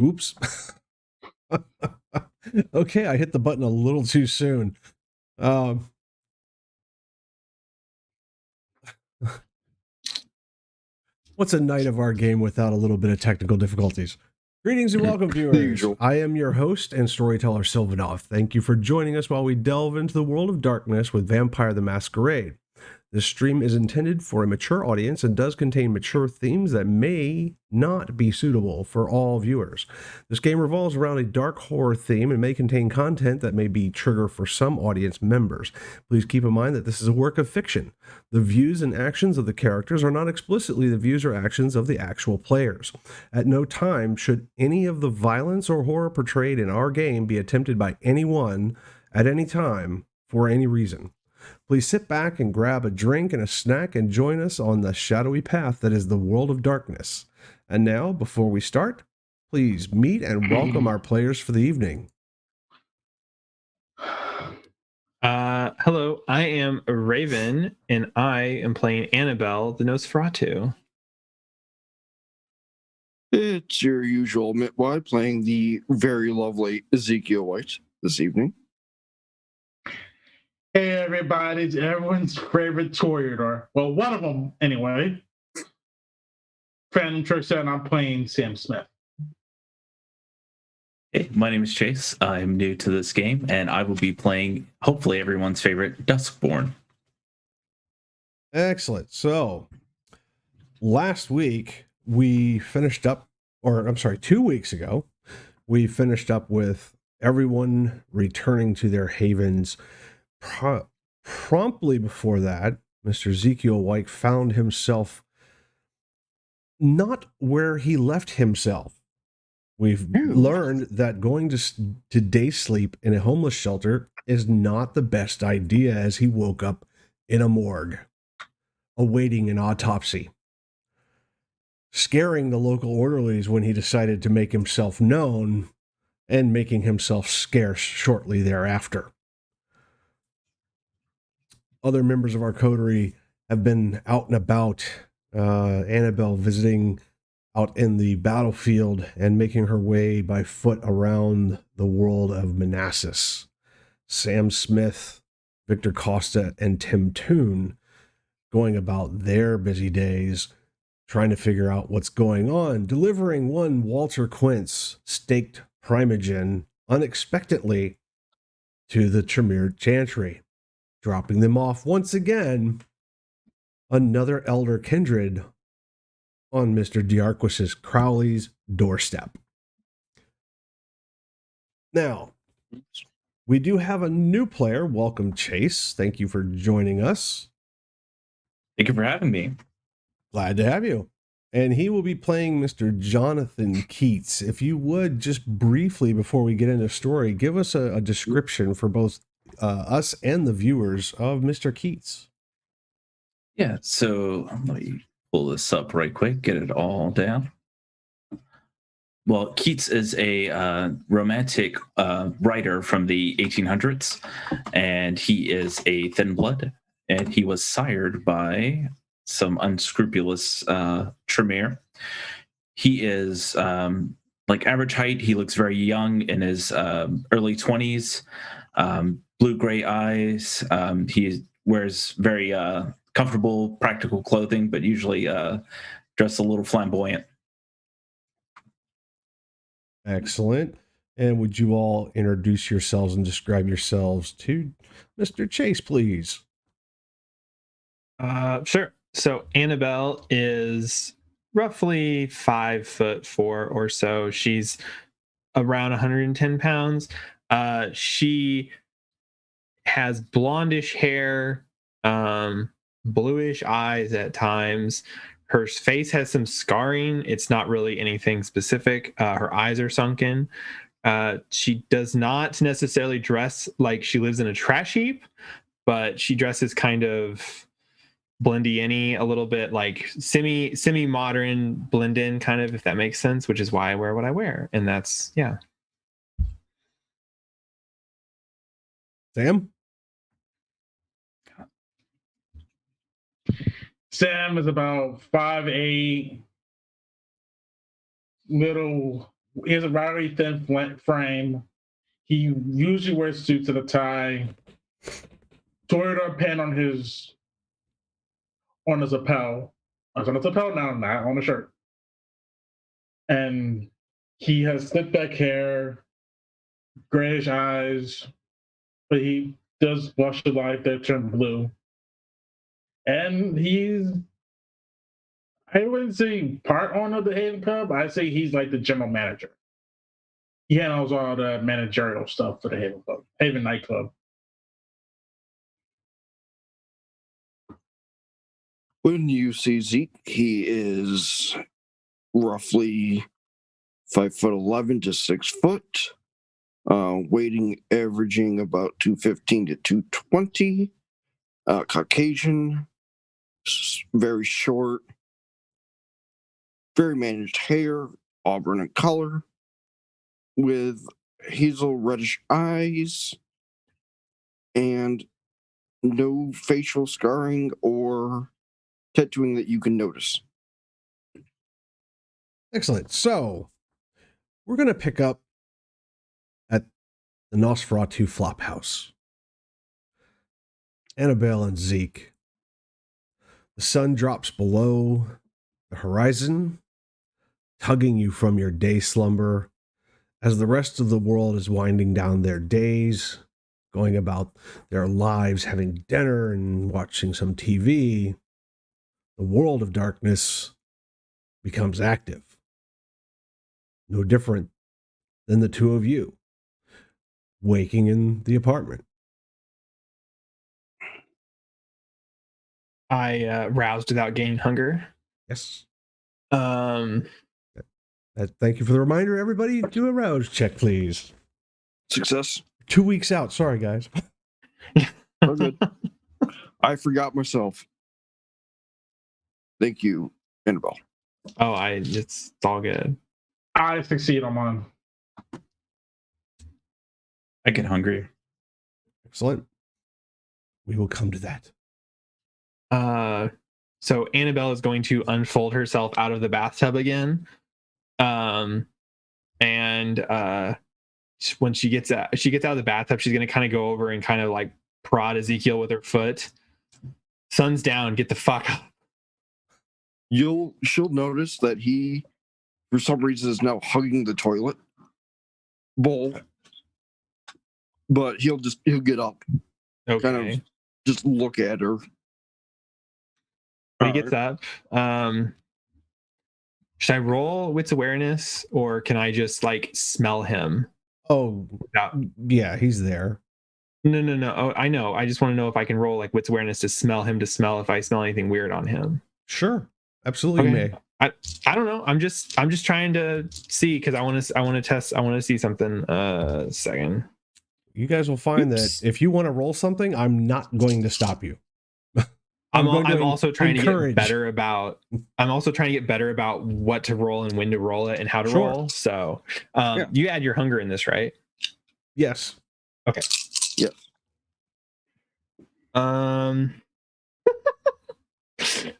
Oops. Okay, I hit the button a little too soon. What's a night of our game without a little bit of technical difficulties? Greetings and welcome, viewers. I am your host and storyteller, Sylvanov. Thank you for joining us while we delve into the world of darkness with Vampire the Masquerade. This stream is intended for a mature audience and does contain mature themes that may not be suitable for all viewers. This game revolves around a dark horror theme and may contain content that may be trigger for some audience members. Please keep in mind that this is a work of fiction. The views and actions of the characters are not explicitly the views or actions of the actual players. At no time should any of the violence or horror portrayed in our game be attempted by anyone at any time for any reason. Please sit back and grab a drink and a snack and join us on the shadowy path that is the world of darkness. And now, before we start, please meet and welcome our players for the evening. Hello, I am Raven, and I am playing Annabelle the Nosferatu. It's your usual Mitwide playing the very lovely Ezekiel White this evening. Hey everybody, it's everyone's favorite Toreador. Well, one of them anyway. Phantom Trickster, and I'm playing Sam Smith. Hey, my name is Chase. I'm new to this game, and I will be playing, hopefully, everyone's favorite Duskborn. Excellent. So, last week, we finished up, or I'm sorry, 2 weeks ago, we finished up with everyone returning to their havens. Promptly before that, Mr. Ezekiel White found himself not where he left himself. We've learned that going to day sleep in a homeless shelter is not the best idea, as he woke up in a morgue, awaiting an autopsy, scaring the local orderlies when he decided to make himself known and making himself scarce shortly thereafter. Other members of our coterie have been out and about, Annabelle visiting out in the battlefield and making her way by foot around the world of Manassas. Sam Smith, Victor Costa, and Tim Toon going about their busy days, trying to figure out what's going on, delivering one Walter Quince staked primogen unexpectedly to the Tremere Chantry, dropping them off once again, another elder kindred on Mr. D'Arquis's Crowley's doorstep. Now, we do have a new player. Welcome, Chase. Thank you for joining us. Thank you for having me. Glad to have you. And he will be playing Mr. Jonathan Keats. If you would, just briefly, before we get into the story, give us a description for both us and the viewers of Mr. Keats. Yeah, so let me pull this up right quick, get it all down. Well, Keats is a romantic writer from the 1800s, and he is a thin blood, and he was sired by some unscrupulous Tremere. He is like average height. He looks very young, in his early 20s, blue-gray eyes. He wears very comfortable, practical clothing, but usually dressed a little flamboyant. Excellent. And would you all introduce yourselves and describe yourselves to Mr. Chase, please? Sure. So Annabelle is roughly 5'4" or so. She's around 110 pounds. She has blondish hair, bluish eyes at times. Her face has some scarring. It's not really anything specific. Her eyes are sunken. She does not necessarily dress like she lives in a trash heap, but she dresses kind of blendy-any, a little bit like semi-modern blend-in kind of, if that makes sense, which is why I wear what I wear. And that's, yeah. Sam? Sam is about 5'8", little He has a very thin frame. He usually wears suits and a tie. Toyota pen on his lapel. It's on his lapel now, not on the shirt. And he has slicked back hair, grayish eyes, but he does blush the light that turned blue. And I wouldn't say part owner of the Haven Club. I'd say he's like the general manager. He handles all the managerial stuff for the Haven Club, Haven nightclub. When you see Zeke, he is roughly 5'11" to 6 foot, weighting averaging about 215 to 220. Caucasian, very short, very managed hair, auburn in color, with hazel reddish eyes, and no facial scarring or tattooing that you can notice. Excellent. So we're going to pick up at the Nosferatu Flophouse. Annabelle and Zeke. The sun drops below the horizon, tugging you from your day slumber as the rest of the world is winding down their days, going about their lives, having dinner and watching some TV. The world of darkness becomes active. No different than the two of you waking in the apartment. I roused without gaining hunger. Yes. Um, Thank you for the reminder, everybody. Do a rouse check, please. Success. 2 weeks out. Sorry, guys. Oh, good. I forgot myself. Thank you, Annabelle. Oh, it's all good. I succeed on mine. I get hungry. Excellent. We will come to that. So Annabelle is going to unfold herself out of the bathtub again. And when she gets out of the bathtub, she's going to kind of go over and kind of like prod Ezekiel with her foot. Sun's down. Get the fuck up. She'll notice that he, for some reason, is now hugging the toilet bowl, but he'll get up, Okay. kind of just look at her. When he gets up, should I roll wits awareness, or can I just like smell him? Oh, yeah, he's there. No. Oh, I know. I just want to know if I can roll like wits awareness to smell him, to smell if I smell anything weird on him. Sure, absolutely, Okay. you may. I don't know. I'm just trying to see because I want to test. I want to see something. Second. You guys will find that if you want to roll something, I'm not going to stop you. I'm also trying to get better about. I'm also trying to get better about what to roll and when to roll it and how to roll. So, you add your hunger in this, right? Yes. Okay. Yes.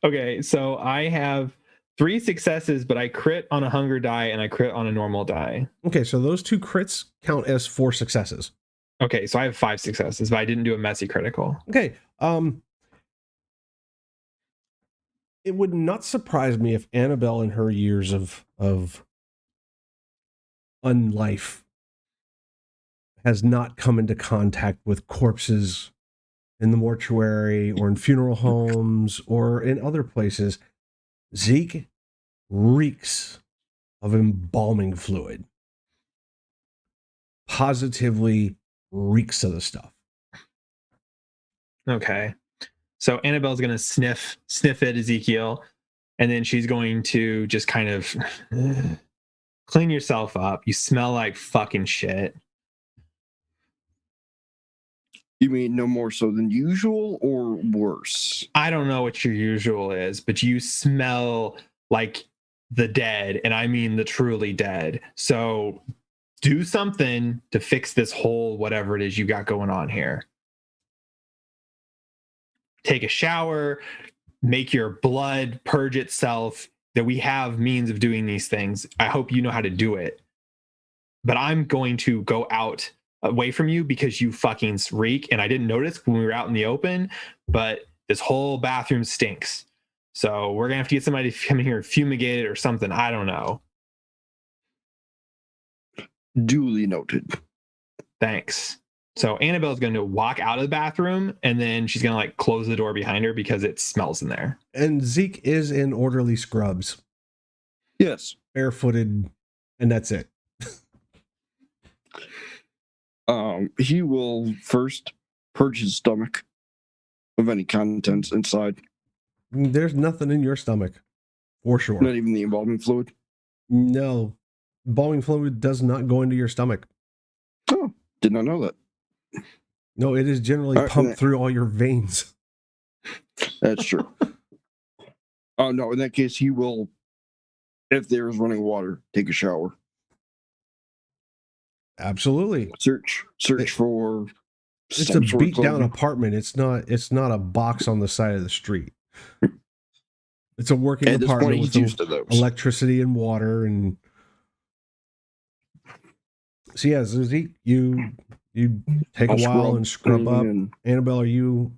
Okay, so I have 3 successes, but I crit on a hunger die and I crit on a normal die. Okay, so those 2 crits count as 4 successes. Okay, so I have 5 successes, but I didn't do a messy critical. Okay. It would not surprise me if Annabelle, in her years of unlife, has not come into contact with corpses in the mortuary or in funeral homes or in other places. Zeke reeks of embalming fluid. Positively reeks of the stuff. Okay. So Annabelle's going to sniff at Ezekiel, and then she's going to just kind of clean yourself up. You smell like fucking shit. You mean no more so than usual or worse? I don't know what your usual is, but you smell like the dead, and I mean the truly dead. So do something to fix this whole whatever it is you got going on here. Take a shower, make your blood purge itself, that we have means of doing these things. I hope you know how to do it. but I'm going to go out away from you because you fucking reek. And I didn't notice when we were out in the open, but this whole bathroom stinks. So we're gonna have to get somebody to come in here and fumigate it or something. I don't know. Duly noted. Thanks. So Annabelle's going to walk out of the bathroom and then she's going to like close the door behind her because it smells in there. And Zeke is in orderly scrubs. Yes. Barefooted, and that's it. He will first purge his stomach of any contents inside. There's nothing in your stomach, for sure. Not even the embalming fluid. No. Embalming fluid does not go into your stomach. Oh, did not know that. No, it is generally pumped through all your veins. That's true. Oh, no, in that case, he will, if there is running water, take a shower. Absolutely. Search for. It's a beat down apartment. It's not a box on the side of the street. It's a working apartment with electricity and water and. So yeah, Zeke, you take a while and scrub up. Annabelle, are you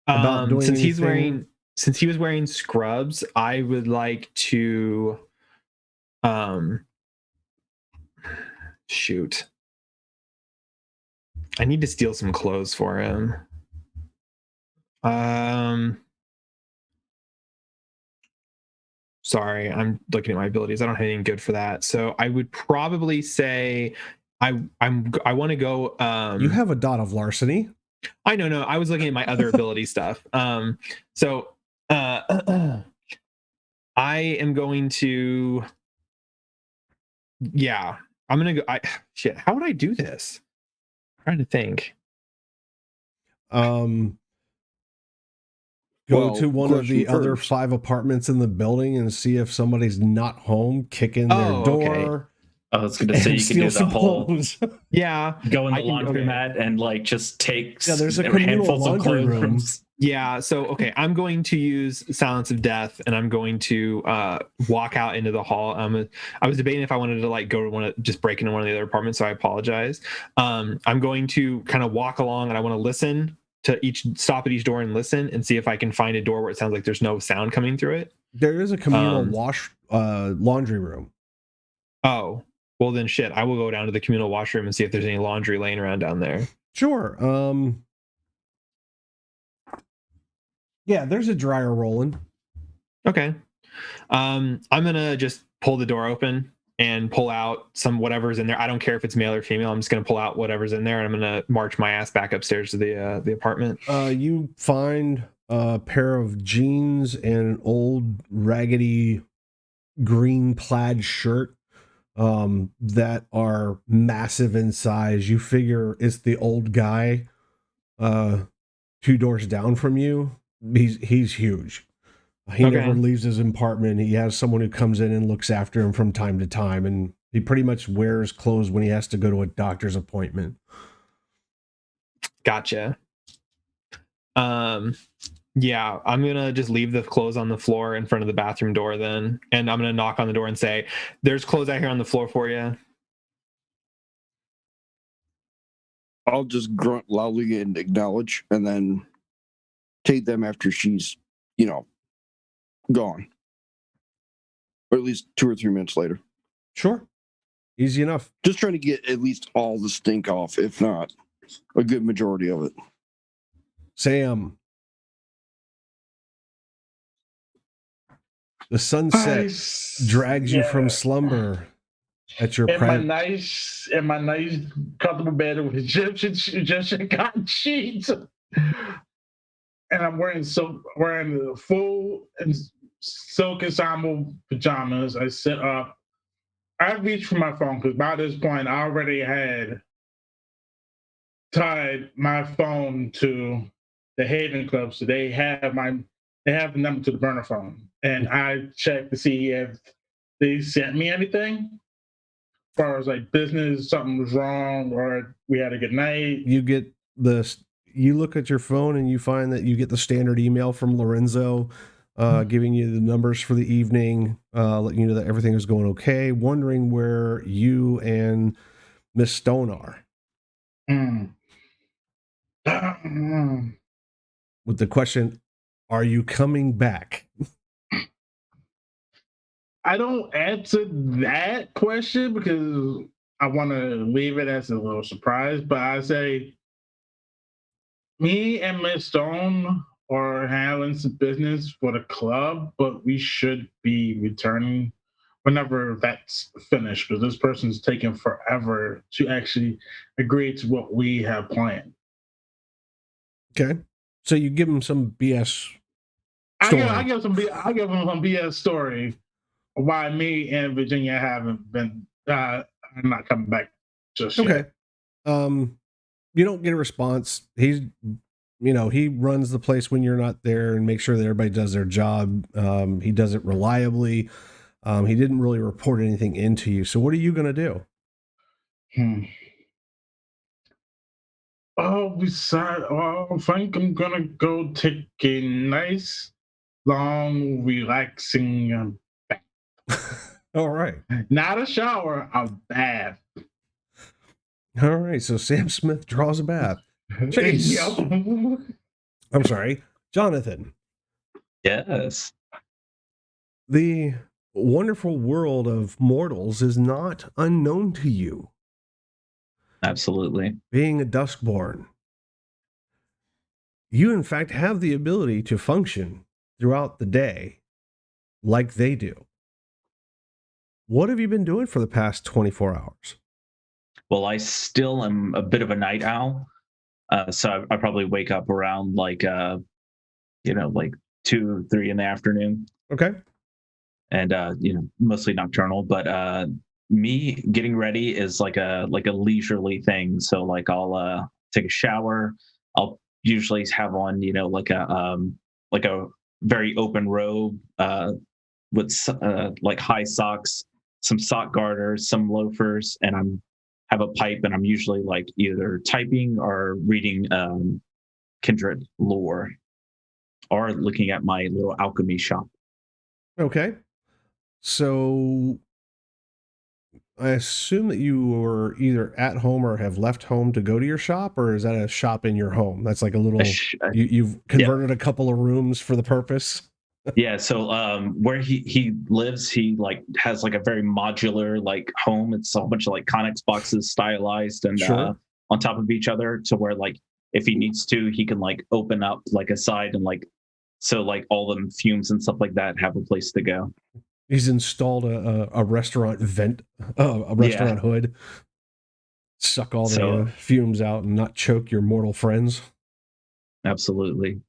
about doing anything? Since he was wearing scrubs, I would like to shoot. I need to steal some clothes for him. Sorry, I'm looking at my abilities. I don't have anything good for that. So I would probably say I want to go. You have a dot of larceny. I know. No, I was looking at my other ability stuff. So I am going to. Yeah, I'm gonna go. Shit. How would I do this? I'm trying to think. Go to one of the other 5 apartments in the building and see if somebody's not home. Kick in their door. Okay. I was going to say you can do the whole. Yeah, go in the laundromat and like just take. Yeah, there's a communal laundry room. Yeah, so okay, I'm going to use Silence of Death, and I'm going to walk out into the hall. I was debating if I wanted to like go to just break into one of the other apartments, so I apologize. I'm going to kind of walk along, and I want to listen to stop at each door and listen and see if I can find a door where it sounds like there's no sound coming through it. There is a communal laundry room. Oh, well then shit, I will go down to the communal washroom and see if there's any laundry laying around down there. Sure. Yeah, there's a dryer rolling. Okay. I'm gonna just pull the door open and pull out some whatever's in there. I don't care if it's male or female. I'm just gonna pull out whatever's in there, and I'm gonna march my ass back upstairs to the apartment. You find a pair of jeans and an old raggedy green plaid shirt that are massive in size. You figure it's the old guy 2 doors down from you. He's huge. He never leaves his apartment. He has someone who comes in and looks after him from time to time, and he pretty much wears clothes when he has to go to a doctor's appointment. Gotcha. Yeah, I'm gonna just leave the clothes on the floor in front of the bathroom door then, and I'm gonna knock on the door and say, "There's clothes out here on the floor for you." I'll just grunt loudly and acknowledge, and then take them after she's, gone. Or at least 2 or 3 minutes later. Sure. Easy enough. Just trying to get at least all the stink off, if not a good majority of it. Sam. The sunset drags you from slumber at your my nice comfortable bed with Egyptian cotton sheets. And I'm wearing full silk ensemble pajamas. I sit up. I reached for my phone because by this point I already had tied my phone to the Haven Club, so they have the number to the burner phone, and I checked to see if they sent me anything as far as like business, something was wrong, or we had a good night. You look at your phone and you find that you get the standard email from Lorenzo. giving you the numbers for the evening, letting you know that everything is going okay, wondering where you and Miss Stone are. With the question, are you coming back? I don't answer that question because I want to leave it as a little surprise, but I say me and Miss Stone are handling some business for the club, but we should be returning whenever that's finished because this person's taking forever to actually agree to what we have planned. Okay. So you give him some BS I story. give him some BS story of why me and Virginia haven't been. I'm not coming back just Okay. yet. You don't get a response. He's, he runs the place when you're not there and makes sure that everybody does their job. He does it reliably. He didn't really report anything into you. So what are you going to do? I think I'm gonna go take a nice, long, relaxing bath. All right. Not a shower, a bath. All right. So Sam Smith draws a bath. Chase. Yep. I'm sorry, Jonathan. Yes. The wonderful world of mortals is not unknown to you. Absolutely. Being a Duskborn, you in fact have the ability to function throughout the day like they do. What have you been doing for the past 24 hours? Well, I still am a bit of a night owl. So I probably wake up around like 2, 3 in the afternoon. Okay. And mostly nocturnal, but me getting ready is like a leisurely thing. So like I'll take a shower. I'll usually have on like a very open robe with like high socks, some sock garters, some loafers, and have a pipe, and I'm usually like either typing or reading kindred lore or looking at my little alchemy shop. Okay. So I assume that you were either at home or have left home to go to your shop, or is that a shop in your home? That's like a little, you've converted a couple of rooms for the purpose. Yeah. So where he lives, he like has like a very modular like home. It's a bunch of like Connex boxes stylized and on top of each other, to where like if he needs to, he can like open up like a side and like, so like all the fumes and stuff like that have a place to go. He's installed a restaurant vent, a restaurant hood, suck all the fumes out and not choke your mortal friends. Absolutely.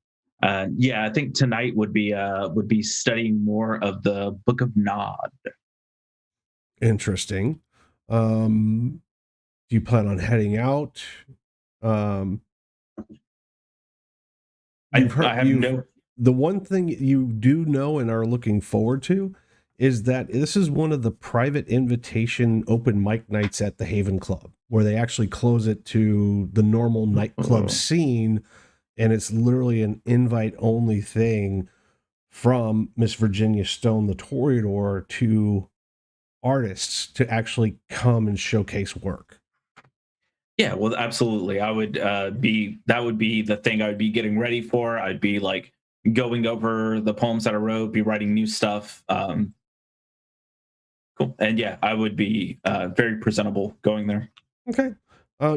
I think tonight would be studying more of the Book of Nod. Interesting. Do you plan on heading out? The one thing you do know and are looking forward to is that this is one of the private invitation open mic nights at the Haven Club, where they actually close it to the normal nightclub scene, and it's literally an invite only thing from Miss Virginia Stone, the Toreador, to artists to actually come and showcase work. Yeah, well, absolutely. I would that would be the thing I would be getting ready for. I'd be like going over the poems that I wrote, be writing new stuff. Cool. And yeah, I would be very presentable going there. Okay.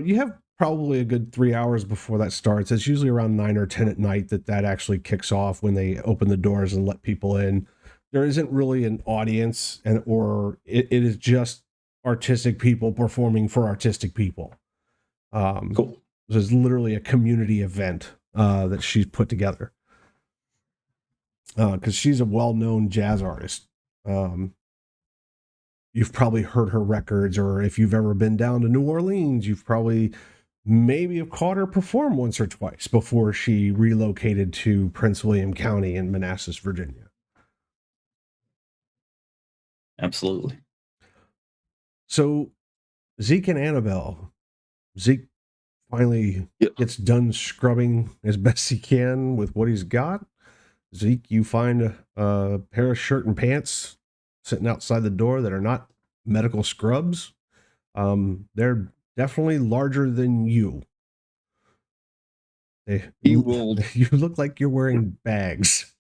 You have probably a good 3 hours before that starts. It's usually around 9 or 10 at night that actually kicks off, when they open the doors and let people in. There isn't really an audience, it is just artistic people performing for artistic people. Cool. This is literally a community event that she's put together, because she's a well-known jazz artist. You've probably heard her records, or if you've ever been down to New Orleans, you've probably maybe have caught her perform once or twice before she relocated to Prince William County in Manassas, Virginia. Absolutely. So Zeke and Annabelle, Zeke finally gets done scrubbing as best he can with what he's got. Zeke, you find a pair of shirt and pants sitting outside the door that are not medical scrubs. They're definitely larger than you. He will You look like you're wearing bags.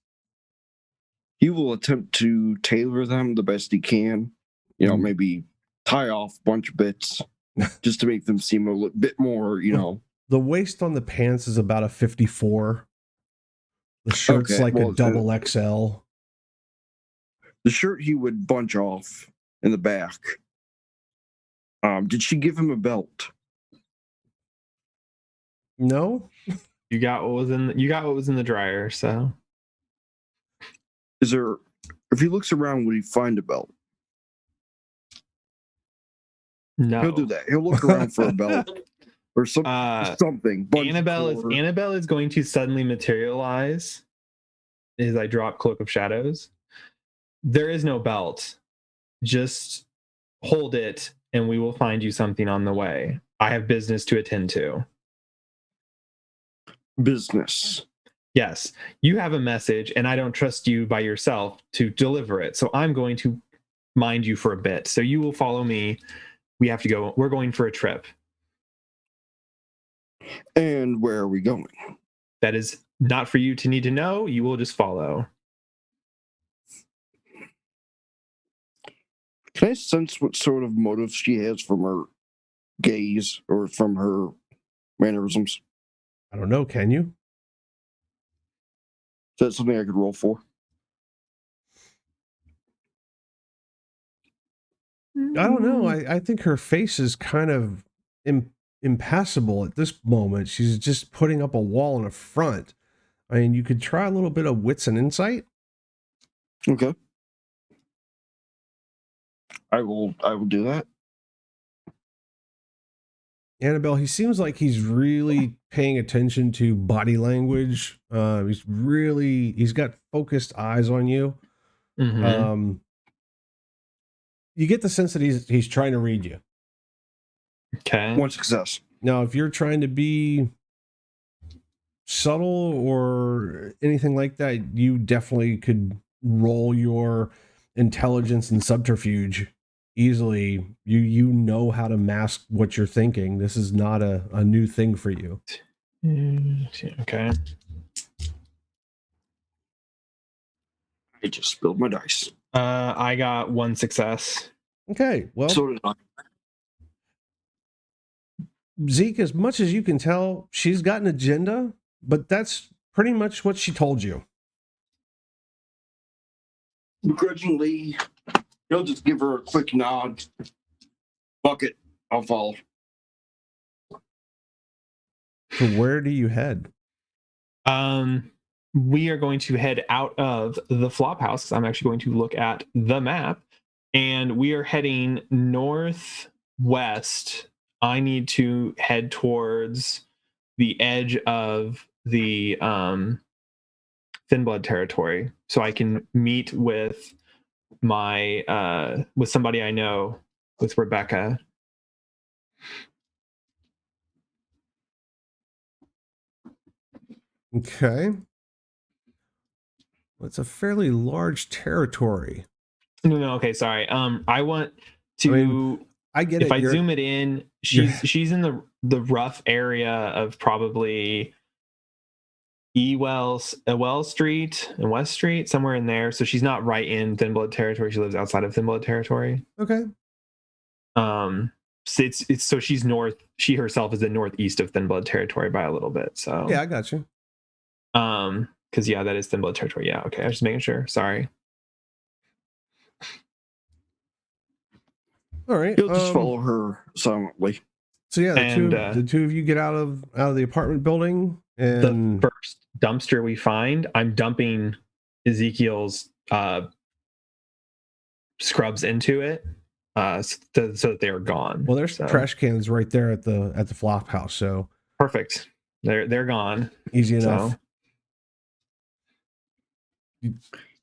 he will attempt to tailor them the best he can. You know, maybe tie off a bunch of bits just to make them seem a little bit more, you know. The waist on the pants is about a 54. The shirt's Okay, like well, a double XL. The shirt he would bunch off in the back. Did she give him a belt? No? You got what was in the dryer, so Is there, if he looks around, would he find a belt? no. He'll do that. He'll look around for a belt or something. Annabelle is going to suddenly materialize as I drop Cloak of Shadows. There is no belt. Just hold it and we will find you something on the way. I have business to attend to. Business. Yes, you have a message and I don't trust you by yourself to deliver it. So I'm going to mind you for a bit. So you will follow me. We have to go. We're going for a trip. And where are we going? That is not for you to need to know. You will just follow. Can I sense what sort of motive she has from her gaze or from her mannerisms? I don't know. Can you? Is that something I could roll for? I don't know. I think her face is kind of impassable at this moment. She's just putting up a wall in the front. I mean, you could try a little bit of wits and insight. Okay. I will do that. Annabelle, he seems like he's really paying attention to body language. He's got focused eyes on you. Mm-hmm. You get the sense that he's trying to read you. Okay. One success. Now, if you're trying to be subtle or anything like that, you definitely could roll your intelligence and subterfuge easily. You know how to mask what you're thinking. This is not a new thing for you. Okay. I just spilled my dice. I got one success. Okay, well, So did I. Zeke, as much as you can tell, she's got an agenda, but that's pretty much what she told you. Begrudgingly, he'll just give her a quick nod. Fuck it, I'll follow. So where do you head? We are going to head out of the flop house. I'm actually going to look at the map, and we are heading northwest. I need to head towards the edge of the Thin-Blood territory, so I can meet with my with somebody I know, with Rebecca. Okay. Well, it's a fairly large territory. No, okay, sorry. I want to. I get if it. I zoom it in, she's in the rough area of probably Wells Street and West Street, somewhere in there. So she's not right in Thin-Blood territory. She lives outside of Thin-Blood territory. Okay. So so she's north. She herself is in northeast of Thin-Blood territory by a little bit. So yeah, I got you. Because that is Thin-Blood territory. Yeah, okay. I was just making sure. Sorry. All right. He'll just follow her silently. So yeah, the two of you get out of the apartment building, and the first dumpster we find, I'm dumping Ezekiel's scrubs into it, so that they are gone. Well, there's trash cans right there at the flop house. So perfect. They're gone. Easy enough. So,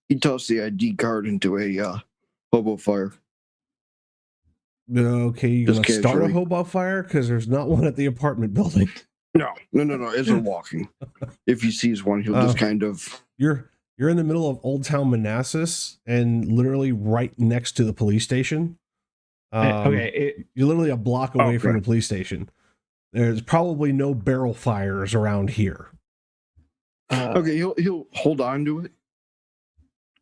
he tossed the ID card into a hobo fire. Okay, you're gonna start a hobo fire because there's not one at the apartment building. No. As they're walking, if he sees one, he'll just kind of. You're You're in the middle of Old Town Manassas and literally right next to the police station. You're literally a block away from the police station. There's probably no barrel fires around here. Okay, he'll hold on to it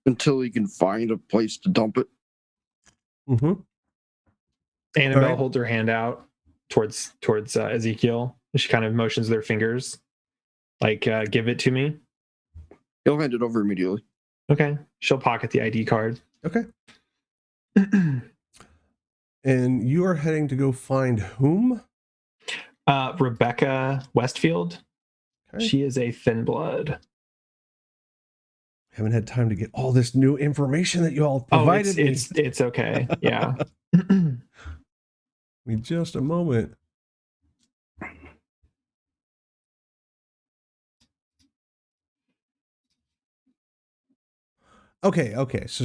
until he can find a place to dump it. Mm-hmm. Annabelle holds her hand out towards Ezekiel. She kind of motions with her fingers, like, give it to me. He'll hand it over immediately. Okay. She'll pocket the ID card. Okay. And you are heading to go find whom? Rebecca Westfield. Okay. She is a thin blood. Haven't had time to get all this new information that you all provided me. It's okay. Yeah. Give me just a moment. Okay. So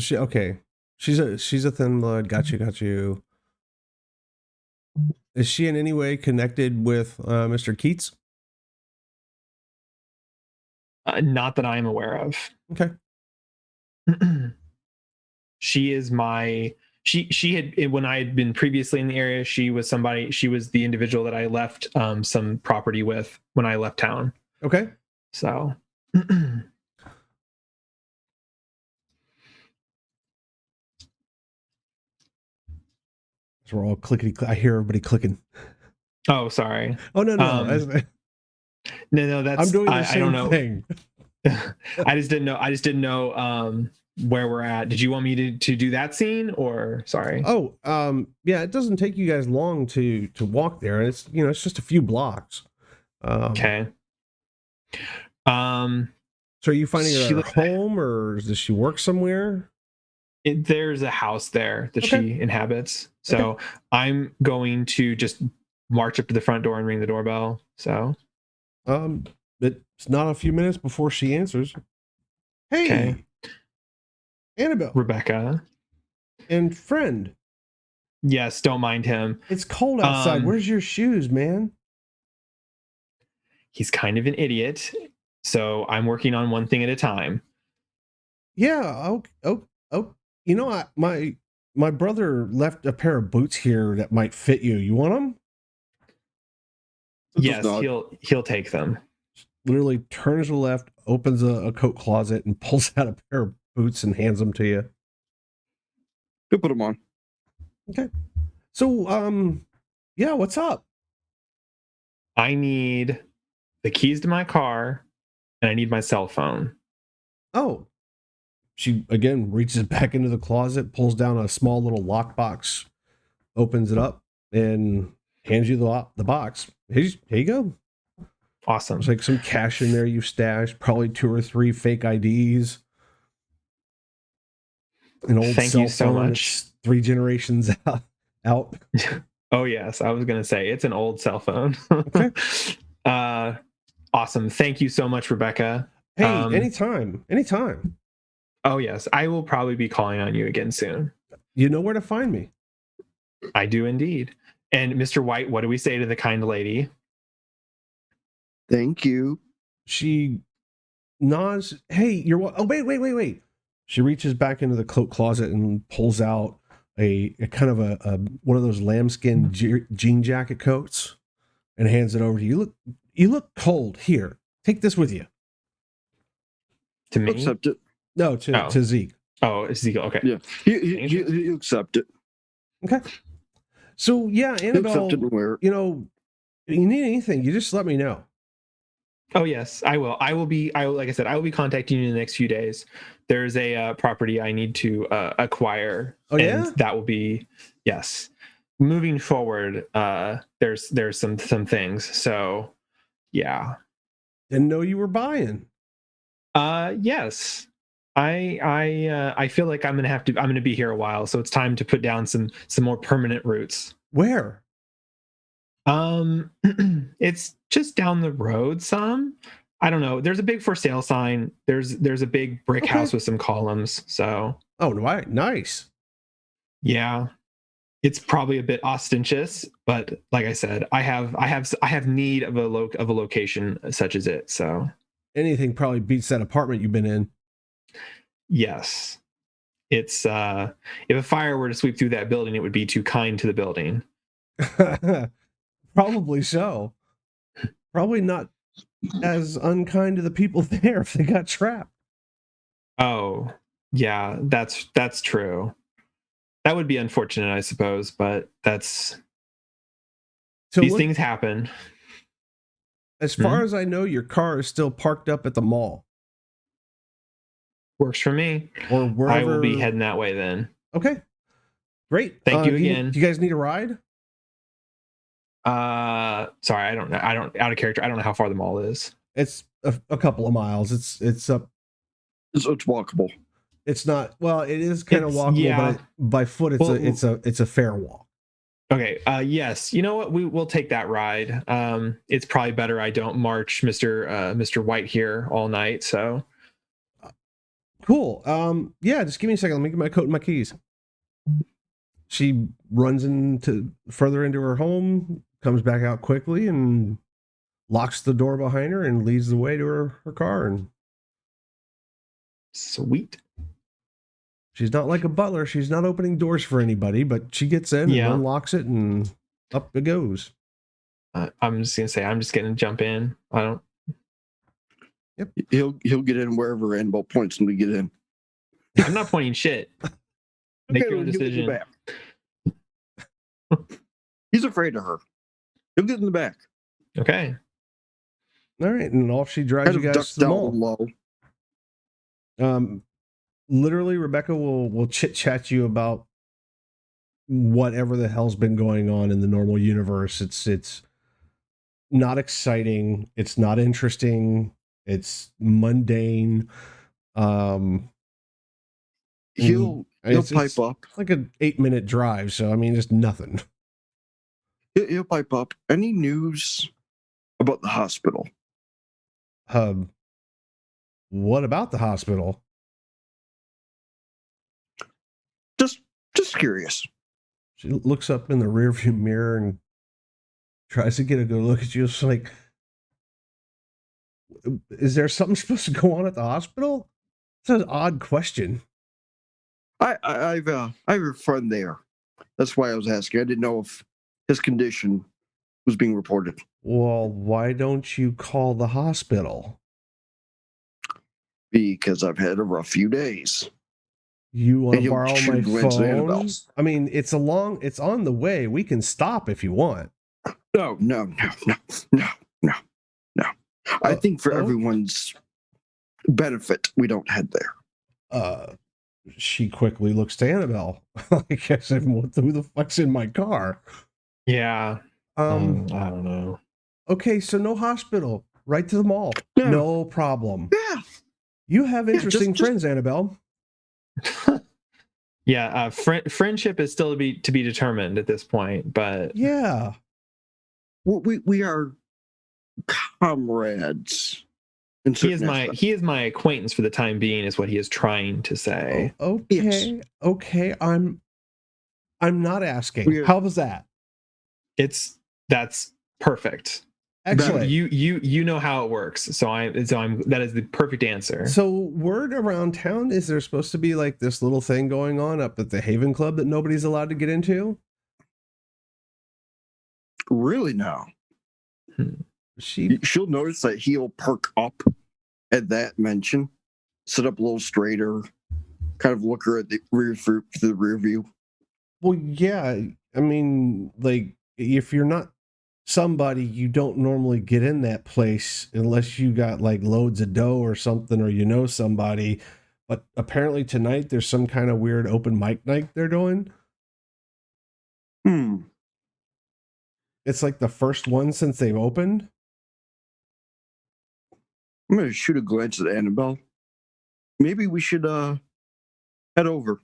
she's a thin blood. Got you. Is she in any way connected with Mr. Keats? Not that I'm aware of. Okay. She is she had, when I had been previously in the area, she was the individual that I left some property with when I left town. Okay. So So we're all clickety. I hear everybody clicking. Oh, sorry. Oh no. No. That's I'm doing the I don't same know. thing. I just didn't know where we're at. Did you want me to do that scene, or sorry? Oh, yeah. It doesn't take you guys long to walk there, and it's it's just a few blocks. Okay. So are you finding her at home, or does she work somewhere? There's a house there that she inhabits. So I'm going to just march up to the front door and ring the doorbell. So, it's not a few minutes before she answers. Hey, Annabelle, Rebecca, and friend. Yes, don't mind him. It's cold outside. Where's your shoes, man? He's kind of an idiot, so I'm working on one thing at a time. Yeah. Oh. My brother left a pair of boots here that might fit you. You want them? Yes, he'll take them. Literally turns to the left, opens a coat closet, and pulls out a pair of boots and hands them to you. Go put them on. Okay. So, yeah, what's up? I need the keys to my car, and I need my cell phone. Oh. She, again, reaches back into the closet, pulls down a small little lockbox, opens it up, and hands you the box. Here you go. Awesome. There's like some cash in there you've stashed, probably 2 or 3 fake IDs. An old Thank cell you so phone much. 3 generations out. Oh, yes. I was going to say, it's an old cell phone. Okay. Awesome. Thank you so much, Rebecca. Hey, anytime. Oh, yes. I will probably be calling on you again soon. You know where to find me. I do indeed. And Mr. White, what do we say to the kind lady? Thank you. She nods. Hey, you're... Oh, wait. She reaches back into the coat closet and pulls out a kind of a one of those lambskin jean jacket coats and hands it over to you. You look cold. Here, take this with you. To me? Accept it. No, to Zeke. Oh, Zeke. Okay. Yeah, you accept it. Okay. So yeah, Annabelle, accept it and wear it. You need anything, you just let me know. Oh yes, I will. Like I said, I will be contacting you in the next few days. There's a property I need to acquire. Oh yeah, that will be yes. Moving forward, there's some things. So yeah. Didn't know you were buying. Yes. I feel like I'm gonna be here a while, so it's time to put down some more permanent roots. Where? It's just down the road some. I don't know. There's a big for sale sign. There's a big brick house with some columns. So nice. Yeah. It's probably a bit ostentatious, but like I said, I have need of a location such as it. So anything probably beats that apartment you've been in. yes. It's if a fire were to sweep through that building, it would be too kind to the building. Probably so. Probably not as unkind to the people there if they got trapped. Oh, yeah, that's true. That would be unfortunate, I suppose, but that's So these look, things happen. as far as I know, your car is still parked up at the mall Works for me. or wherever. I will be heading that way then. Okay, great. Thank you do again. do you guys need a ride? Sorry, I don't know. I don't out of character. I don't know how far the mall is. It's a couple of miles. It's up. It's walkable. It's not. Well, it is kind of It's- walkable, yeah. but by foot, it's a fair walk. Okay. Yes. You know what? We'll take that ride. It's probably better I don't march Mr. White here all night. So Cool. Yeah, just give me a second. Let me get my coat and my keys. She runs further into her home, comes back out quickly, and locks the door behind her and leads the way to her car. And sweet. she's not like a butler. She's not opening doors for anybody, but she gets in Yeah. and unlocks it, and up it goes. I'm just gonna say I'm just gonna jump in. I don't. He'll get in wherever Annabelle points him to get in. I'm not pointing shit. Make your own well, he'll get in the decision. back. He's afraid of her. He'll get in the back. Okay. All right, and off she drives Kind you of guys ducked to the down mall. low. Literally, Rebecca will chit chat you about whatever the hell's been going on in the normal universe. It's not exciting. It's not interesting. It's mundane. He'll It's pipe up. like an 8-minute drive. So I mean, just nothing. He'll pipe up. Any news about the hospital? What about the hospital? Just curious. She looks up in the rearview mirror and tries to get a good look at you. It's like, is there something supposed to go on at the hospital? It's an odd question. I have a friend there. That's why I was asking. I didn't know if his condition was being reported. Well, why don't you call the hospital? Because I've had a rough few days. You want And to he'll borrow shoot my Glenn's phone? Annabelle's. I mean, it's on the way. We can stop if you want. No. I think for oh. everyone's benefit, we don't head there. She quickly looks to Annabelle. Like I said, who the fuck's in my car? Yeah. I don't know. Okay, so no hospital. Right to the mall. Yeah. No problem. Yeah. You have interesting just- friends, Annabelle. Yeah. Friendship is still to be determined at this point, but Yeah. We are comrades. in he certain is my aspects. he is my acquaintance for the time being, is what he is trying to say. Oh, okay. Yes. Okay. I'm not asking. We're- How was that? That's perfect. Excellent. You know how it works. So I'm that is the perfect answer. So word around town is there supposed to be like this little thing going on up at the Haven Club that nobody's allowed to get into? Really now. She'll notice that he'll perk up at that mention, sit up a little straighter, kind of look her at the rear view. Well, yeah. I mean, like, if you're not somebody, you don't normally get in that place unless you got like loads of dough or something, or you know somebody. But apparently tonight there's some kind of weird open mic night they're doing. It's like the first one since they've opened. I'm gonna shoot a glance at Annabelle. Maybe we should head over.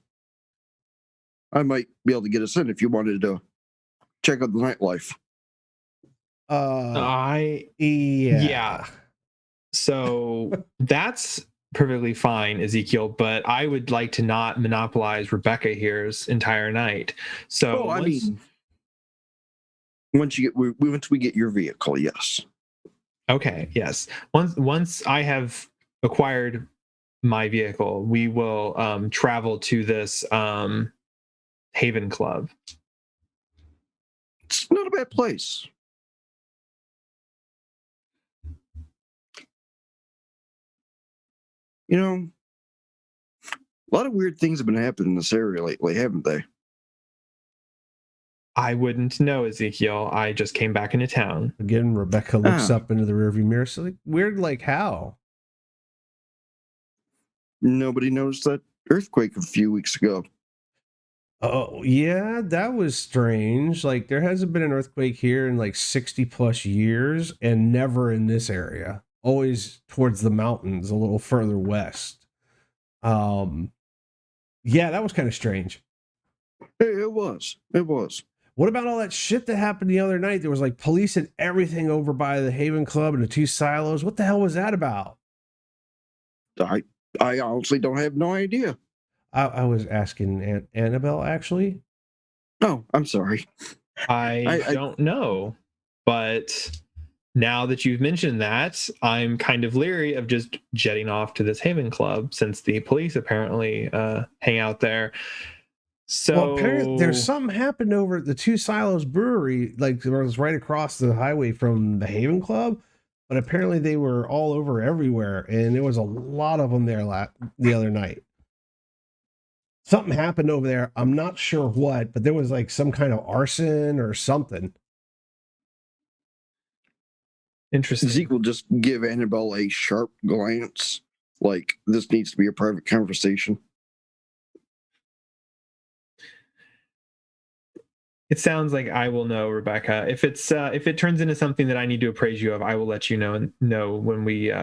I might be able to get us in if you wanted to check out the nightlife. Yeah. So that's perfectly fine, Ezekiel, but I would like to not monopolize Rebecca here's entire night. So I mean, once we get your vehicle, yes. okay, yes. Once I have acquired my vehicle. We will travel to this Haven Club. It's not a bad place. You know, a lot of weird things have been happening in this area lately, haven't they? I wouldn't know, Ezekiel. I just came back into town. Again, Rebecca looks up into the rearview mirror. So, like, weird, like how? Nobody noticed that earthquake a few weeks ago. Oh, yeah, that was strange. Like, there hasn't been an earthquake here in like 60 plus years, and never in this area. Always towards the mountains, a little further west. Yeah, that was kind of strange. It was. What about all that shit that happened the other night? There was like police and everything over by the Haven Club and the 2 silos. What the hell was that about? I honestly don't have no idea. I was asking Annabelle, actually. Oh, I'm sorry. I don't know, but now that you've mentioned that, I'm kind of leery of just jetting off to this Haven Club since the police apparently hang out there. So well, apparently there's something happened over at the 2 Silos Brewery, like it was right across the highway from the Haven Club, but apparently they were all over everywhere, and there was a lot of them there the other night. Something happened over there. I'm not sure what, but there was like some kind of arson or something. interesting. Zeke will just give Annabelle a sharp glance, like this needs to be a private conversation. It sounds like I will know, Rebecca. If it turns into something that I need to appraise you of, I will let you know when we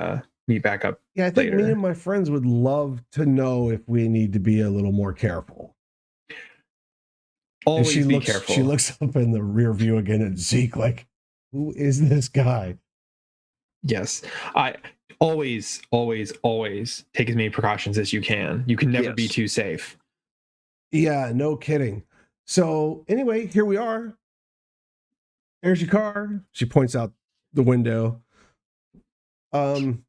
meet back up. Yeah, I think later. me and my friends would love to know if we need to be a little more careful. Always be careful. She looks up in the rear view again at Zeke, like, who is this guy? Yes, I always take as many precautions as you can. You can never be too safe. Yeah, no kidding. So anyway, here we are. There's your car. She points out the window. You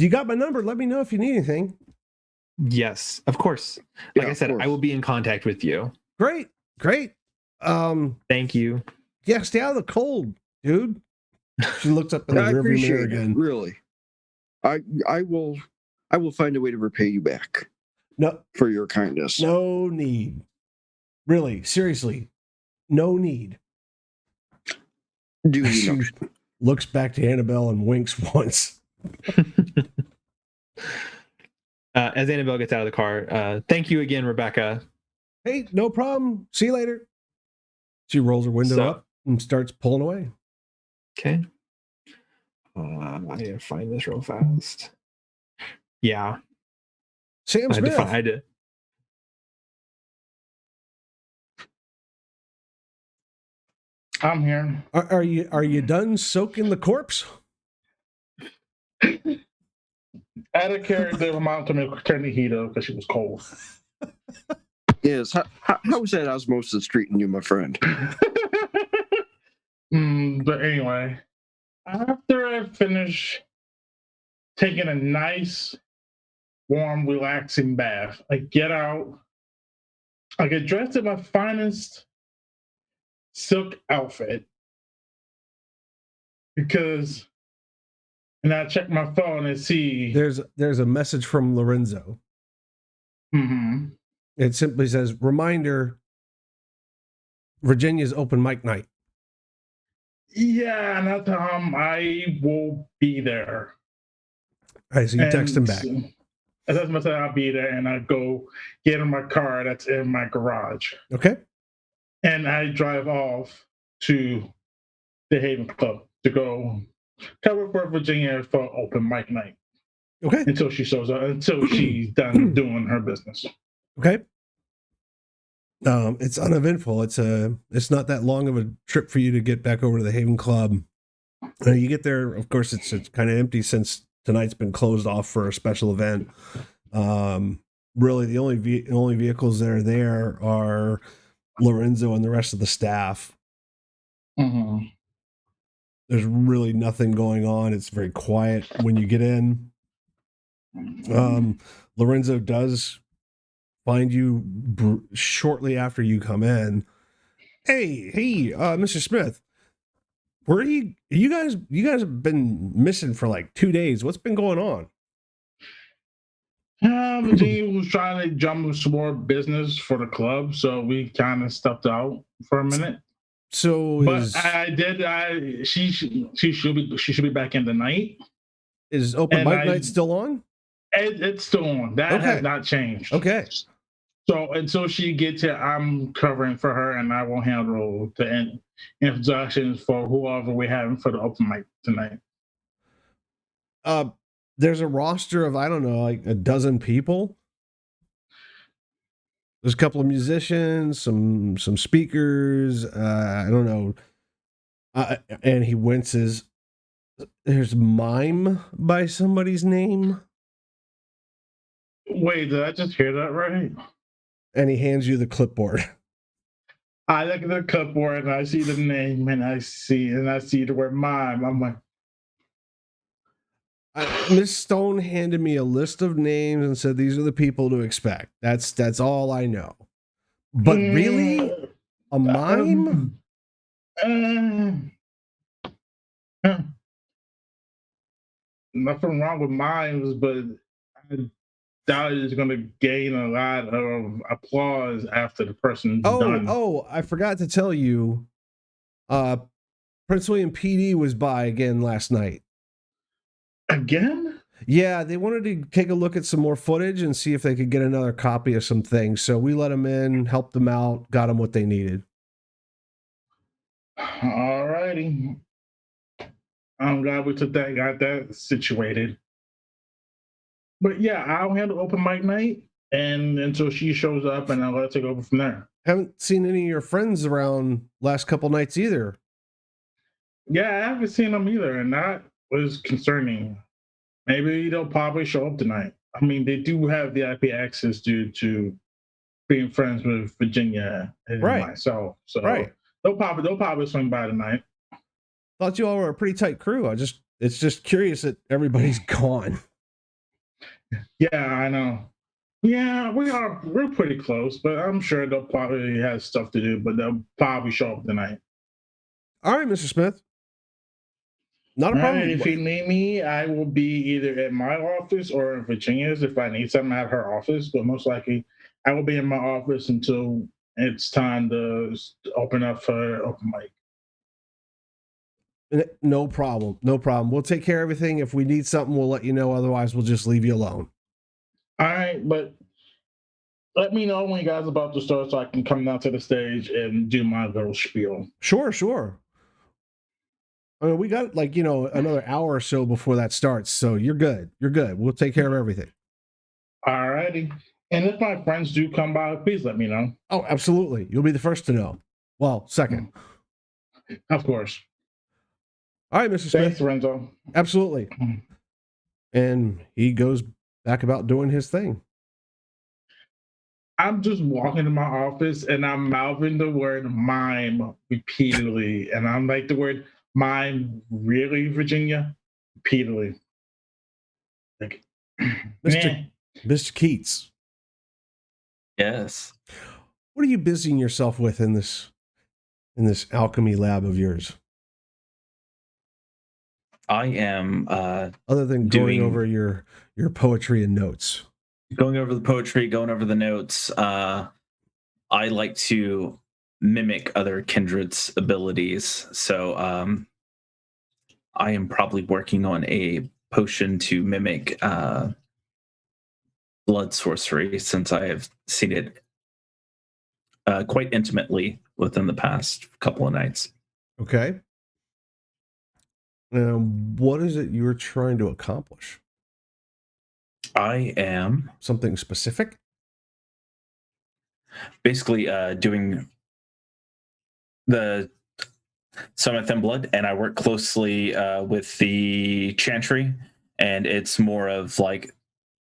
got my number. Let me know if you need anything. Yes, of course. Like I said, I will be in contact with you. Great. Thank you. Yeah, stay out of the cold, dude. She looks up in the rearview mirror again. Really, I will find a way to repay you back. No, for your kindness. No need. Really, seriously, no need. She looks back to Annabelle and winks once. As Annabelle gets out of the car, thank you again, Rebecca. Hey, no problem. See you later. She rolls her window up and starts pulling away. Okay. I need to find this real fast. Yeah. Sam Smith. I had to. I'm here. Are you done soaking the corpse? Out of character, my mom told me to turn the heat up because she was cold. Yes. How's that osmosis treating you, my friend? But anyway, after I finish taking a nice, warm, relaxing bath, I get out. I get dressed in my finest silk outfit because, and I check my phone and see there's a message from Lorenzo. Mm-hmm. It simply says, "Reminder: Virginia's open mic night." Yeah, and I tell him I will be there. All right, so you text him back. I text him, I said I'll be there, and I go get in my car that's in my garage. Okay. And I drive off to the Haven Club to go cover for Virginia for open mic night. Okay. Until she shows up, until she's done doing her business. Okay. It's uneventful. It's not that long of a trip for you to get back over to the Haven Club. You get there, of course, it's kind of empty since tonight's been closed off for a special event. Really, the only vehicles that are there are Lorenzo and the rest of the staff. Mm-hmm. There's really nothing going on. It's very quiet when you get in. Lorenzo does find you shortly after you come in. Hey, Mr. Smith, where are you? You guys have been missing for like 2 days. What's been going on? Virginia was trying to jump some more business for the club, so we kind of stepped out for a minute. So, but she should be back in tonight. Is open mic night still on? It's still on. That has not changed. Okay. So until she gets here, I'm covering for her, and I will handle the introductions for whoever we're having for the open mic tonight. There's a roster of, I don't know, like a dozen people. There's a couple of musicians, some speakers. I don't know. And he winces. There's mime by somebody's name. Wait, did I just hear that right? And he hands you the clipboard. I look at the clipboard and I see the name and I see the word mime. I'm like, Miss Stone handed me a list of names and said these are the people to expect. That's all I know. But really, a mime? Nothing wrong with mimes, but I doubt it's going to gain a lot of applause after the person's done. Oh, I forgot to tell you. Prince William PD was by again last night. Again? Yeah, they wanted to take a look at some more footage and see if they could get another copy of some things. So we let them in, helped them out, got them what they needed. All righty. I'm glad we got that situated. But yeah, I'll handle open mic night and until she shows up, and I'll let her take over from there. Haven't seen any of your friends around last couple nights either. Yeah, I haven't seen them either, and that was concerning. Maybe they'll probably show up tonight. I mean, they do have VIP access due to being friends with Virginia and myself. So they'll probably swing by tonight. Thought you all were a pretty tight crew. It's just curious that everybody's gone. Yeah, I know. Yeah, we're pretty close, but I'm sure they'll probably have stuff to do, but they'll probably show up tonight. All right, Mr. Smith. Not a problem. If you need me, I will be either at my office or in Virginia's if I need something at her office, but most likely I will be in my office until it's time to open up for open mic. No problem. We'll take care of everything. If we need something, we'll let you know. Otherwise, we'll just leave you alone. All right, but let me know when you guys are about to start so I can come down to the stage and do my little spiel. Sure. I mean, we got another hour or so before that starts, so you're good. We'll take care of everything. All righty. And if my friends do come by, please let me know. Oh, absolutely. You'll be the first to know. Well, second. Of course. All right, Mr. Smith. Thanks, Renzo. Absolutely. And he goes back about doing his thing. I'm just walking in my office and I'm mouthing the word mime repeatedly. And I'm like, the word mime, really, Virginia? Repeatedly. Like, Mr. Keats. Yes. What are you busying yourself with in this alchemy lab of yours? I am other than going over your poetry and notes. Going over the poetry, going over the notes. I like to mimic other kindred's abilities. So I am probably working on a potion to mimic blood sorcery, since I have seen it quite intimately within the past couple of nights. Okay. What is it you're trying to accomplish? I am something specific. Basically, doing the Summit and Blood, and I work closely with the Chantry, and it's more of like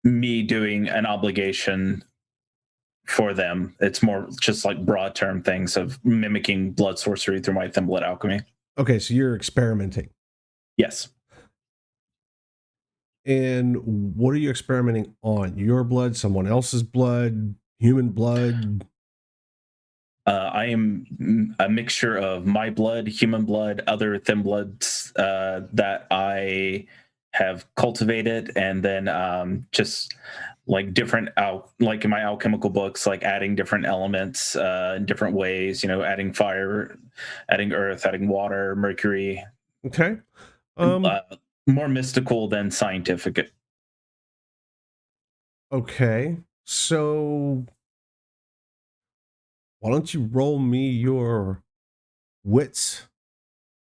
me doing an obligation for them. It's more just like broad term things of mimicking blood sorcery through my thin blood alchemy. Okay, so you're experimenting. Yes. And what are you experimenting on? Your blood, someone else's blood, human blood? I am a mixture of my blood, human blood, other thin bloods that I have cultivated, and then just like different like in my alchemical books, like adding different elements in different ways. Adding fire, adding earth, adding water, mercury. Okay. More mystical than scientific. Okay. So why don't you roll me your wits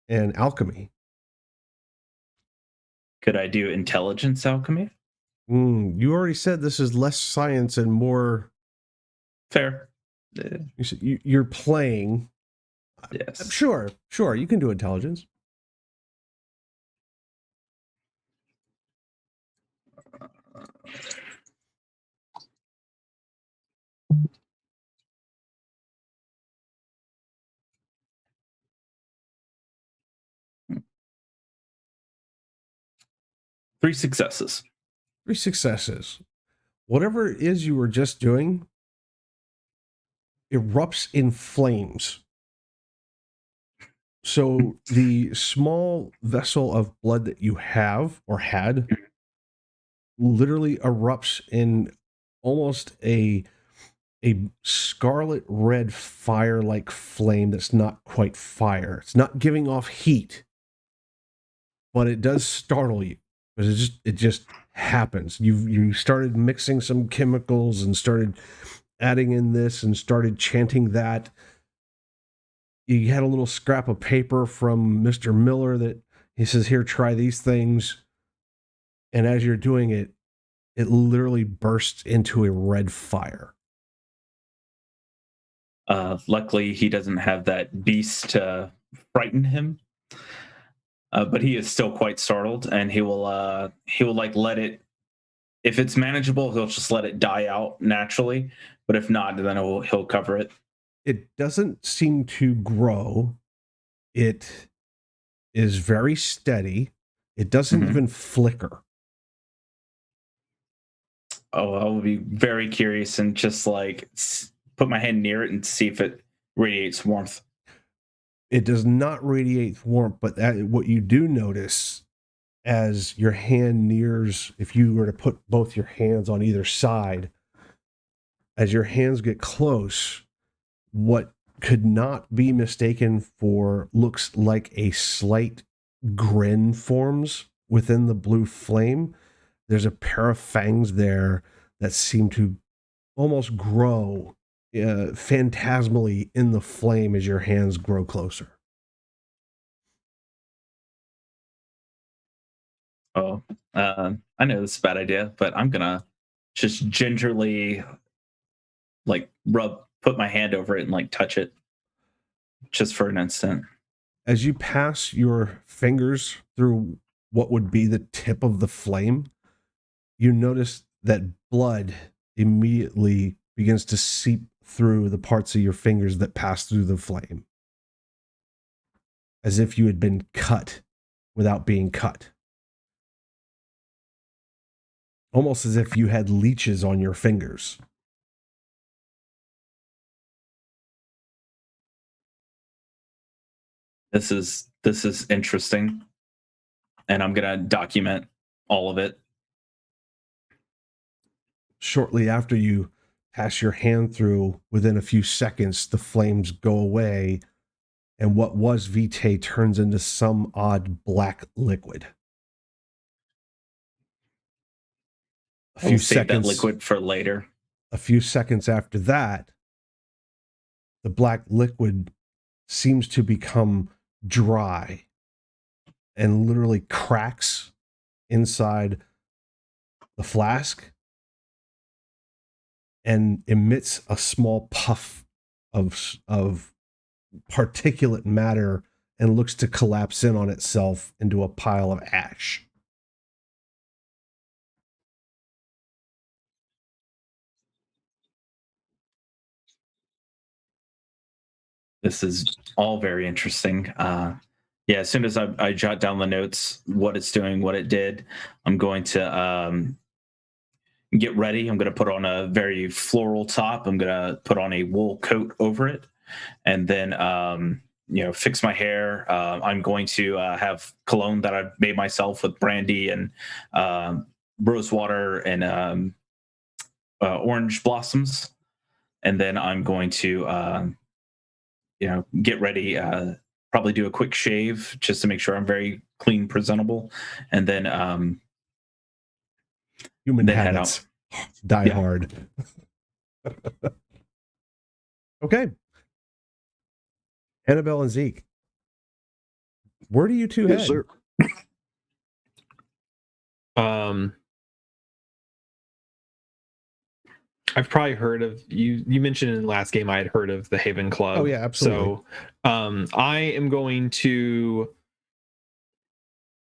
and alchemy? Could I do intelligence alchemy? You already said this is less science and more. Fair. You said you're playing. Yes. Sure. You can do intelligence. Three successes. 3 successes. Whatever it is you were just doing erupts in flames. So the small vessel of blood that you have or had literally erupts in almost a scarlet red fire like flame that's not quite fire. It's not giving off heat, but it does startle you because it just happens. You started mixing some chemicals and started adding in this and started chanting that. You had a little scrap of paper from Mr. Miller that he says, "Here, try these things." And as you're doing it, it literally bursts into a red fire. Luckily, he doesn't have that beast to frighten him, but he is still quite startled, and he will like let it. If it's manageable, he'll just let it die out naturally. But if not, then he'll cover it. It doesn't seem to grow. It is very steady. It doesn't even flicker. Oh, I'll be very curious and just like put my hand near it and see if it radiates warmth. It does not radiate warmth, but what you do notice as your hand nears, if you were to put both your hands on either side, as your hands get close, what could not be mistaken for looks like a slight grin forms within the blue flame. There's a pair of fangs there that seem to almost grow phantasmally in the flame as your hands grow closer. Oh, I know this is a bad idea, but I'm gonna just gingerly like put my hand over it and like touch it just for an instant. As you pass your fingers through what would be the tip of the flame, you notice that blood immediately begins to seep through the parts of your fingers that pass through the flame, as if you had been cut without being cut. Almost as if you had leeches on your fingers. This is interesting, and I'm gonna document all of it. Shortly after you pass your hand through, within a few seconds, the flames go away, and what was Vitae turns into some odd black liquid. I will save that liquid for later. A few seconds after that, the black liquid seems to become dry and literally cracks inside the flask and emits a small puff of particulate matter and looks to collapse in on itself into a pile of ash. This is all very interesting. Yeah, as soon as I jot down the notes, what it's doing, what it did, I'm going to get ready. I'm going to put on a very floral top. I'm going to put on a wool coat over it, and then fix my hair. I'm going to have cologne that I've made myself with brandy and rose water and orange blossoms, and then I'm going to get ready. Probably do a quick shave just to make sure I'm very clean, presentable, and then Human then head habits out. die Yeah. hard. Okay. Annabelle and Zeke, where do you two head? Yes, sir. I've probably heard of you. You mentioned in the last game I had heard of the Haven Club. Oh, yeah, absolutely. So I am going to,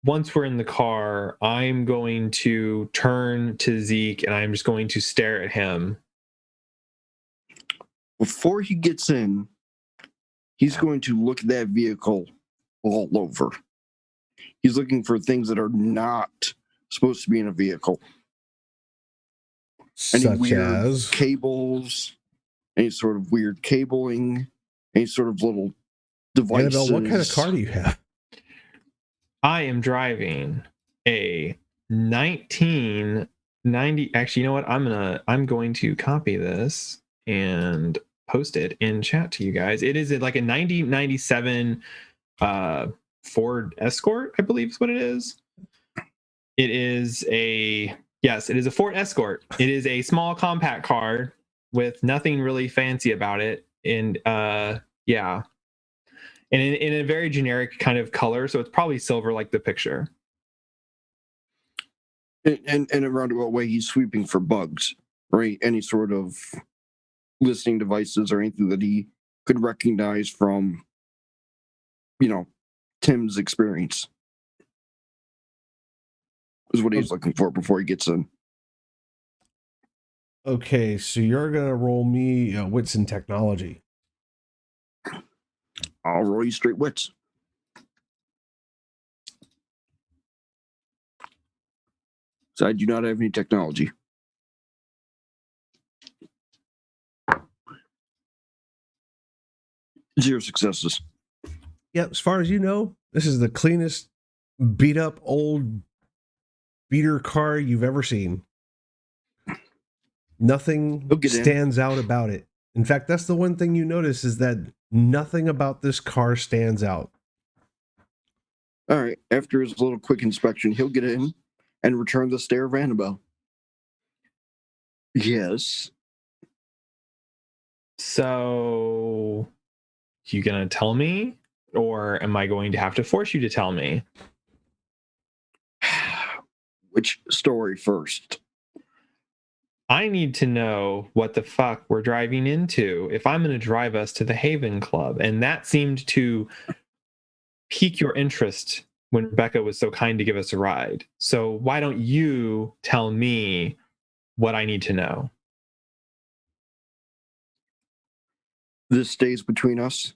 once we're in the car, I'm going to turn to Zeke and I'm just going to stare at him. Before he gets in, he's going to look at that vehicle all over. He's looking for things that are not supposed to be in a vehicle. Any Such weird as cables, any sort of weird cabling, any sort of little devices. Annabelle, what kind of car do you have? I am driving a 1990. Actually, you know what? I'm going to copy this and post it in chat to you guys. It is like a 1997 Ford Escort, I believe is what it is. It is a Ford Escort. It is a small compact car with nothing really fancy about it, and yeah, and in a very generic kind of color, so it's probably silver like the picture. In a roundabout way, he's sweeping for bugs, right? Any sort of listening devices or anything that he could recognize from, Tim's experience is what he's looking for before he gets in. Okay, so you're gonna roll me wits and technology. I'll roll you straight wits. So I do not have any technology. Zero successes. Yeah, as far as you know, this is the cleanest, beat up old beater car you've ever seen. Nothing stands out about it. In fact, that's the one thing you notice is that nothing about this car stands out. All right. After his little quick inspection, he'll get in and return the stare of Annabelle. Yes. So, you gonna tell me, or am I going to have to force you to tell me? Which story first? I need to know what the fuck we're driving into if I'm going to drive us to the Haven Club. And that seemed to pique your interest when Rebecca was so kind to give us a ride. So why don't you tell me what I need to know? This stays between us.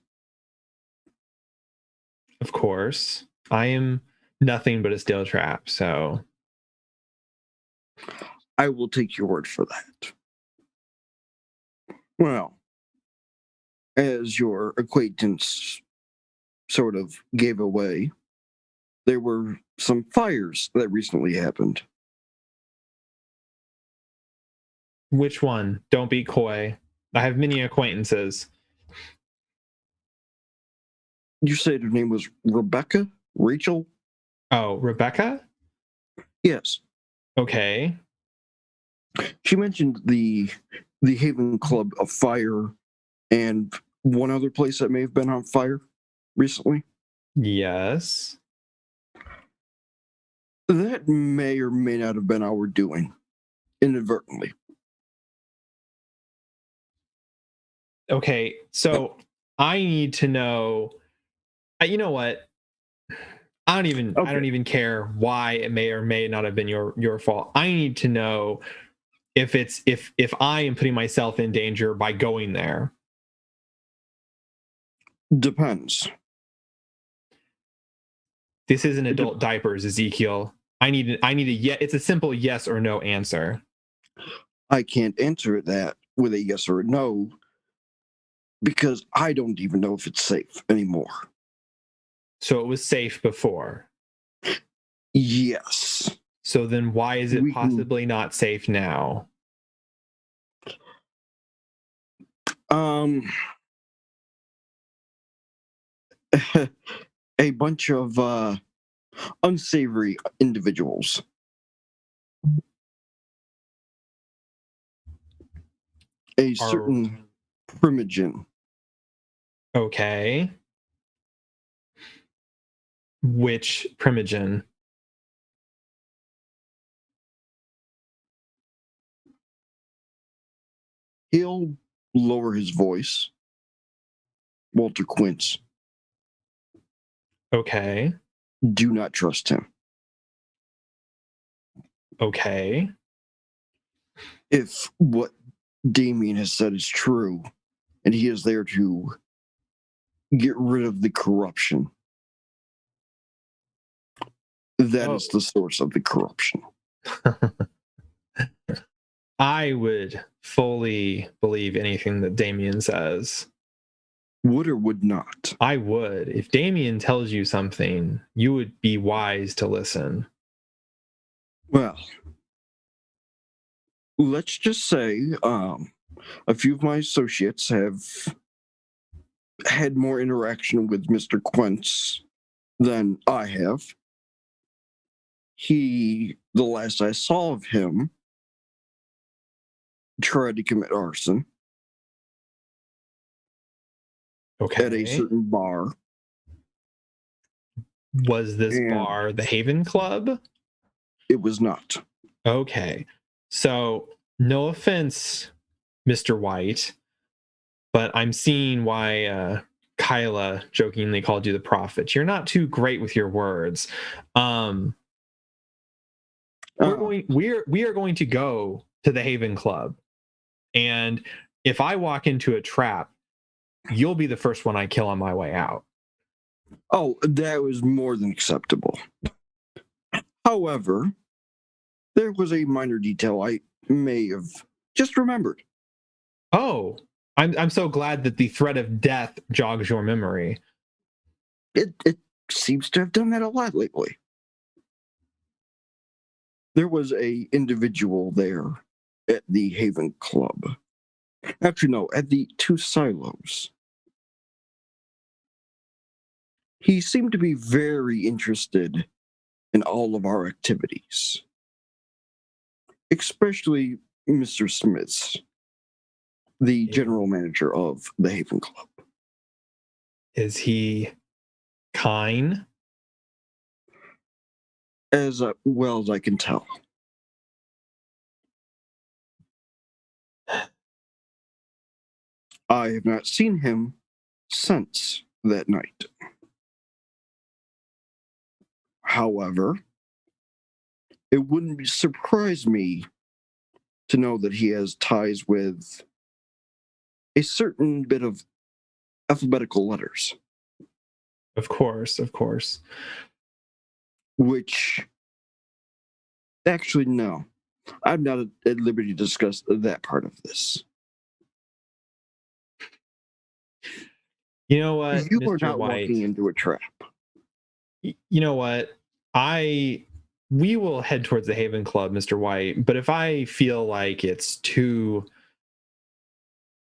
Of course. I am nothing but a steel trap, so I will take your word for that. Well, as your acquaintance sort of gave away, there were some fires that recently happened. Which one? Don't be coy. I have many acquaintances. You said her name was Rebecca? Rachel? Oh, Rebecca? Yes. Okay. She mentioned the Haven Club of fire and one other place that may have been on fire recently. Yes. That may or may not have been our doing, inadvertently. Okay, so I need to know. You know what? I don't even care why it may or may not have been your fault. I need to know if I am putting myself in danger by going there. Depends. This isn't adult diapers, Ezekiel. I need a it's a simple yes or no answer. I can't answer that with a yes or a no because I don't even know if it's safe anymore. So it was safe before. Yes. So then why is it We can- possibly not safe now? A bunch of unsavory individuals. A certain primogen. Okay. Which primogen? He'll lower his voice. Walter Quince. Okay. Do not trust him. Okay. If what Damien has said is true, and he is there to get rid of the corruption, that is the source of the corruption. I would fully believe anything that Damien says. Would or would not? I would. If Damien tells you something, you would be wise to listen. Well, let's just say a few of my associates have had more interaction with Mr. Quince than I have. The last I saw of him, tried to commit arson Okay. at a certain bar. Was this And bar the Haven Club? it was not. Okay. So, no offense, Mr. White, but I'm seeing why Kyla jokingly called you the prophet. You're not too great with your words. We are going to go to the Haven Club, and if I walk into a trap, you'll be the first one I kill on my way out. Oh, that was more than acceptable. However, there was a minor detail I may have just remembered. Oh, I'm so glad that the threat of death jogs your memory. It seems to have done that a lot lately. There was a individual there at the Haven Club. Actually, no, at the two silos. He seemed to be very interested in all of our activities, especially Mr. Smith's, the general manager of the Haven Club. Is he kind? As well as I can tell. I have not seen him since that night. However, it wouldn't surprise me to know that he has ties with a certain bit of alphabetical letters. Of course, of course. Which, actually, no. I'm not at liberty to discuss that part of this. You know what, You Mr. are not White? walking into a trap. You know what? We will head towards the Haven Club, Mr. White, but if I feel like it's too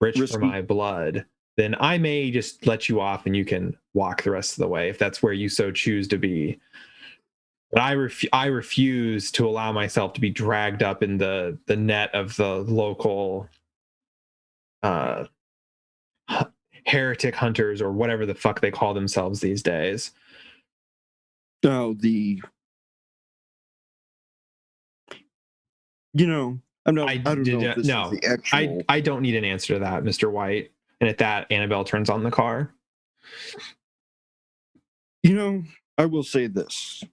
rich Risky. for my blood, then I may just let you off and you can walk the rest of the way if that's where you so choose to be. But I refuse to allow myself to be dragged up in the net of the local heretic hunters or whatever the fuck they call themselves these days. No, I don't know if this is the actual... I don't need an answer to that, Mr. White. And at that, Annabelle turns on the car. I will say this.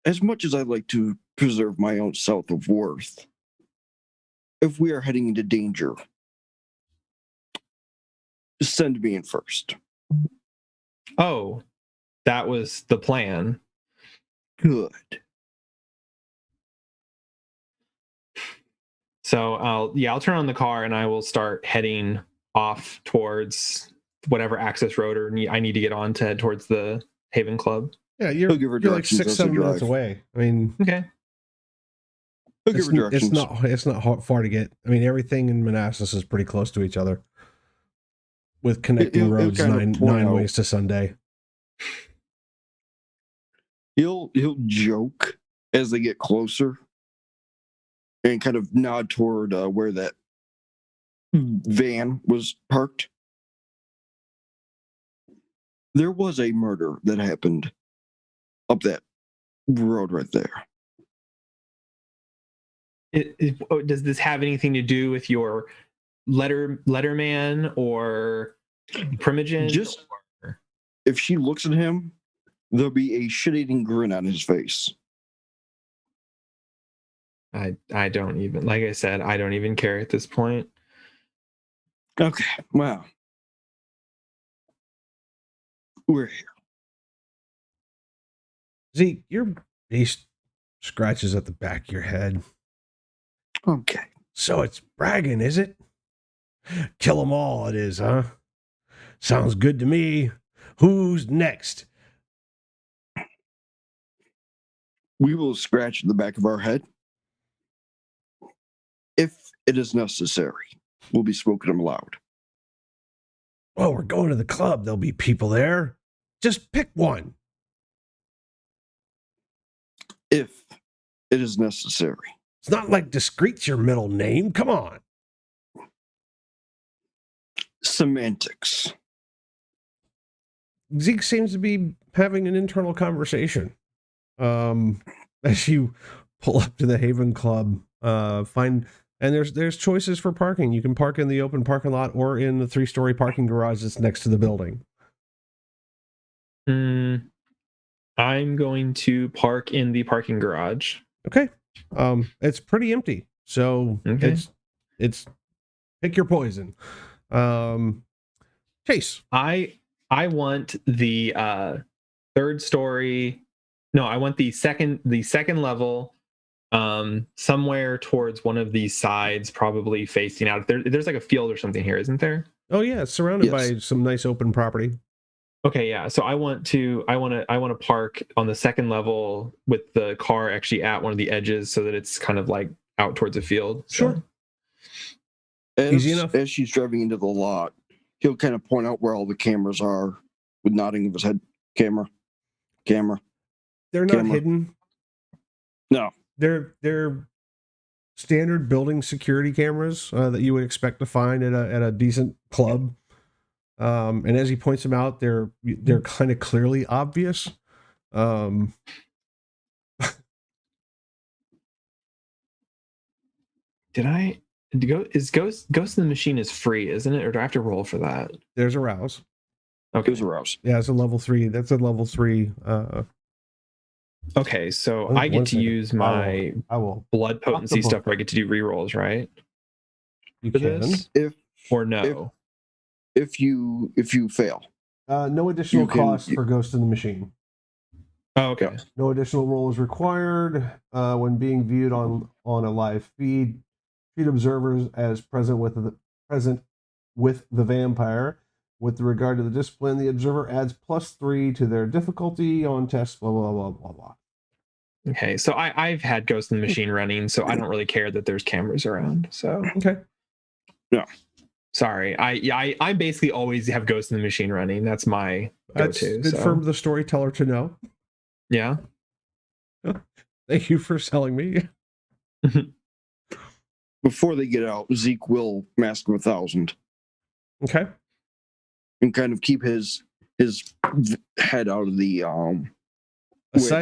As much as I like to preserve my own self-worth, if we are heading into danger, send me in first. Oh, that was the plan. Good. So I'll turn on the car and I will start heading off towards whatever access road I need to get on to head towards the Haven Club. Yeah, He'll give her you're like directions 6-7 as they minutes drive. away. I mean, Okay. He'll give her directions. it's not far to get. I mean, everything in Manassas is pretty close to each other, with connecting He'll roads kind of nine point out- ways to Sunday. He'll joke as they get closer and kind of nod toward where that van was parked. There was a murder that happened up that road right there. Does this have anything to do with your letterman or primogen? Just if she looks at him, there'll be a shit-eating grin on his face. I don't even, like I said, I don't even care at this point. Okay, wow. We're here. Zeke, your face scratches at the back of your head. Okay. So it's bragging, is it? Kill 'em all, it is, huh? Sounds good to me. Who's next? We will scratch the back of our head if it is necessary. Will be spoken aloud. Well, we're going to the club. There'll be people there. Just pick one. If it is necessary. It's not like Discreet's your middle name. Come on. Semantics. Zeke seems to be having an internal conversation. As you pull up to the Haven Club, and there's choices for parking. You can park in the open parking lot or in the 3-story parking garage that's next to the building. I'm going to park in the parking garage. Okay. It's pretty empty. So Okay. it's pick your poison. Chase. I want the third story. No, I want the second level, somewhere towards one of these sides, probably facing out. There's like a field or something here, isn't there? Oh yeah, it's surrounded Yes. by some nice open property. Okay, yeah. So I want to park on the second level with the car actually at one of the edges, so that it's kind of like out towards a field. Sure. Easy enough. As she's driving into the lot, he'll kind of point out where all the cameras are with nodding of his head. Camera. They're not Camera. hidden. No. They're standard building security cameras that you would expect to find at a decent club. And as he points them out, they're kind of clearly obvious. Is Ghost in the Machine is free, isn't it? Or do I have to roll for that? There's a rouse. Okay. There's a rouse. Yeah, it's a level 3. That's a level 3. Okay, so I get to use my I will. blood potency stuff where I get to do rerolls, right? You For can. this? Or no? If you fail. No additional You can- cost for Ghost in the Machine. Oh, okay. No additional roll is required when being viewed on a live feed. Treat observers as present with the vampire. With regard to the discipline, the observer adds +3 to their difficulty on tests. Blah blah blah blah blah. Okay, so I've had Ghost in the Machine running, so I don't really care that there's cameras around. So Okay. Yeah. Sorry, I basically always have Ghost in the Machine running. That's my That's go-to. good for the storyteller to know. Yeah. Thank you for selling me. Before they get out, Zeke will mask him 1,000 Okay. and kind of keep his head out of the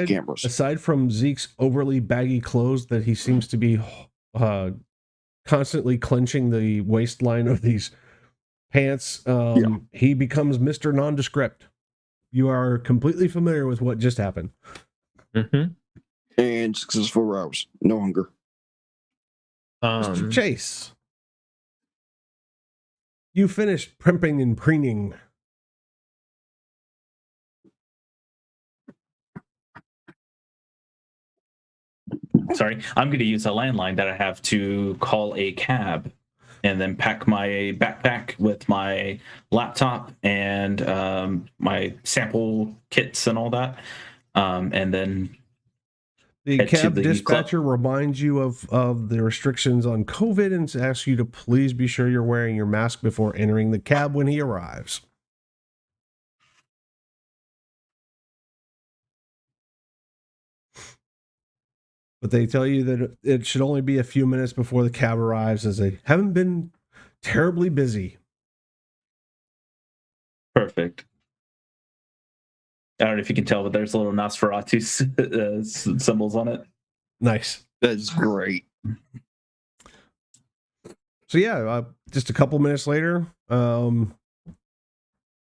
cameras. Aside from Zeke's overly baggy clothes that he seems to be constantly clenching the waistline of these pants, he becomes Mr. Nondescript. You are completely familiar with what just happened. Mm-hmm. And successful rouse. No hunger. Mr. Chase, you finished primping and preening. sorry, I'm going to use a landline that I have to call a cab, and then pack my backpack with my laptop and my sample kits and all that, and then The head to cab the dispatcher club. reminds you of the restrictions on COVID and asks you to please be sure you're wearing your mask before entering the cab when he arrives. But they tell you that it should only be a few minutes before the cab arrives, as they haven't been terribly busy. Perfect. I don't know if you can tell, but there's little Nosferatu symbols on it. Nice. That's great. So yeah, just a couple minutes later, you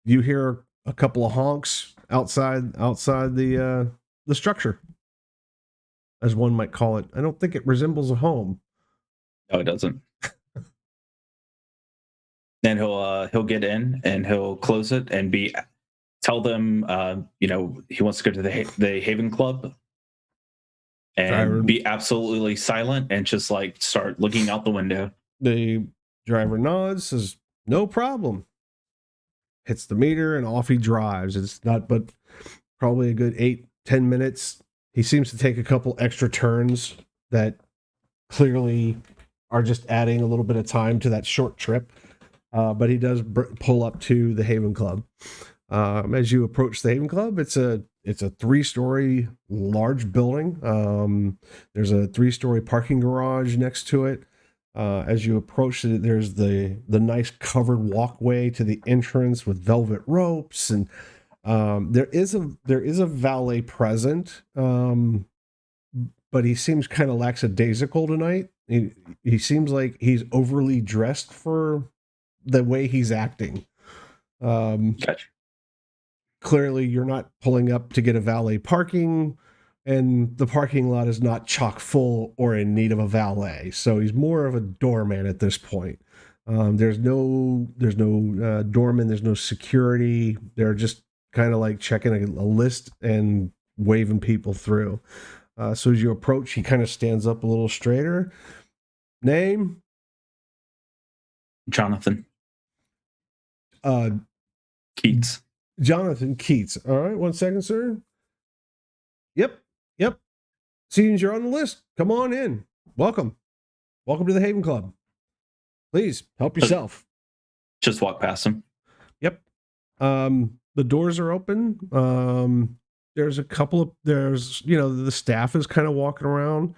hear a couple of honks outside the structure, as one might call it. I don't think it resembles a home. No, it doesn't. And he'll get in and he'll close it and tell them he wants to go to the Haven Club and be absolutely silent and just like start looking out the window. The driver nods, says no problem, hits the meter, and off he drives. It's not but probably a good 8-10 minutes. He seems to take a couple extra turns that clearly are just adding a little bit of time to that short trip. But he does pull up to the Haven Club. As you approach the Haven Club, it's a 3-story large building. There's a 3-story parking garage next to it. As you approach it, there's the nice covered walkway to the entrance with velvet ropes, and there is a valet present, but he seems kind of lackadaisical tonight. He seems like he's overly dressed for the way he's acting. Gotcha. Clearly, you're not pulling up to get a valet parking, and the parking lot is not chock full or in need of a valet. So he's more of a doorman at this point. There's no doorman. There's no security. They're just kind of like checking a list and waving people through. So as you approach, he kind of stands up a little straighter. Name? Jonathan. Keats. Jonathan Keats. All right, 1 second, sir. Yep. Seems you're on the list. Come on in. Welcome to the Haven Club. Please help yourself. Just walk past him. Yep. The doors are open. There's the staff is kind of walking around.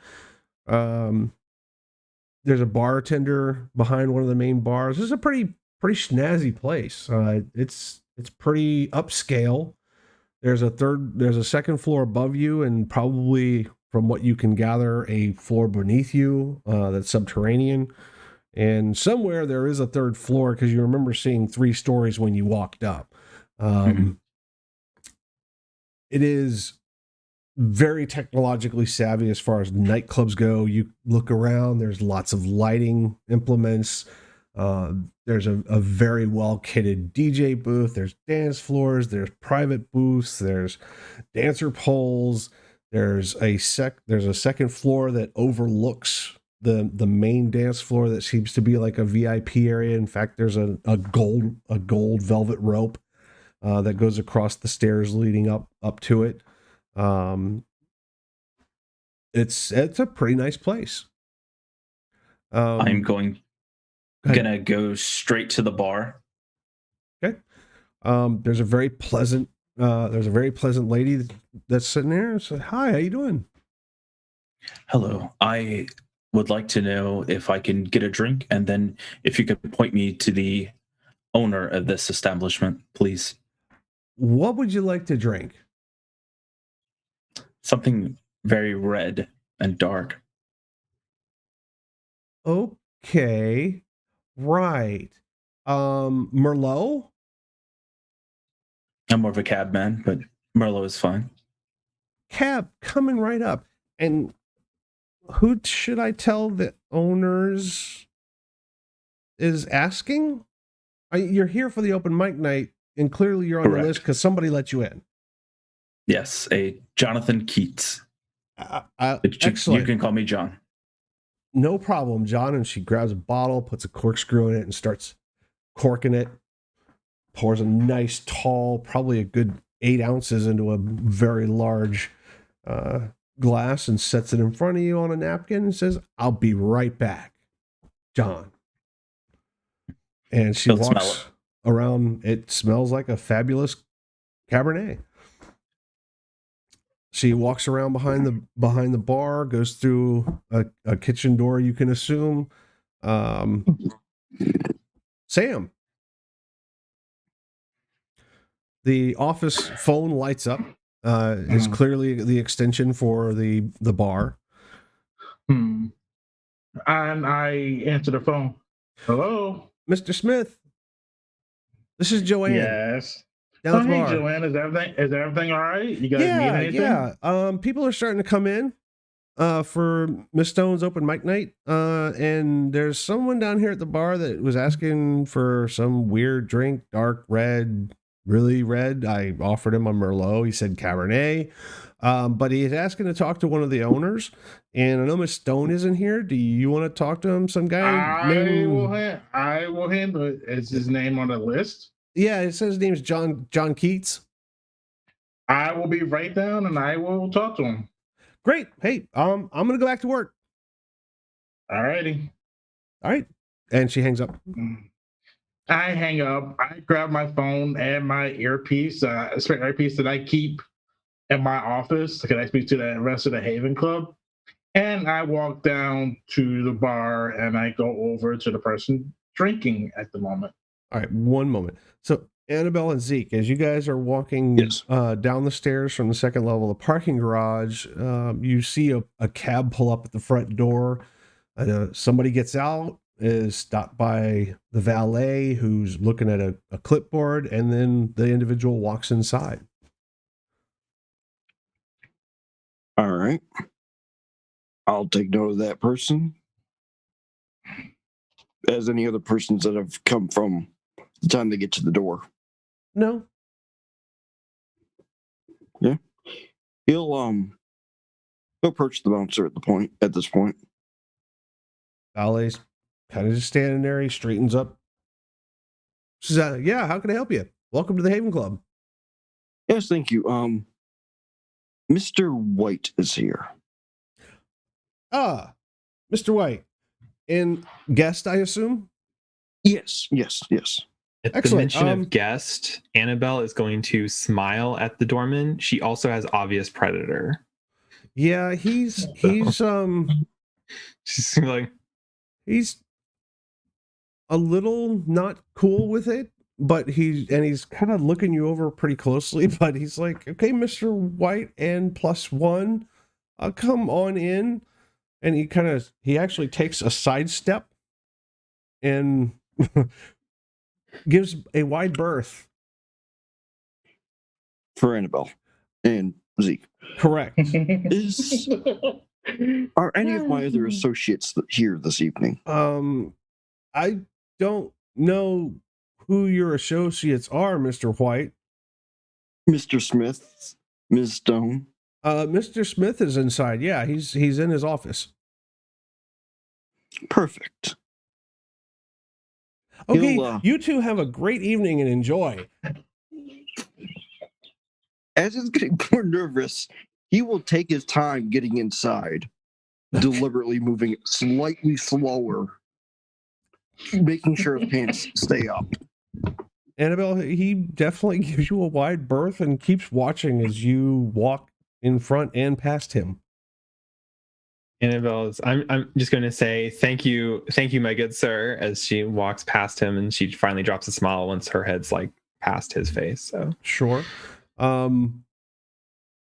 There's a bartender behind one of the main bars. This is a pretty snazzy place. It's pretty upscale. There's a second floor above you, and probably, from what you can gather, a floor beneath you that's subterranean. And somewhere there is a third floor, because you remember seeing 3 stories when you walked up. It is very technologically savvy as far as nightclubs go. You look around, there's lots of lighting implements. There's a very well-kitted DJ booth. There's dance floors. There's private booths. There's dancer poles. There's a second floor that overlooks the main dance floor that seems to be like a VIP area. In fact, there's a gold velvet rope that goes across the stairs leading up to it. It's a pretty nice place. I'm gonna go straight to the bar. Okay. There's a very pleasant lady that's sitting there. So, hi, how you doing? Hello. I would like to know if I can get a drink, and then if you could point me to the owner of this establishment, please. What would you like to drink? Something very red and dark. Okay. Right. Merlot? I'm more of a cab man, but Merlot is fine. Cab coming right up. And who should I tell the owners is asking? You're here for the open mic night, and clearly you're on Correct. the list because somebody let you in. Yes, a Jonathan Keats. But excellent. You can call me John. No problem, John. And she grabs a bottle, puts a corkscrew in it, and starts corking it. Pours a nice, tall, probably a good 8 ounces into a very large glass and sets it in front of you on a napkin and says, "I'll be right back, John." And she Don't smell walks around. It smells like a fabulous Cabernet. She walks around behind the bar, goes through a kitchen door, you can assume. Sam. The office phone lights up. Is clearly the extension for the bar. And I answer the phone. Hello, Mr. Smith. This is Joanne. Yes. Down at the Hey, bar. Joanne, is everything all right? You guys need anything? Yeah. People are starting to come in for Miss Stone's open mic night. And there's someone down here at the bar that was asking for some weird drink, dark red, really red. I offered him a Merlot. He said Cabernet. But he is asking to talk to one of the owners. And I know Miss Stone isn't here. Do you want to talk to him? Some guy named... I will handle it. Is his name on the list? Yeah, it says his name's John Keats. I will be right down and I will talk to him. Great. Hey, I'm gonna go back to work. All righty. All right. And she hangs up. I hang up. I grab my phone and my earpiece, a spare earpiece that I keep in my office. Can I speak to the rest of the Haven Club? And I walk down to the bar and I go over to the person drinking at the moment. All right, one moment. So Annabelle and Zeke, as you guys are walking down the stairs from the second level of the parking garage, you see a cab pull up at the front door. Somebody gets out, is stopped by the valet who's looking at a clipboard, and then the individual walks inside. All right. I'll take note of that person. As any other persons that have come from the time they get to the door. No. Yeah. He'll approach the bouncer at this point. Valet's kind of just standing there. He straightens up. Says, yeah, how can I help you? Welcome to the Haven Club. Yes, thank you. Mr. White is here. Ah, Mr. White. And guest, I assume? Yes. At Excellent. the mention of guest, Annabelle is going to smile at the doorman. She also has obvious predator. Yeah, he's She's like, he's a little not cool with it, but he's kind of looking you over pretty closely, but he's like, okay, Mr. White and +1, come on in. And he actually takes a sidestep and gives a wide berth. For Annabelle and Zeke. Correct. Are any of my other associates here this evening? I don't know who your associates are, Mr. White. Mr. Smith, Ms. Stone. Mr. Smith is inside. Yeah, he's in his office. Perfect. Okay, you two have a great evening and enjoy. As he's getting more nervous, he will take his time getting inside, deliberately moving slightly slower, making sure his pants stay up. Annabelle, he definitely gives you a wide berth and keeps watching as you walk in front and past him. Annabelle, I'm just going to say thank you, my good sir, as she walks past him, and she finally drops a smile once her head's like past his face. So sure.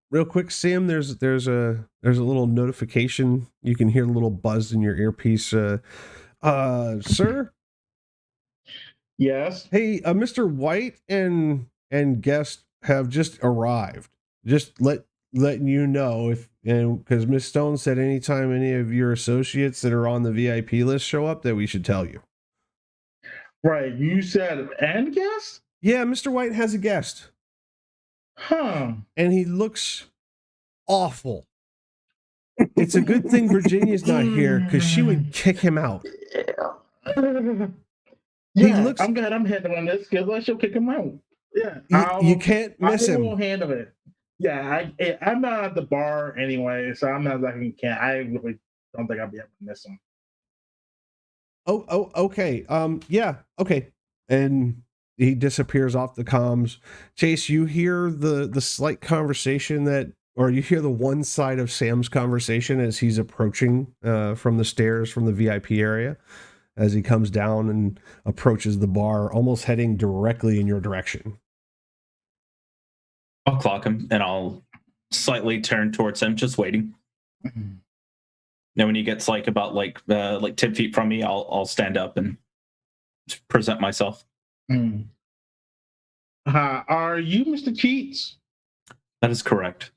Real quick, Sam, there's a little notification. You can hear a little buzz in your earpiece. Sir? Yes. Hey, Mr. White and guest have just arrived. Just letting you know, because Miss Stone said anytime any of your associates that are on the VIP list show up, that we should tell you. Right. You said and guest? Yeah, Mr. White has a guest. Huh. And he looks awful. It's a good thing Virginia's not here because she would kick him out. Yeah, looks- I'm glad I'm handling this because I should kick him out. Yeah, You can't miss I will him. handle it. Yeah, I'm not at the bar anyway, so I'm not like can't. I really don't think I'll be able to miss him. Oh, okay. Yeah, okay. And he disappears off the comms. Chase, you hear the slight conversation or you hear the one side of Sam's conversation as he's approaching from the stairs from the VIP area, as he comes down and approaches the bar, almost heading directly in your direction. I'll clock him and I'll slightly turn towards him, just waiting. Now, when he gets about 10 feet from me, I'll stand up and present myself. Are you Mr. Keats? That is correct.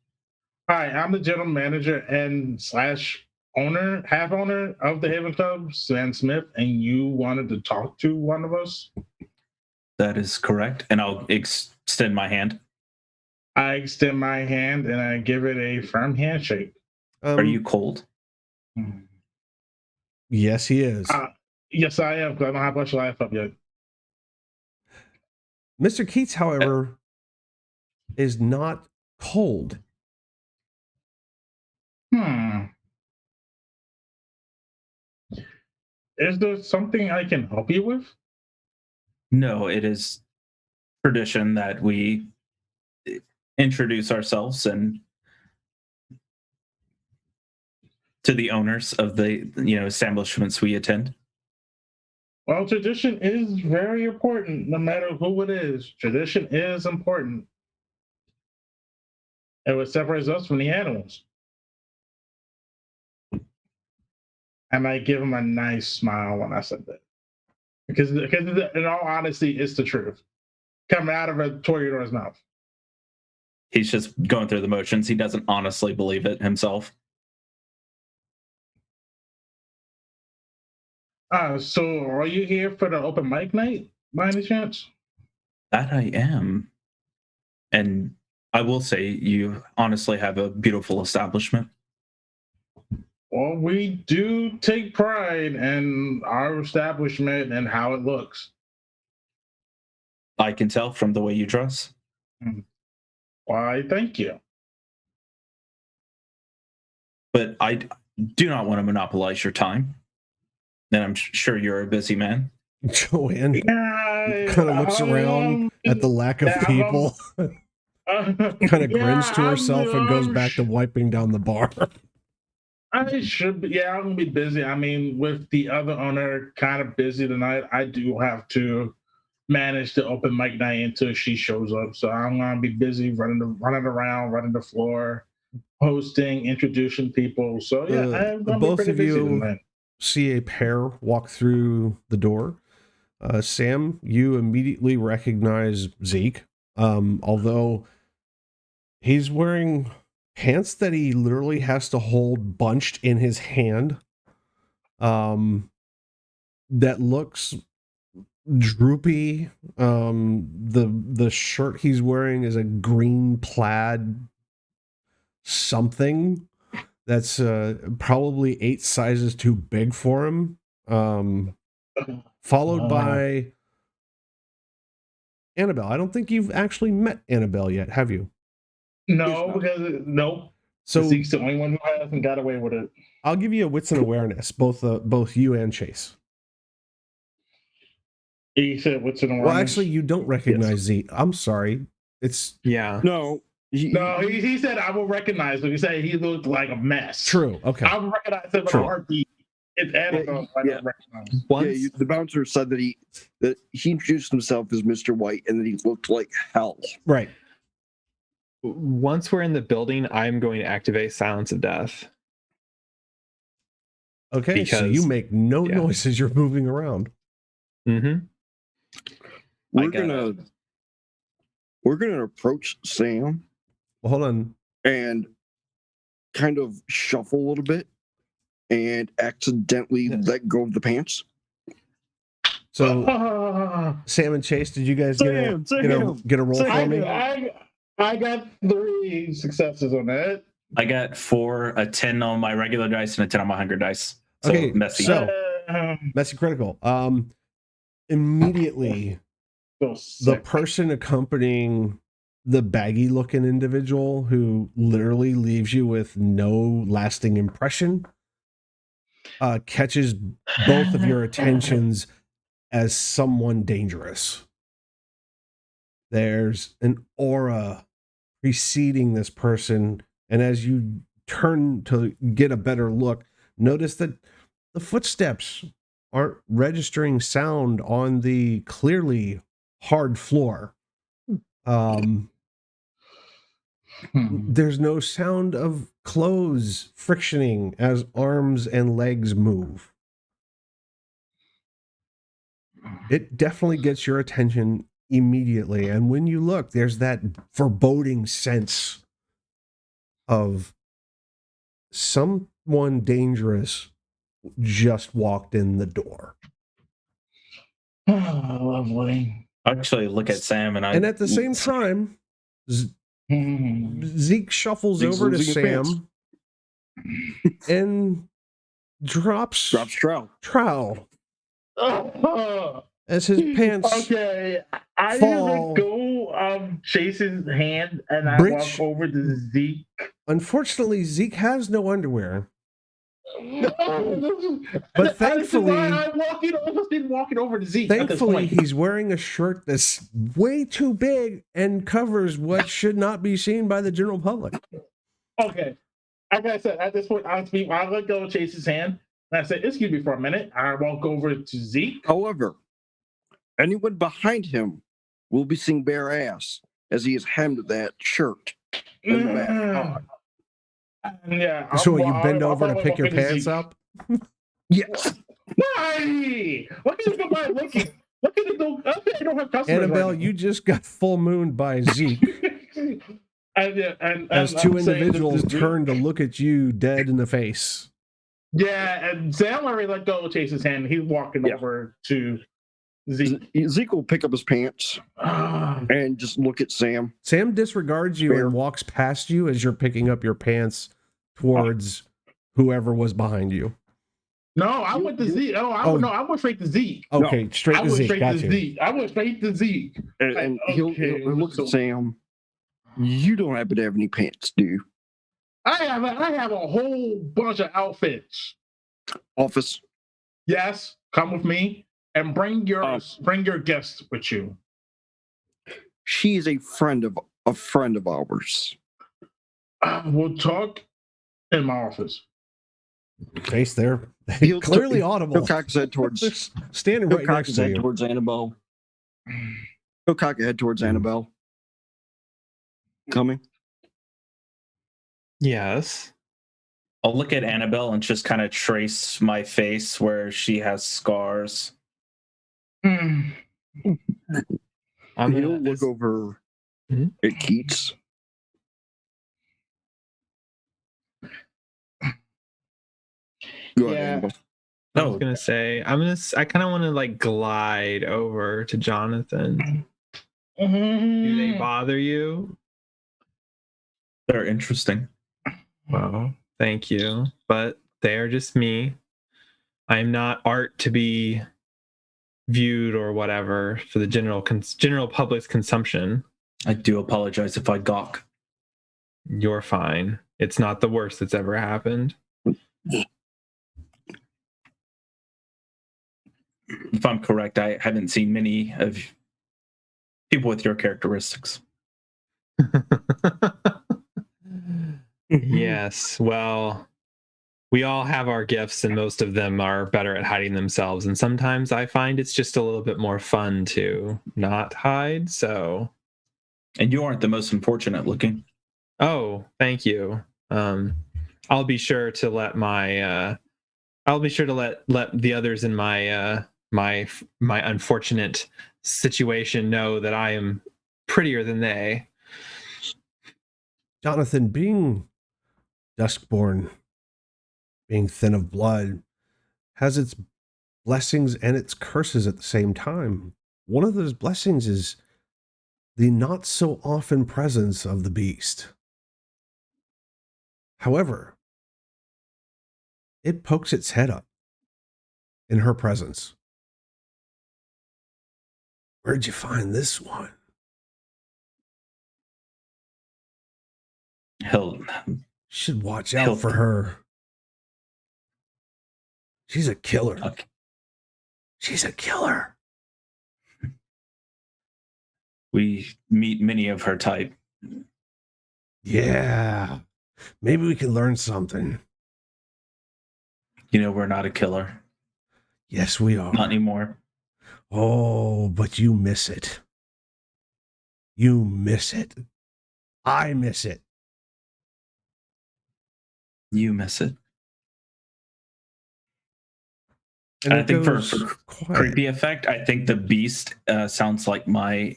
Hi, I'm the general manager and / owner, half owner of the Haven Club, Sam Smith, and you wanted to talk to one of us? That is correct. And I'll extend my hand. I extend my hand and I give it a firm handshake. Are you cold? Yes, he is. Yes, I am, because I don't have much life up yet. Mr. Keats, however, is not cold. Is there something I can help you with? No, it is tradition that we introduce ourselves and to the owners of the establishments we attend. Well, tradition is very important, no matter who it is. Tradition is important. It what separates us from the animals. And I give him a nice smile when I said that. Because in all honesty, it's the truth. Coming out of a Toreador's mouth. He's just going through the motions. He doesn't honestly believe it himself. So are you here for the open mic night, by any chance? That I am. And I will say you honestly have a beautiful establishment. Well, we do take pride in our establishment and how it looks. I can tell from the way you dress. Why, thank you. But I do not want to monopolize your time. And I'm sure you're a busy man. Joanne kind of looks around at the lack of people, kind of grins to herself and goes back to wiping down the bar. I should be, yeah, I'm gonna be busy. I mean, with the other owner kind of busy tonight, I do have to manage the open mic night until she shows up. So I'm gonna be busy running around, running the floor, hosting, introducing people. So yeah, I'm gonna both be pretty of busy you tonight. See a pair walk through the door. Sam, you immediately recognize Zeke, although he's wearing pants that he literally has to hold bunched in his hand. That looks droopy. The shirt he's wearing is a green plaid something that's probably 8 sizes too big for him. Followed by Annabelle. I don't think you've actually met Annabelle yet, have you? No, because nope. So Zeke's the only one who hasn't got away with it. I'll give you a wits and awareness, both you and Chase. He said, "What's an awareness?" Well, actually, you don't recognize Zeke. I'm sorry. It's No. He said, "I will recognize him." He said he looked like a mess. true. Okay. I will recognize him in a heartbeat. It's Annabelle. I don't recognize. The bouncer said that he introduced himself as Mr. White and that he looked like hell. Right. Once we're in the building, I'm going to activate Silence of Death. Okay, so you make no noise as you're moving around. Mm-hmm. We're gonna approach Sam. Well, hold on. And kind of shuffle a little bit and accidentally let go of the pants. So Sam and Chase, did you guys get a roll for me? I got 3 successes on that. I got 4, a 10 on my regular dice, and a 10 on my hunger dice. So Okay, messy. so messy critical. Immediately, So the sick. person accompanying the baggy looking individual who literally leaves you with no lasting impression catches both of your attentions as someone dangerous. There's an aura preceding this person, and as you turn to get a better look, notice that the footsteps aren't registering sound on the clearly hard floor. There's no sound of clothes frictioning as arms and legs move. It definitely gets your attention immediately. And when you look, there's that foreboding sense of someone dangerous just walked in the door. Lovely. I actually look at Sam and at the same time, Zeke shuffles Zeke's over to losing his pants. Sam and drops trowel as his pants Okay, I fall. let go of Chase's hand and I Bridge. walk over to Zeke. Unfortunately, Zeke has no underwear. But But thankfully, I'm walking over to Zeke. thankfully, he's wearing a shirt that's way too big and covers what should not be seen by the general public. Okay. Like I said, at this point, I let go of Chase's hand and I said, "Excuse me for a minute." I walk over to Zeke. However, anyone behind him will be seeing bare ass as he is hemmed that shirt in the back. Yeah. So you bend over to pick your pants up? Yes. Why? What is the guy looking? Look at it. I don't have customers. Annabelle, right now. you just got full mooned by Zeke as two individuals turn to look at you dead in the face. Yeah, and Sam already let go of Chase's hand. He's walking over to Zeke. Zeke will pick up his pants and just look at Sam. Sam disregards you and walks past you as you're picking up your pants towards whoever was behind you. No, I went to Zeke. I went straight to Zeke. Okay, no, straight to Zeke. Got you. Zeke. I went straight to Zeke. And he'll look at Sam. You don't happen to have any pants, do you? I have a whole bunch of outfits. Office. Yes, come with me and bring your guest with you. She is a friend of ours. We'll talk in my office. Face there. Clearly audible. He'll cock his head towards standing right next to you. Towards Annabelle. He'll cock his head towards Annabelle. Coming. Yes. I'll look at Annabelle and just kind of trace my face where she has scars. He'll look over at Keats. Go ahead, Annabelle. I was gonna say I kind of want to like glide over to Jonathan. Do they bother you? They're interesting. Well, thank you, but they are just me. I'm not art to be viewed or whatever for the general public's consumption. I do apologize if I gawk. You're fine. It's not the worst that's ever happened. If I'm correct, I haven't seen many of people with your characteristics. Yes, well, we all have our gifts and most of them are better at hiding themselves, and sometimes I find it's just a little bit more fun to not hide. So, and you aren't the most unfortunate looking. Oh, thank you. I'll be sure to let let the others in my my unfortunate situation know that I am prettier than they. Jonathan, being duskborn, being thin of blood, has its blessings and its curses at the same time. One of those blessings is the not so often presence of the beast. However, it pokes its head up in her presence. Where'd you find this one? He'll Should watch out for her. She's a killer. Okay. She's a killer. We meet many of her type. Yeah. Maybe we can learn something. You know, we're not a killer. Yes, we are. Not anymore. Oh, but you miss it. You miss it. I miss it. You miss it. And I it think for goes quiet. creepy effect, I think the beast sounds like my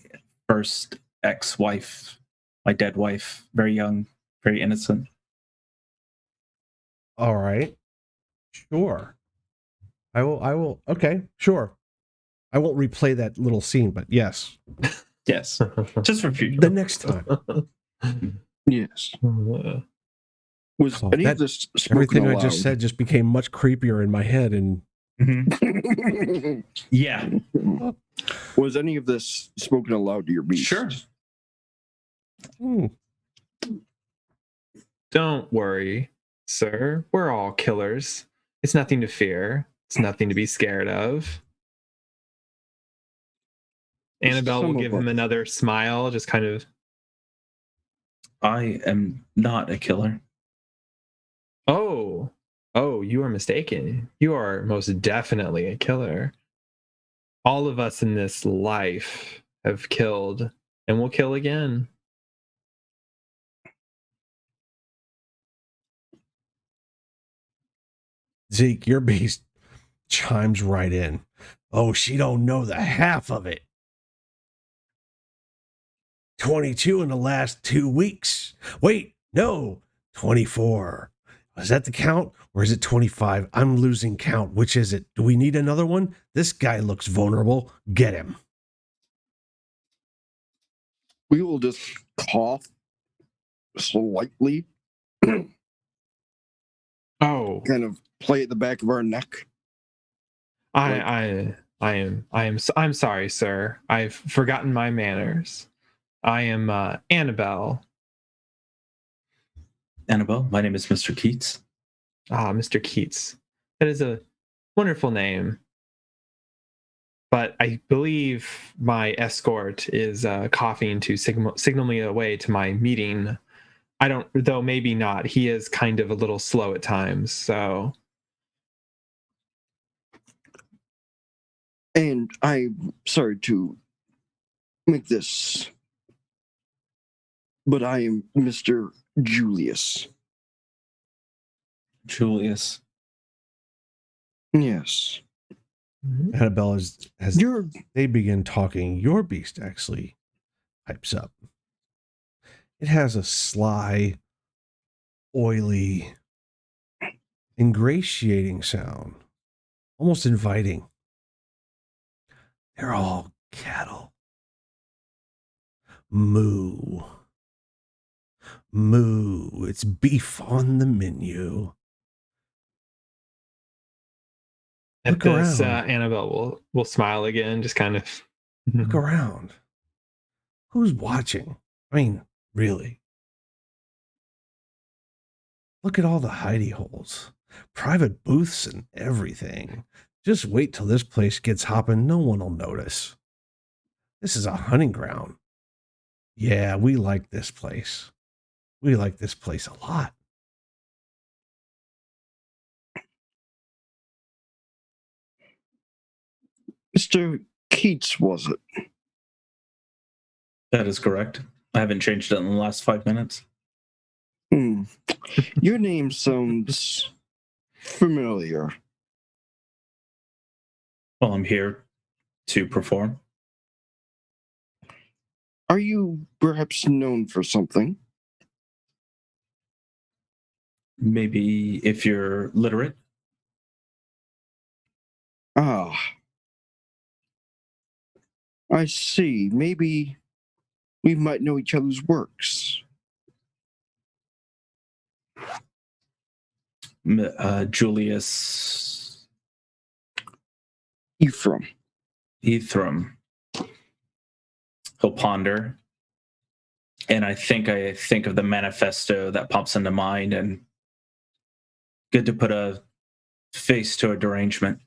first ex-wife, my dead wife. Very young, very innocent. All right. Sure. I will. Okay, sure. I won't replay that little scene, but yes. Yes. Just for future. The next time. Yes. Was Oh, any of this spoken everything aloud? I just said just became much creepier in my head, and Mhm. Yeah. Was any of this spoken aloud to your beast? Sure. Don't worry, sir. We're all killers. It's nothing to fear. It's nothing to be scared of. Annabelle will give him another smile, just kind of. I am not a killer. Oh, you are mistaken. You are most definitely a killer. All of us in this life have killed and will kill again. Zeke, your beast chimes right in. Oh, she don't know the half of it. 22 in the last 2 weeks. Wait, no, 24. Is that the count or is it 25? I'm losing count. Which is it? Do we need another one? This guy looks vulnerable. Get him. We will just cough slightly, Oh, kind of play at the back of our neck. I'm sorry, sir. I've forgotten my manners. I am Annabelle. Annabelle, my name is Mr. Keats. Ah, Mr. Keats. That is a wonderful name. But I believe my escort is coughing to signal me away to my meeting. I don't, though maybe not. He is kind of a little slow at times, so. And I'm sorry to make this, but I am Mr. Julius. Julius. Yes. Annabelle has You're they begin talking. Your beast actually pipes up. It has a sly, oily, ingratiating sound, almost inviting. They're all cattle. Moo. Moo. It's beef on the menu. At Look this, around. Annabelle will smile again, just kind of. Look around. Who's watching? I mean, really. Look at all the hidey holes, private booths and everything. Just wait till this place gets hopping. No one will notice. This is a hunting ground. Yeah, we like this place. We like this place a lot. Mr. Keats, was it? That is correct. I haven't changed it in the last 5 minutes. Your name sounds familiar. Well, I'm here to perform. Are you perhaps known for something? Maybe if you're literate. Ah. I see. Maybe we might know each other's works. Julius Ephraim. Ethram. He'll ponder. And I think of the manifesto that pops into mind, and good to put a face to a derangement.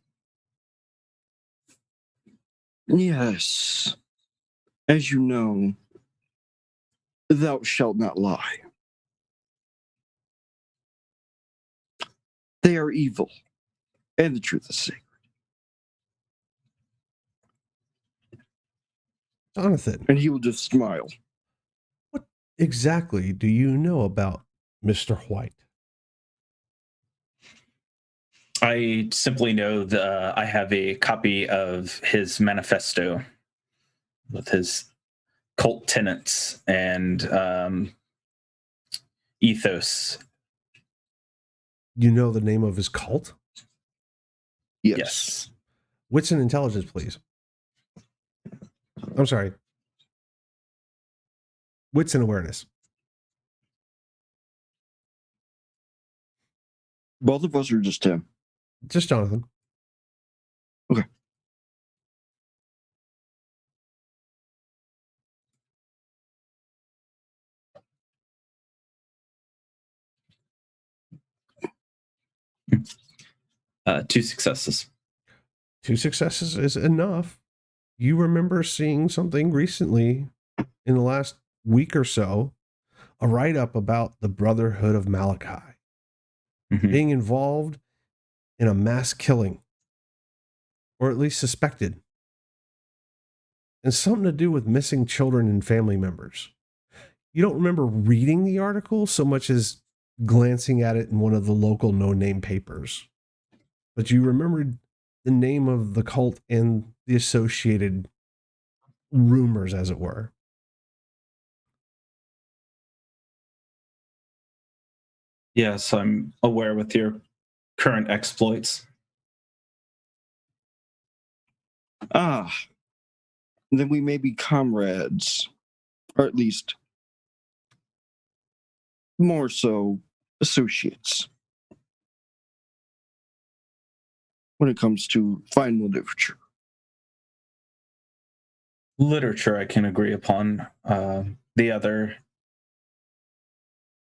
Yes. As you know, thou shalt not lie. They are evil, and the truth is sacred. Jonathan, And he will just smile. what exactly do you know about Mr. White? I simply know that I have a copy of his manifesto with his cult tenets and ethos. You know the name of his cult? Yes. Wits and intelligence, please. I'm sorry. Wits and awareness. Both of us are just him. Just Jonathan. Okay. Two successes. 2 successes is enough. You remember seeing something recently in the last week or so, a write-up about the Brotherhood of Malachi Mhm. being involved in a mass killing, or at least suspected, and something to do with missing children and family members. You don't remember reading the article so much as glancing at it in one of the local no-name papers, but you remembered the name of the cult and the associated rumors, as it were. Yes, I'm aware with your current exploits. Ah, then we may be comrades, or at least more so associates when it comes to fine literature. Literature I can agree upon. The other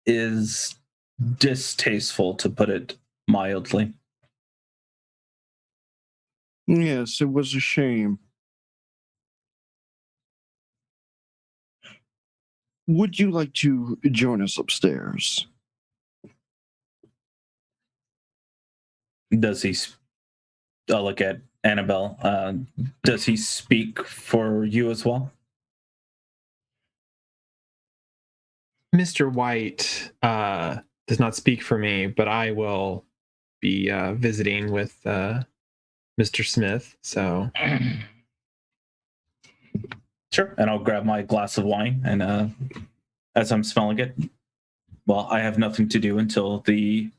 is distasteful, to put it mildly. Yes, it was a shame. Would you like to join us upstairs? Does he? I'll look at Annabelle. Does he speak for you as well? Mr. White does not speak for me, but I will be visiting with Mr. Smith. So Sure. And I'll grab my glass of wine, and as I'm smelling it, well, I have nothing to do until the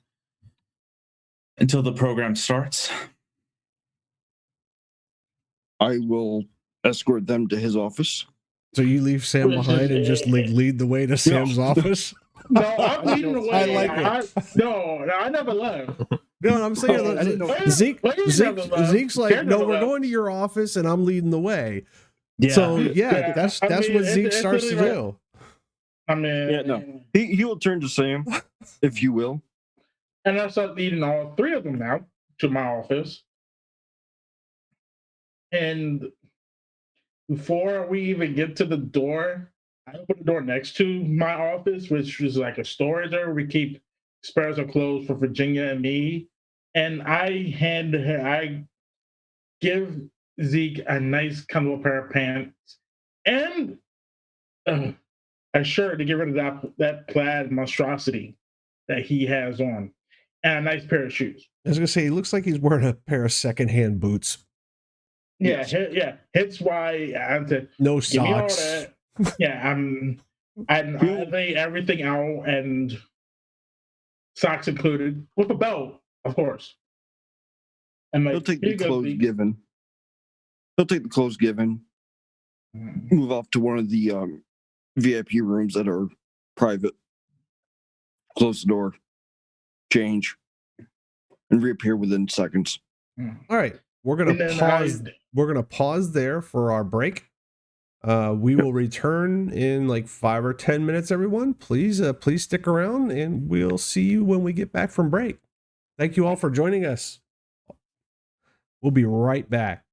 program starts. I will escort them to his office. So you leave Sam behind and just lead the way to Sam's office? No, I'm leading the way. I like it. No, I never left. No, I'm saying I didn't know- Zeke's like, Sam no, never we're left. going to your office and I'm leading the way. Yeah. So Yeah, that's I mean, what Zeke it's starts to literally do. I mean, Yeah, no. He will turn to Sam, if you will. And I start leading all three of them now to my office. And before we even get to the door, I open the door next to my office, which is like a storage area. We keep spares of clothes for Virginia and me. And I give Zeke a nice comfortable pair of pants and a shirt to get rid of that plaid monstrosity that he has on, and a nice pair of shoes. I was gonna say he looks like he's wearing a pair of secondhand boots. Yeah, Hence why I have to No give me all socks. that. Yeah, I lay everything out and socks included with a belt, of course. And He'll like, take here the you go, clothes Zeke. given. He'll take the clothes given, move off to one of the VIP rooms that are private, close the door, change, and reappear within seconds. All right, we're And gonna then pause. We're gonna pause there for our break. We will return in like 5 or 10 minutes. Everyone, please stick around, and we'll see you when we get back from break. Thank you all for joining us. We'll be right back.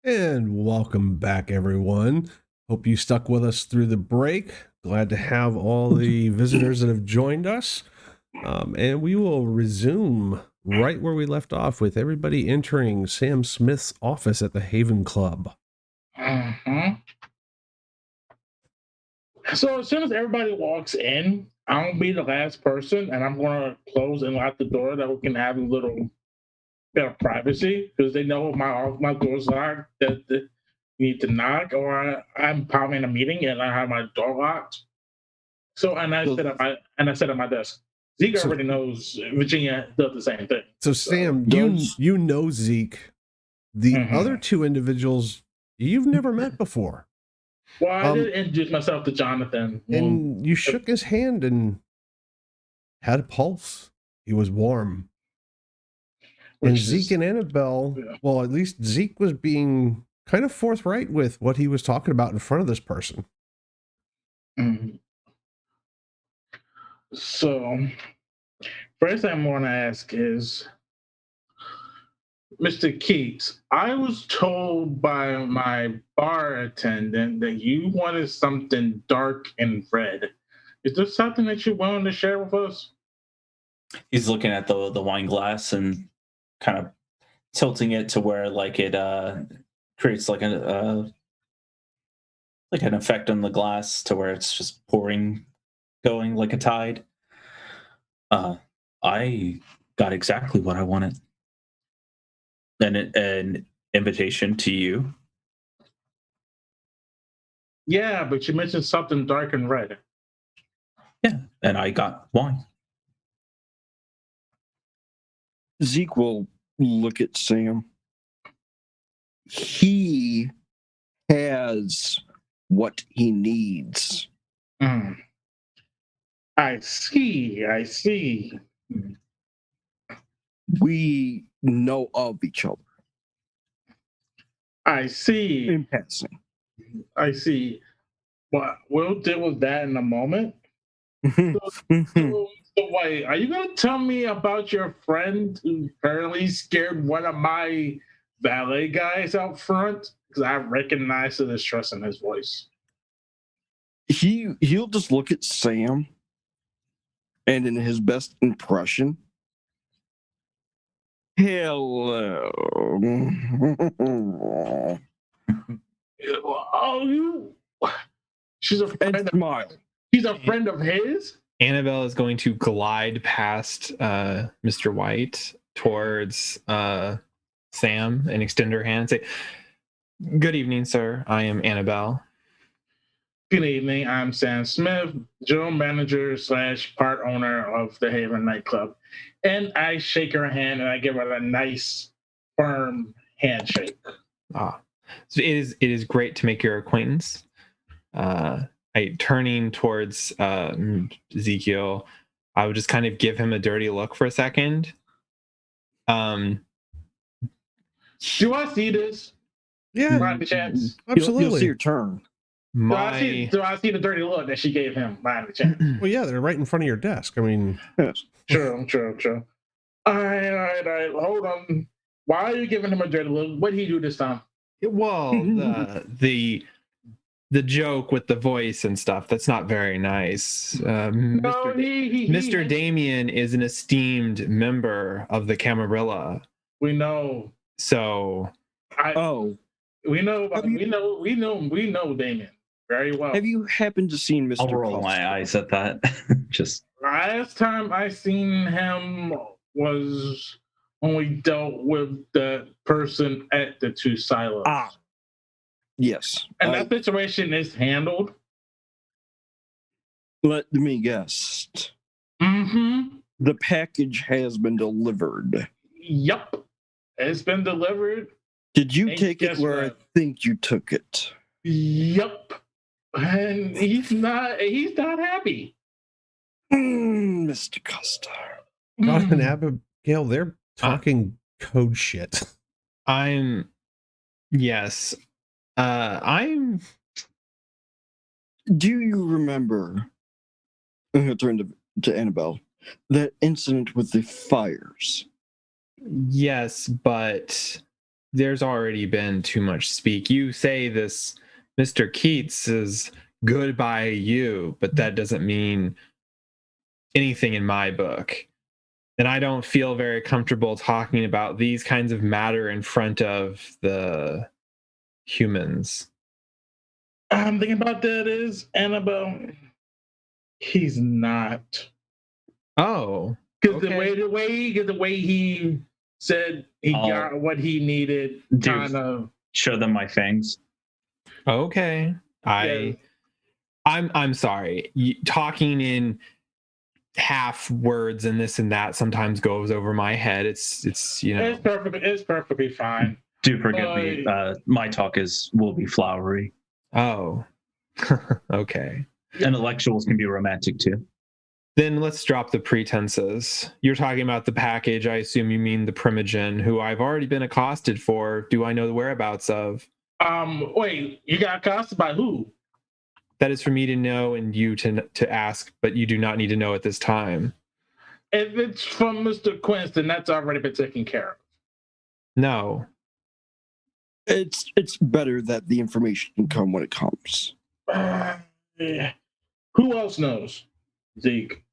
And welcome back, everyone. Hope you stuck with us through the break. Glad to have all the visitors that have joined us. And we will resume right where we left off with everybody entering Sam Smith's office at the Haven Club. Mm-hmm. So as soon as everybody walks in, I'm gonna be the last person, and I'm gonna close and lock the door that we can have a little bit of privacy because they know my door's locked. That they need to knock, or I'm probably in a meeting and I have my door locked. So I sit at my desk. Zeke already knows Virginia does the same thing. So Sam, you know Zeke. The other two individuals you've never met before. Well, I did introduce myself to Jonathan. And you shook his hand and had a pulse. He was warm. And Zeke and Annabelle, well, at least Zeke was being kind of forthright with what he was talking about in front of this person. Mm-hmm. So, first thing I want to ask is, Mr. Keats, I was told by my bar attendant that you wanted something dark and red. Is there something that you're willing to share with us? He's looking at the wine glass and kind of tilting it to where like it creates like an effect on the glass to where it's just pouring, going like a tide. I got exactly what I wanted. An invitation to you. Yeah, but you mentioned something dark and red. Yeah, and I got wine. Zeke will look at Sam. He has what he needs. I see. We know of each other. I see. In passing. I see. Well, we'll deal with that in a moment. So wait, are you going to tell me about your friend who apparently scared one of my valet guys out front? Because I recognize the distress in his voice. He'll just look at Sam, and in his best impression, hello. Oh, she's a friend. Smile. She's a friend of his. Annabelle is going to glide past Mr. White towards Sam and extend her hand and say, "Good evening, sir. I am Annabelle." Good evening. I'm Sam Smith, general manager / part owner of the Haven nightclub. And I shake her hand and I give her a nice, firm handshake. So it is great to make your acquaintance. Turning towards Ezekiel, I would just kind of give him a dirty look for a second. Do I see this? Yeah, by any chance? Absolutely. You'll see your turn. Do I see the dirty look that she gave him by any chance? Well, yeah, they're right in front of your desk. I mean, yes. True. All right. Hold on. Why are you giving him a dirty look? What did he do this time? Well, the joke with the voice and stuff, that's not very nice. Mr. Damien is an esteemed member of the Camarilla. We know. So we know Damien very well. Have you happened to see Mr. I'll roll my eyes at that. Just last time I seen him was when we dealt with the person at the two silos. Yes. And that situation is handled. Let me guess. The package has been delivered. Yup. It's been delivered. Did you take it where I think you took it? Yup. And he's not happy. Mr. Costa. John and Abigail, they're talking code shit. Yes. Do you remember, I'm going to turn to Annabelle, that incident with the fires? Yes, but there's already been too much speak. You say this Mr. Keats is good by you, but that doesn't mean anything in my book. And I don't feel very comfortable talking about these kinds of matter in front of the humans. I'm thinking about that is Annabelle. He's not. Oh, Because okay. the way he said he got what he needed, kind of show them my fangs. Okay. I'm sorry. Talking in half words and this and that sometimes goes over my head. It's you know. It's perfectly fine. Do forgive me. My talk will be flowery. Oh. Okay. Intellectuals can be romantic too. Then let's drop the pretenses. You're talking about the package. I assume you mean the Primogen, who I've already been accosted for. Do I know the whereabouts of? Wait, you got accosted by who? That is for me to know and you to ask, but you do not need to know at this time. If it's from Mr. Quinston, that's already been taken care of. No. It's better that the information can come when it comes. Yeah. Who else knows? Zeke.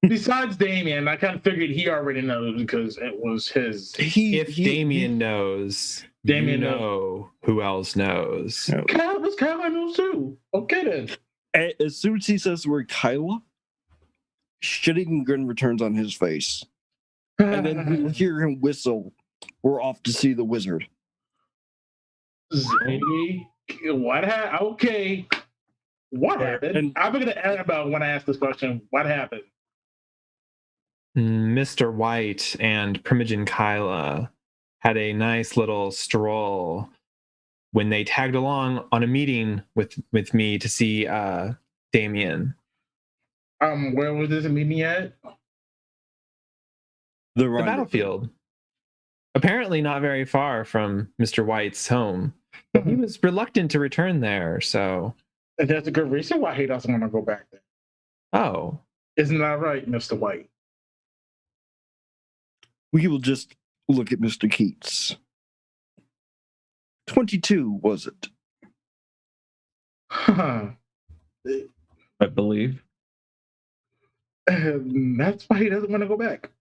Besides Damien, I kind of figured he already knows because it was his. Damien knows, Damien know who else knows. Kyla knows too. Okay then. As soon as he says the word Kyla, shitting grin returns on his face. And then you hear him whistle. We're off to see the wizard. Zeke, what happened? Okay. What happened? And I'm going to ask about when I ask this question. What happened? Mr. White and Primogen Kyla had a nice little stroll when they tagged along on a meeting with me to see Damien. Where was this meeting at? The battlefield. Apparently not very far from Mr. White's home. But he was reluctant to return there, so... And that's a good reason why he doesn't want to go back there. Oh. Isn't that right, Mr. White? We will just look at Mr. Keats. 22, was it? I believe. That's why he doesn't want to go back.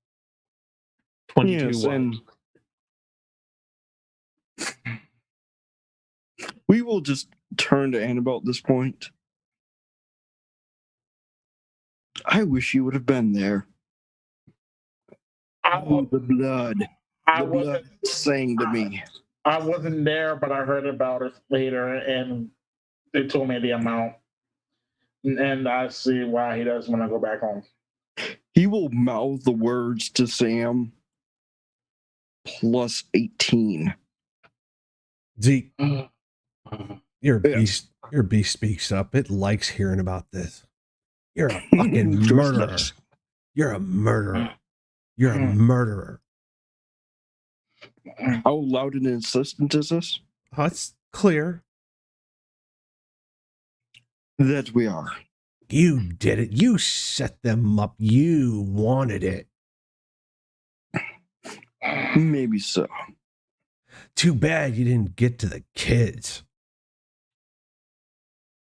22 yes, and we will just turn to Annabelle at this point. I wish you would have been there. The blood. The blood sang to me. I wasn't there, but I heard about it later, and they told me the amount. And I see why he doesn't want to go back home. He will mouth the words to Sam. Plus 18. Zeke, your beast speaks up. It likes hearing about this. You're a fucking murderer. You're a murderer. You're a murderer. How loud and insistent is this? Oh, it's clear. That we are. You did it. You set them up. You wanted it. Maybe so. Too bad you didn't get to the kids.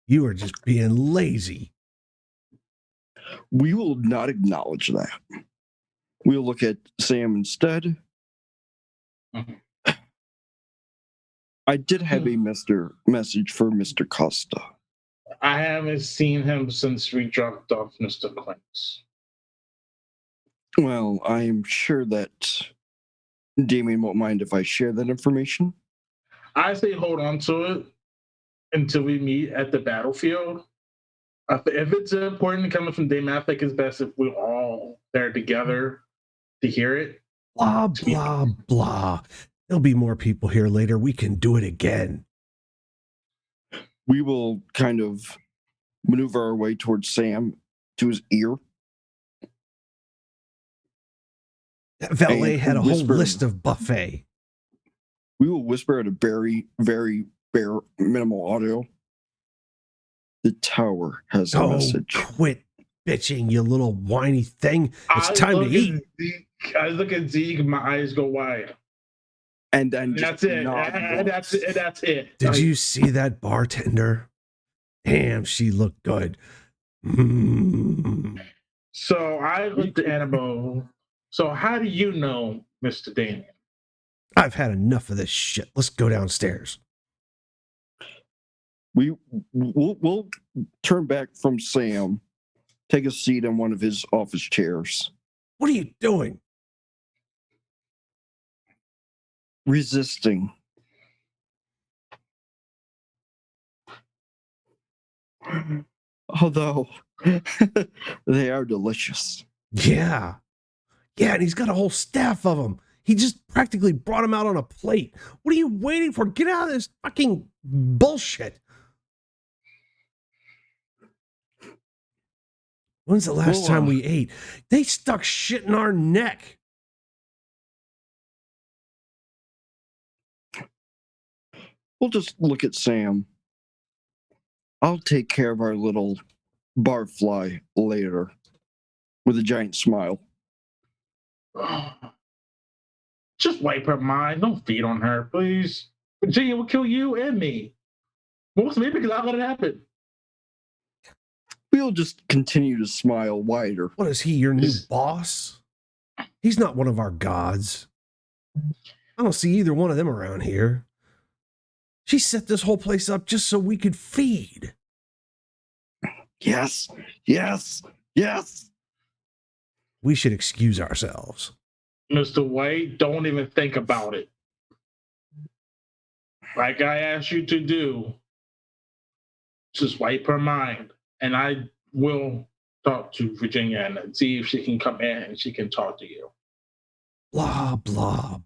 You were just being lazy. We will not acknowledge that. We'll look at Sam instead. I did have a message for Mr. Costa. I haven't seen him since we dropped off Mr. Quince. Well, I am sure that Damien won't mind if I share that information. I say hold on to it until we meet at the battlefield. If it's important coming from Damien, I think it's best if we're all there together to hear it. Blah, blah, blah. There'll be more people here later. We can do it again. We will kind of maneuver our way towards Sam to his ear. That valet had a whole list of buffet. We will whisper at a very, very bare minimal audio. The tower has a message. Quit bitching, you little whiny thing. It's time to eat. I look at Zeke, my eyes go wide. And then That's just it. nod And that's it. That's it. Did Like, you see that bartender? Damn, she looked good. Mm. So I looked at Annabelle. So how do you know, Mr. Damien? I've had enough of this shit. Let's go downstairs. We'll turn back from Sam, take a seat on one of his office chairs. What are you doing? Resisting. Although they are delicious. Yeah. Yeah, and he's got a whole staff of them. He just practically brought them out on a plate. What are you waiting for? Get out of this fucking bullshit. When's the last time we ate? They stuck shit in our neck. We'll just look at Sam. I'll take care of our little barfly later. With a giant smile. Just wipe her mind. Don't feed on her, please. Virginia will kill you and me. Mostly because I let it happen. We'll just continue to smile wider. What is he, your new boss? He's not one of our gods. I don't see either one of them around here. She set this whole place up just so we could feed. Yes, yes, yes. We should excuse ourselves. Mr. White, don't even think about it. Like I asked you to do, just wipe her mind. And I will talk to Virginia and see if she can come in and she can talk to you. Blah, blah.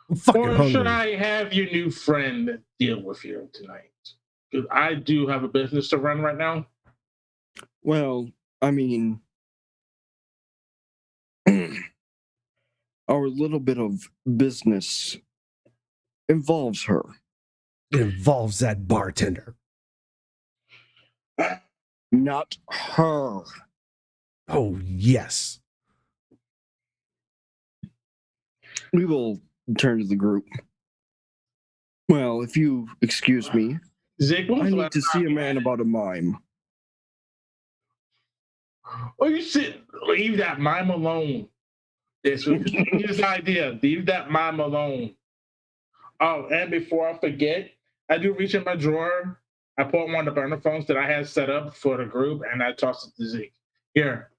I'm fucking Or hungry. should I have your new friend deal with you tonight? Because I do have a business to run right now. Well, I mean, our little bit of business involves her. It involves that bartender. Not her. Oh, yes. We will turn to the group. Well, if you excuse me, Zeke, I need to see a man about a mime. Oh, you should leave that mime alone. This was his idea. Leave that mime alone. Oh, and before I forget, I do reach in my drawer. I pull one of the burner phones that I had set up for the group, and I toss it to Zeke. Here,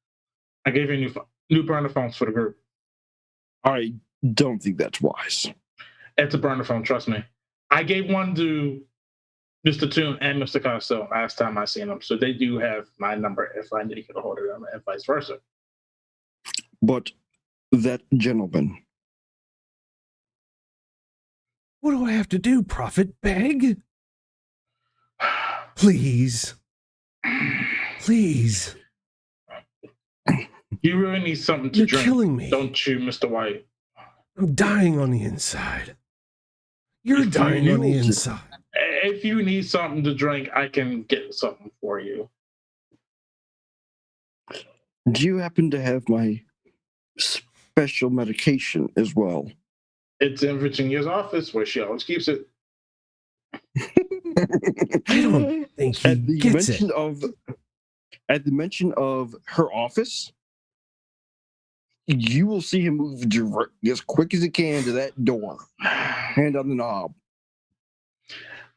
I gave you new burner phones for the group. I don't think that's wise. It's a burner phone, trust me. I gave one to Mr. Toon and Mr. Costello last time I seen them, so they do have my number if I need to get a hold of them, and vice versa. But that gentleman. What do I have to do, Prophet? Beg? Please. Please. You really need something to You're drink, killing me. don't you, Mr. White? I'm dying on the inside. You're dying on the inside. If you need something to drink, I can get something for you. Do you happen to have my special medication as well? It's in Virginia's office where she always keeps it. I don't think he At the gets mention it. At the mention of her office, you will see him move as quick as he can to that door. Hand on the knob.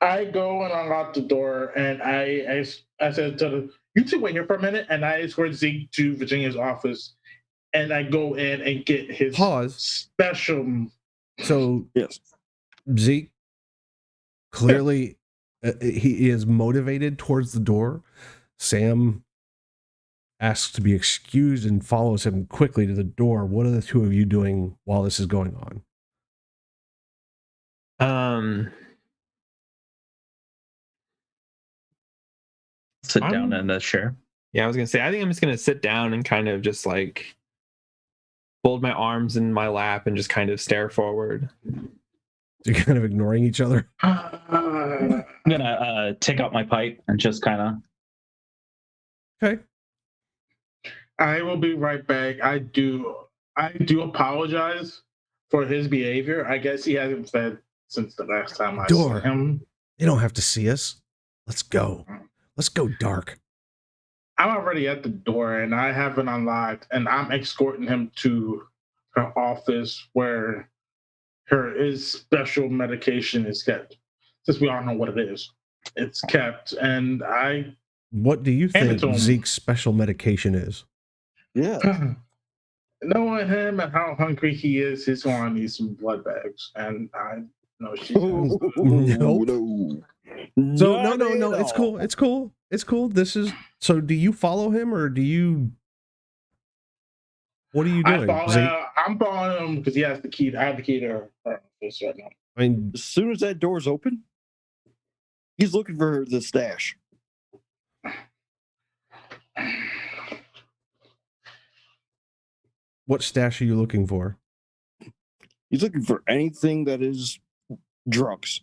I go and unlock the door, and I said to the, you two wait here for a minute, and I escort Zeke to Virginia's office, and I go in and get his special. So, yes, Zeke, clearly he is motivated towards the door. Sam asks to be excused and follows him quickly to the door. What are the two of you doing while this is going on? Sit down in the chair. Yeah, I was gonna say, I think I'm just gonna sit down and kind of just like fold my arms in my lap and just kind of stare forward. You're kind of ignoring each other. I'm gonna take out my pipe and just kind of. Okay. I will be right back. I do I do apologize for his behavior. I guess he hasn't fed since the last time I saw Door. him. You don't have to see us. Let's go. Let's go dark. I'm already at the door and I haven't unlocked, and I'm escorting him to her office where his special medication is kept. Since we all know what it is, it's kept. And What do you Hand it think to him. Zeke's special medication is? Yeah. knowing him and how hungry he is, he's going to need some blood bags. And I know she's Nope. No. So Not no. at It's all. cool. It's cool. It's cool. This is so. Do you follow him or do you? What are you doing? Zeke? I'm following him because he has the key. I have the key to her office right now. I mean, As soon as that door's open, he's looking for the stash. what stash are you looking for? He's looking for anything that is drugs,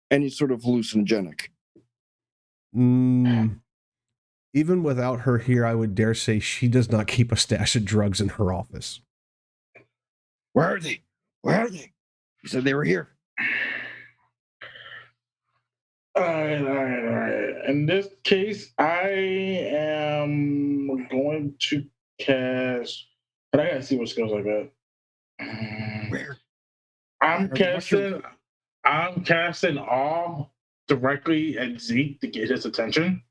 any sort of hallucinogenic. Even without her here, I would dare say she does not keep a stash of drugs in her office. Where are they? Where are they? He said they were here. All right. In this case, I am going to cast. But I gotta see what skills I got. Where? I'm Where- what's your- casting awe directly at Zeke to get his attention.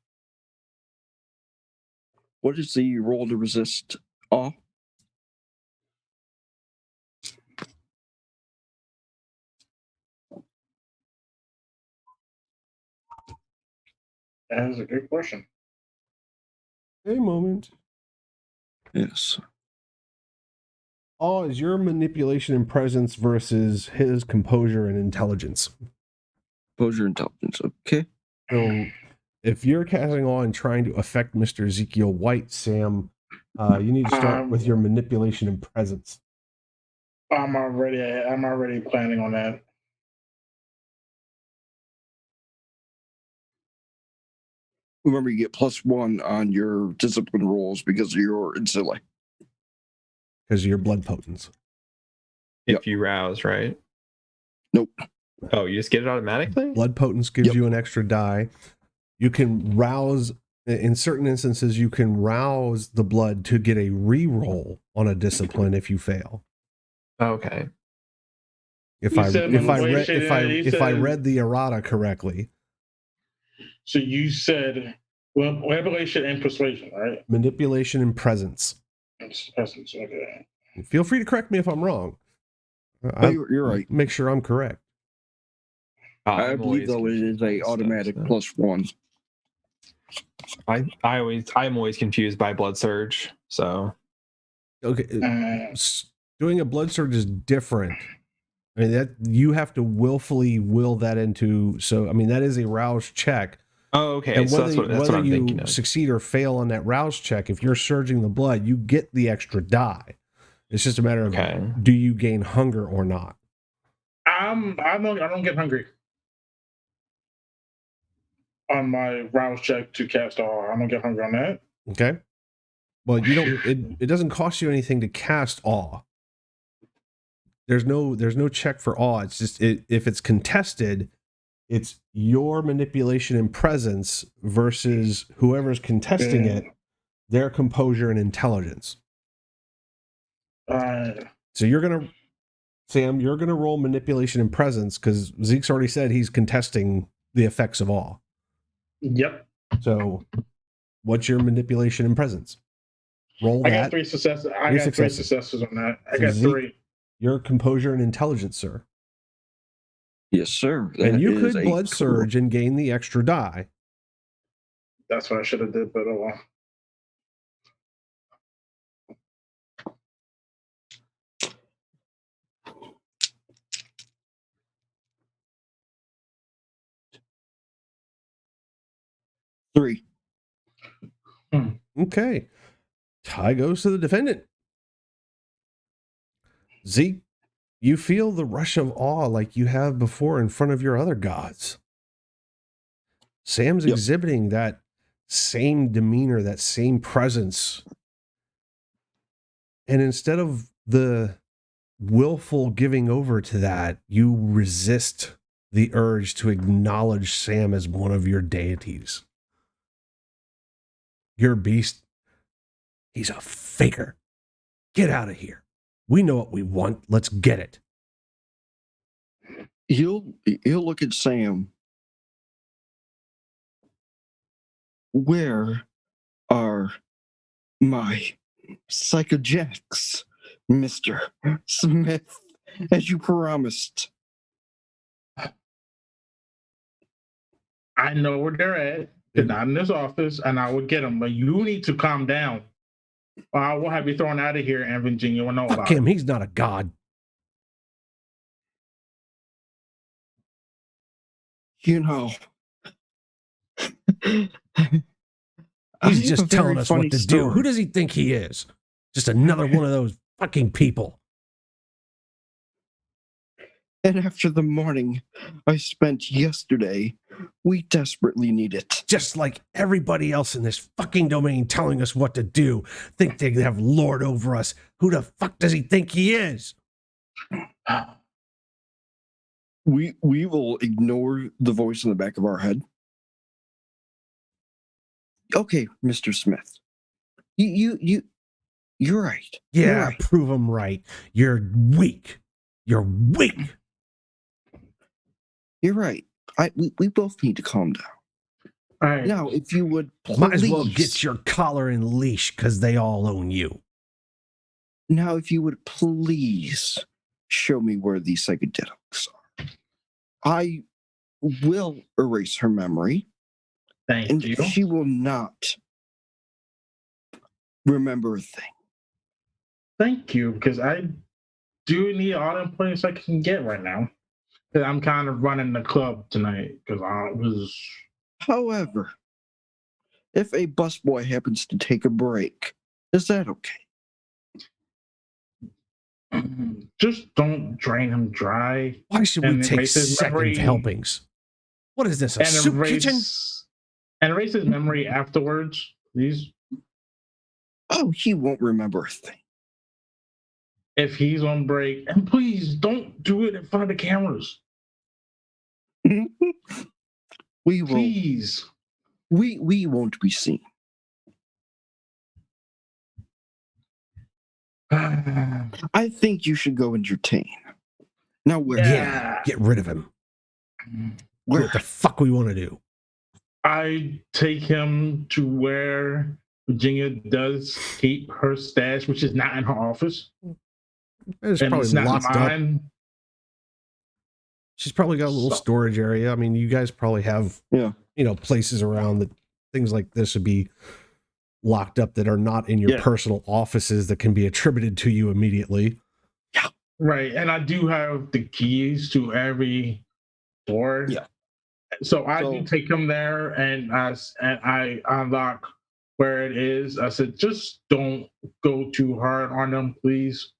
What is the roll to resist awe? That is a good question. A moment. Yes. Awe is your manipulation and presence versus his composure and intelligence. Composure intelligence. Okay. So if you're casting awe and trying to affect Mr. Ezekiel White, Sam, you need to start with your manipulation and presence. I'm already planning on that. Remember, you get +1 on your discipline rolls because of your insular. Because of your blood potence. If you rouse, right? Nope. Oh, you just get it automatically? Blood potence gives Yep. you an extra die. You can rouse, in certain instances, you can rouse the blood to get a reroll on a discipline if you fail. Okay. If You I said if I read manipulation, if I read the errata correctly, So you said manipulation and persuasion, right? manipulation and presence. Essence, okay. Feel free to correct me if I'm wrong. Oh, you're right. Make sure I'm correct. Oh, I I'm believe, always though, it confused is a by stuff, automatic so. +1. I'm always confused by blood surge. So Okay, Uh, doing a blood surge is different. I mean, that you have to willfully will that into. So I mean, that is a rouse check. okay. And So whether, that's whether what I'm you thinking of. succeed or fail on that rouse check, if you're surging the blood, you get the extra die. It's just a matter of Okay. do you gain hunger or not. I don't get hungry on my rouse check to cast all. I don't get hungry on that. Okay. Well, you don't. It doesn't cost you anything to cast awe. There's no check for awe. It's just if it's contested, it's your manipulation and presence versus whoever's contesting it, their composure and intelligence. So Sam, you're gonna roll manipulation and presence because Zeke's already said he's contesting the effects of awe. Yep. So, what's your manipulation and presence? Roll I that. got 3 successes. Three Three successes. successes on that. I So got Zeke- 3. Your composure and intelligence, sir. Yes, sir. And you is could a blood cool- surge and gain the extra die. That's what I should have did, but oh well. Three. Okay. Tie goes to the defendant. Zeke, you feel the rush of awe like you have before in front of your other gods. Sam's Yep. exhibiting that same demeanor, that same presence. And instead of the willful giving over to that, you resist the urge to acknowledge Sam as one of your deities. Your beast, he's a faker. Get out of here. We know what we want. Let's get it. He'll look at Sam. Where are my psychogenics, Mr. Smith, as you promised? I know where they're at. They're not in this office, and I will get them. But you need to calm down. Or I will have you thrown out of here, and Virginia will know Fuck about him. it. He's not a god. You know, He's just telling us what to do. Who does he think he is? Just another one of those fucking people. And after the morning I spent yesterday, we desperately need it. Just like everybody else in this fucking domain telling us what to do, think they have lord over us. Who the fuck does he think he is? We will ignore the voice in the back of our head. Okay, Mr. Smith. You're right. Yeah, You're right. prove him right. You're weak. You're weak. You're right. We both need to calm down. All right. Now, if you would please, Might as well get your collar and leash because they all own you. Now, if you would please show me where these psychedelics are. I will erase her memory, Thank and you. she will not remember a thing. Thank you, because I do need all the points I can get right now. 'Cause I'm kind of running the club tonight because I was. However, if a busboy happens to take a break, is that okay? Just don't drain him dry. Why should we And take erase his second memory. helpings? What is this, a And soup kitchen? erase his memory afterwards, please. Oh, he won't remember a thing. If he's on break, and please don't do it in front of the cameras. We will. Please. We won't be seen. I think you should go entertain. Now, where? Yeah, get rid of him. Do Where? what the fuck we want to do. I take him to where Virginia does keep her stash, which is not in her office. It's And probably it's not locked up. mine. She's probably got a little storage area. I mean, you guys probably have, places around that things like this would be locked up that are not in your personal offices that can be attributed to you immediately. Yeah. Right. And I do have the keys to every door. Yeah. So I do take him there and I unlock where it is. I said, just don't go too hard on them, please.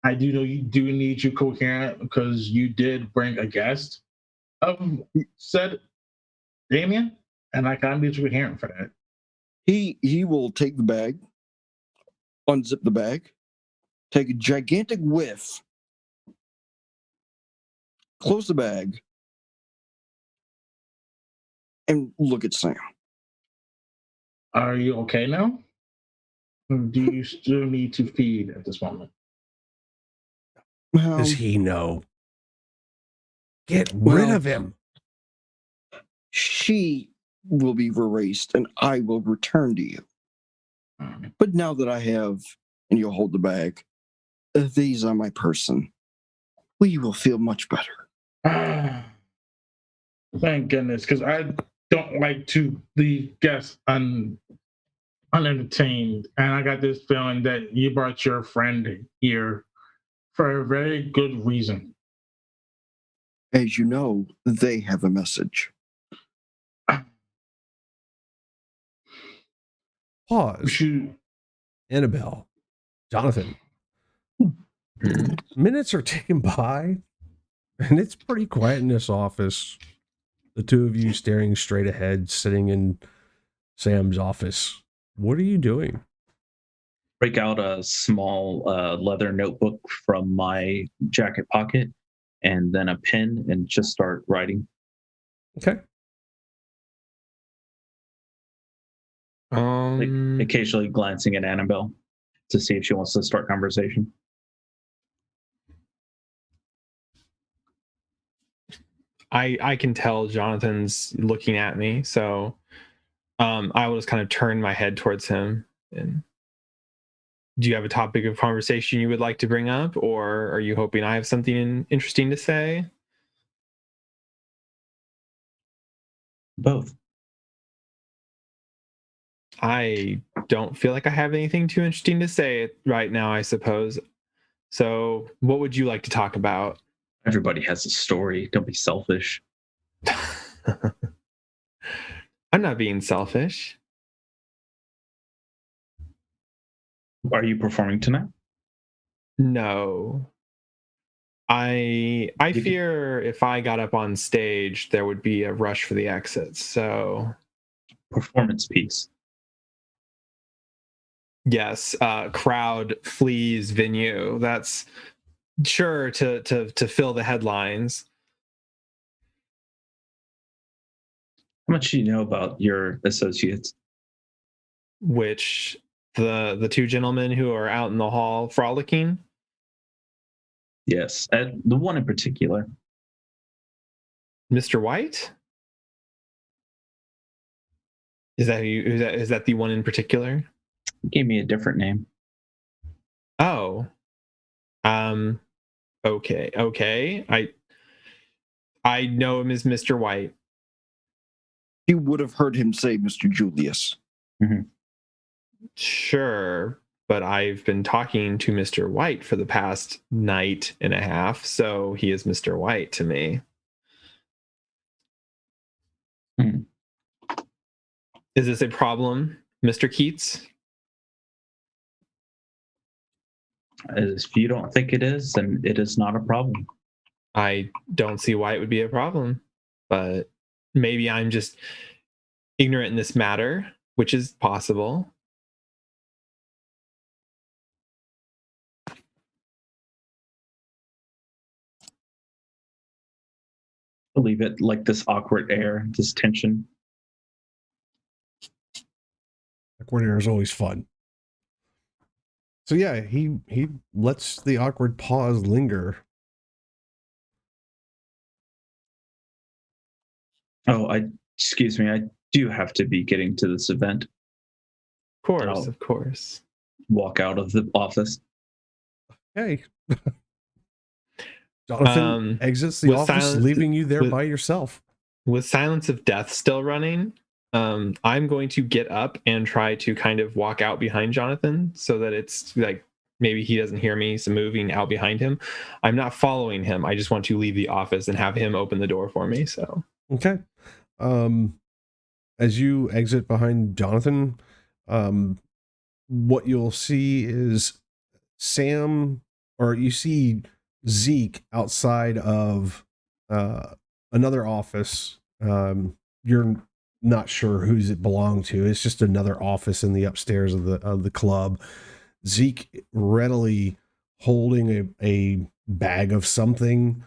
I do know you do need you coherent because you did bring a guest said Damien, and I kind of need you coherent for that. He will take the bag, unzip the bag, take a gigantic whiff, close the bag, and look at Sam. Are you okay now? Or do you still need to feed at this moment? Does he know? Get rid of him. She will be erased and I will return to you. But now that I have, and you'll hold the bag, these on my person, we will feel much better. Thank goodness, because I don't like to leave guests unentertained. And I got this feeling that you brought your friend here for a very good reason. As you know, they have a message. Pause. Annabelle, Jonathan. Minutes are ticking by, and it's pretty quiet in this office. The two of you staring straight ahead, sitting in Sam's office. What are you doing? break out a small leather notebook from my jacket pocket and then a pen and just start writing. Okay. Occasionally glancing at Annabelle to see if she wants to start conversation. I can tell Jonathan's looking at me, so I will just kind of turn my head towards him. And do you have a topic of conversation you would like to bring up, or are you hoping I have something interesting to say? Both. I don't feel like I have anything too interesting to say right now, I suppose. So, what would you like to talk about? Everybody has a story. Don't be selfish. I'm not being selfish. Are you performing tonight? No. I fear if I got up on stage, there would be a rush for the exits. So, Performance piece. yes, crowd flees venue. That's sure to fill the headlines. How much do you know about your associates? Which the two gentlemen who are out in the hall frolicking. Yes, the one in particular. Mr. White? Is that is that the one in particular? He gave me a different name. Oh. Okay. I know him as Mr. White. You would have heard him say Mr. Julius. Mm-hmm. Sure, but I've been talking to Mr. White for the past night and a half, so he is Mr. White to me. Hmm. Is this a problem, Mr. Keats? If you don't think it is, then it is not a problem. I don't see why it would be a problem, but maybe I'm just ignorant in this matter, which is possible. Believe it, like this awkward air, this tension. Awkward air is always fun. So yeah, he lets the awkward pause linger. Oh, excuse me, I do have to be getting to this event. Of course. Walk out of the office. Hey. Jonathan exits the office, leaving you there by yourself. With Silence of Death still running, I'm going to get up and try to kind of walk out behind Jonathan so that it's like maybe he doesn't hear me, so moving out behind him. I'm not following him. I just want to leave the office and have him open the door for me. So okay. As you exit behind Jonathan, what you'll see is Sam, or you see Zeke outside of another office. You're not sure whose it belonged to. It's just another office in the upstairs of the club. Zeke readily holding a bag of something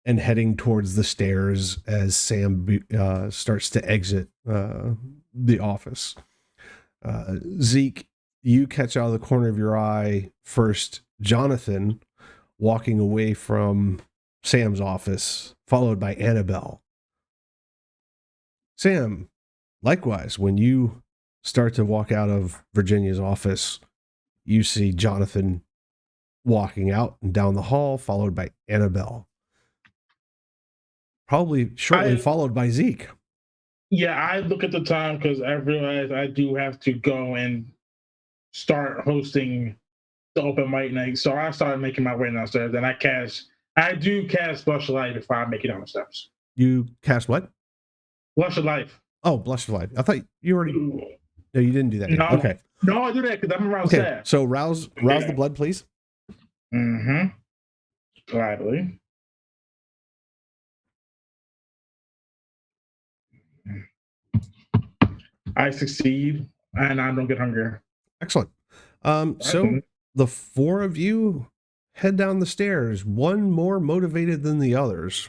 and heading towards the stairs as Sam starts to exit the office. Zeke, you catch out of the corner of your eye first Jonathan walking away from Sam's office, followed by Annabelle. Sam, likewise, when you start to walk out of Virginia's office, you see Jonathan walking out and down the hall, followed by Annabelle. Probably shortly followed by Zeke. Yeah, I look at the time because I realize I do have to go and start hosting the open mic night. So I started making my way downstairs, and I do cast Blush of Light before I make it down the steps. You cast what? Blush of Life. Oh, Blush of Light. I thought you already. No, you didn't do that. No, Okay. No, I do that because I'm around staff. So rouse the blood, please. Mm-hmm. Gladly. I succeed, and I don't get hungry. Excellent. So the four of you head down the stairs, one more motivated than the others.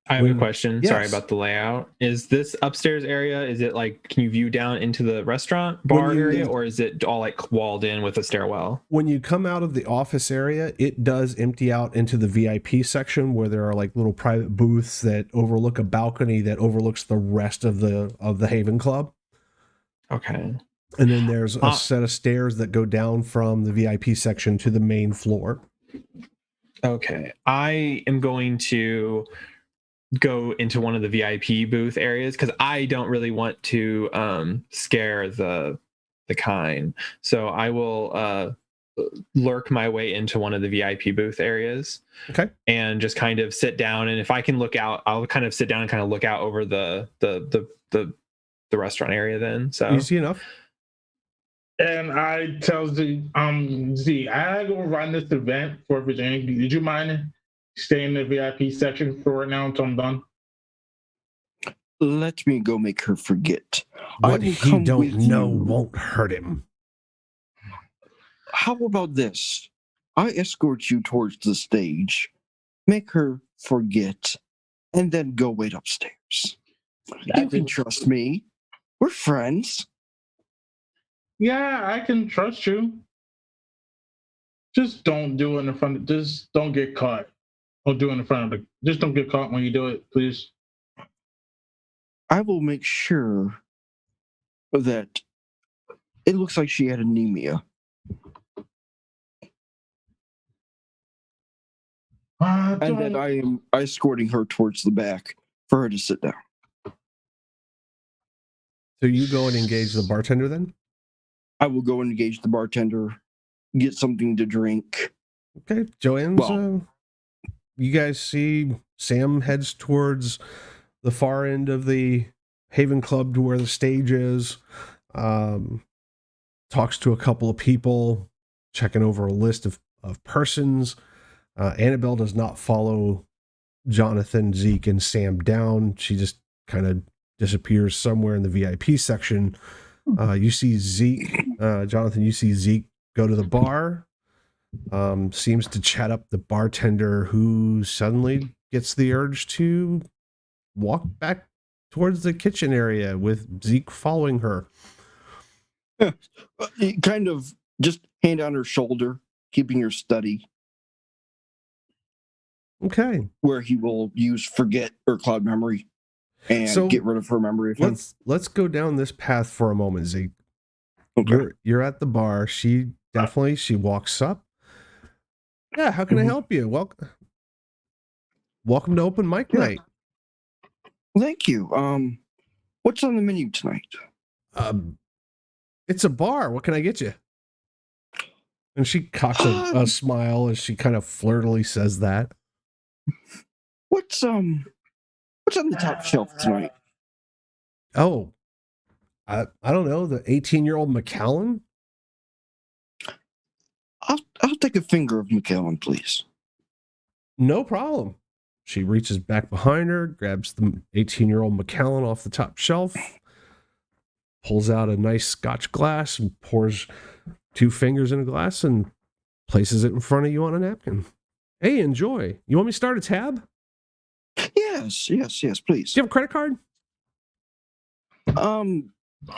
I have a question. Yes. Sorry about the layout. Is this upstairs area, is it like, can you view down into the restaurant bar area, or is it all like walled in with a stairwell? When you come out of the office area, it does empty out into the VIP section where there are like little private booths that overlook a balcony that overlooks the rest of the Haven Club. Okay. And then there's a set of stairs that go down from the VIP section to the main floor. Okay. I am going to go into one of the VIP booth areas because I don't really want to scare the kind. So I will lurk my way into one of the VIP booth areas. Okay. And just kind of sit down, and if I can look out, I'll kind of sit down and kind of look out over the restaurant area then. So easy enough. And I tell Z, I go run this event for Virginia. Did you mind staying in the VIP section for right now until I'm done? Let me go make her forget. What he don't know won't hurt him. How about this? I escort you towards the stage, make her forget, and then go wait upstairs. You can trust me. We're friends. Yeah, I can trust you. Just don't do it in front of, just don't get caught. Or do it in front of the, just don't get caught when you do it, please. I will make sure that it looks like she had anemia. And that I am escorting her towards the back for her to sit down. So you go and engage the bartender then? I will go and engage the bartender, get something to drink. Okay, Joanne's, you guys see Sam heads towards the far end of the Haven Club to where the stage is, talks to a couple of people, checking over a list of persons. Annabelle does not follow Jonathan, Zeke, and Sam down. She just kind of disappears somewhere in the VIP section. You see Zeke, Jonathan, you see Zeke go to the bar, seems to chat up the bartender, who suddenly gets the urge to walk back towards the kitchen area with Zeke following her. Kind of just hand on her shoulder, keeping her steady. Okay. Where he will use forget or cloud memory and get rid of her memory of him. Let's go down this path for a moment, Zeke. Okay. You're at the bar. She walks up. Yeah, how can I help you? Welcome to open mic night. Thank you. What's on the menu tonight? It's a bar. What can I get you? And she cocks a smile as she kind of flirtily says that. What's on the top shelf tonight? Oh, I don't know. The 18-year-old McAllen. I'll take a finger of McAllen, please. No problem. She reaches back behind her, grabs the 18-year-old McAllen off the top shelf, pulls out a nice Scotch glass and pours 2 fingers in a glass and places it in front of you on a napkin. Hey, enjoy. You want me to start a tab? Yes, please. Do you have a credit card?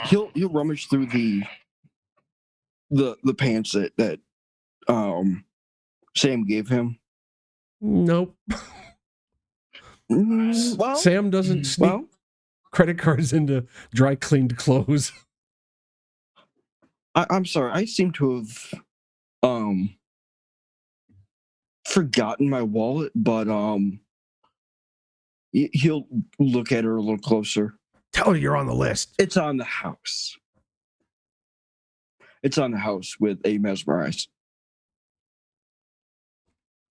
He'll rummage through the pants that Sam gave him. Nope. Well, Sam doesn't sneak credit cards into dry cleaned clothes. I'm sorry. I seem to have forgotten my wallet, but he'll look at her a little closer. Tell her you're on the list. It's on the house. It's on the house with a mesmerize.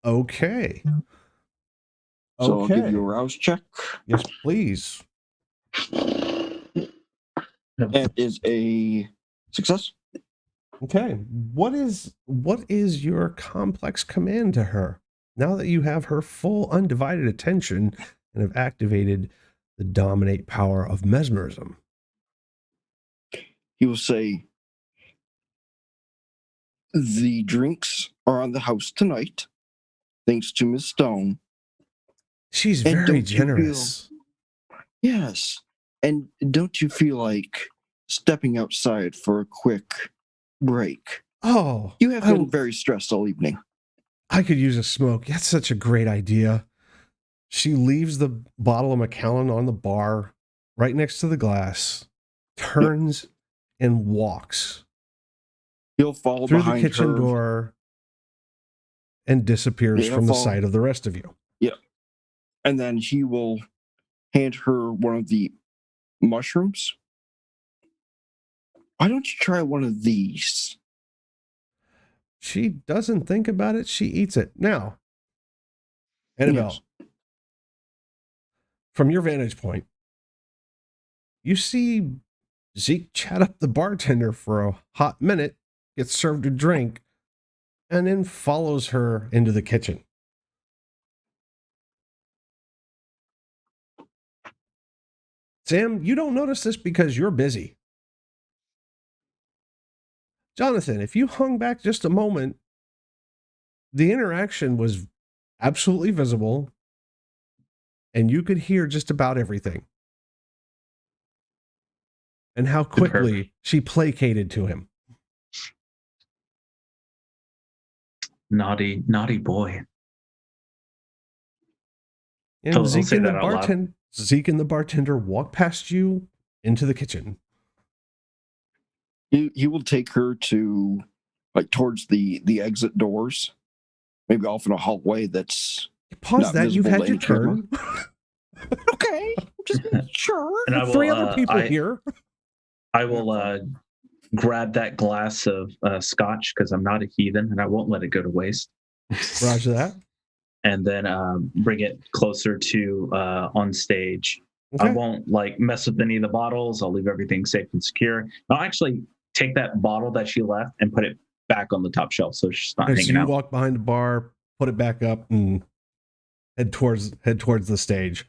Okay. So I'll give you a rouse check. Yes, please. That is a success. Okay. What is your complex command to her? Now that you have her full undivided attention and have activated the dominate power of mesmerism. He will say, the drinks are on the house tonight, thanks to Miss Stone. She's And very don't you generous. Yes. And don't you feel like stepping outside for a quick break? Oh, You have been very stressed all evening. I could use a smoke. That's such a great idea. She leaves the bottle of Macallan on the bar right next to the glass, turns and walks He'll follow through the behind kitchen her. door and disappears Yeah, from the follow. sight of the rest of you. Yeah. And then he will hand her one of the mushrooms. Why don't you try one of these? She doesn't think about it. She eats it. Now, Annabelle, from your vantage point, you see Zeke chat up the bartender for a hot minute, gets served a drink, and then follows her into the kitchen. Sam, you don't notice this because you're busy. Jonathan, if you hung back just a moment, the interaction was absolutely visible, and you could hear just about everything. And how quickly she placated to him. Naughty boy. And I'll say that out loud. Zeke and the bartender walk past you into the kitchen. He will take her to, like, towards the exit doors, maybe off in a hallway that's Pause not that. You've visible had to your any camera. turn. Okay, just sure. And I will, Three other people here. I will grab that glass of scotch because I'm not a heathen and I won't let it go to waste. Roger that. And then bring it closer to on stage. Okay. I won't like mess with any of the bottles. I'll leave everything safe and secure. I'll actually take that bottle that she left and put it back on the top shelf so she's not So hanging you out. walk behind the bar, put it back up, and head towards the stage.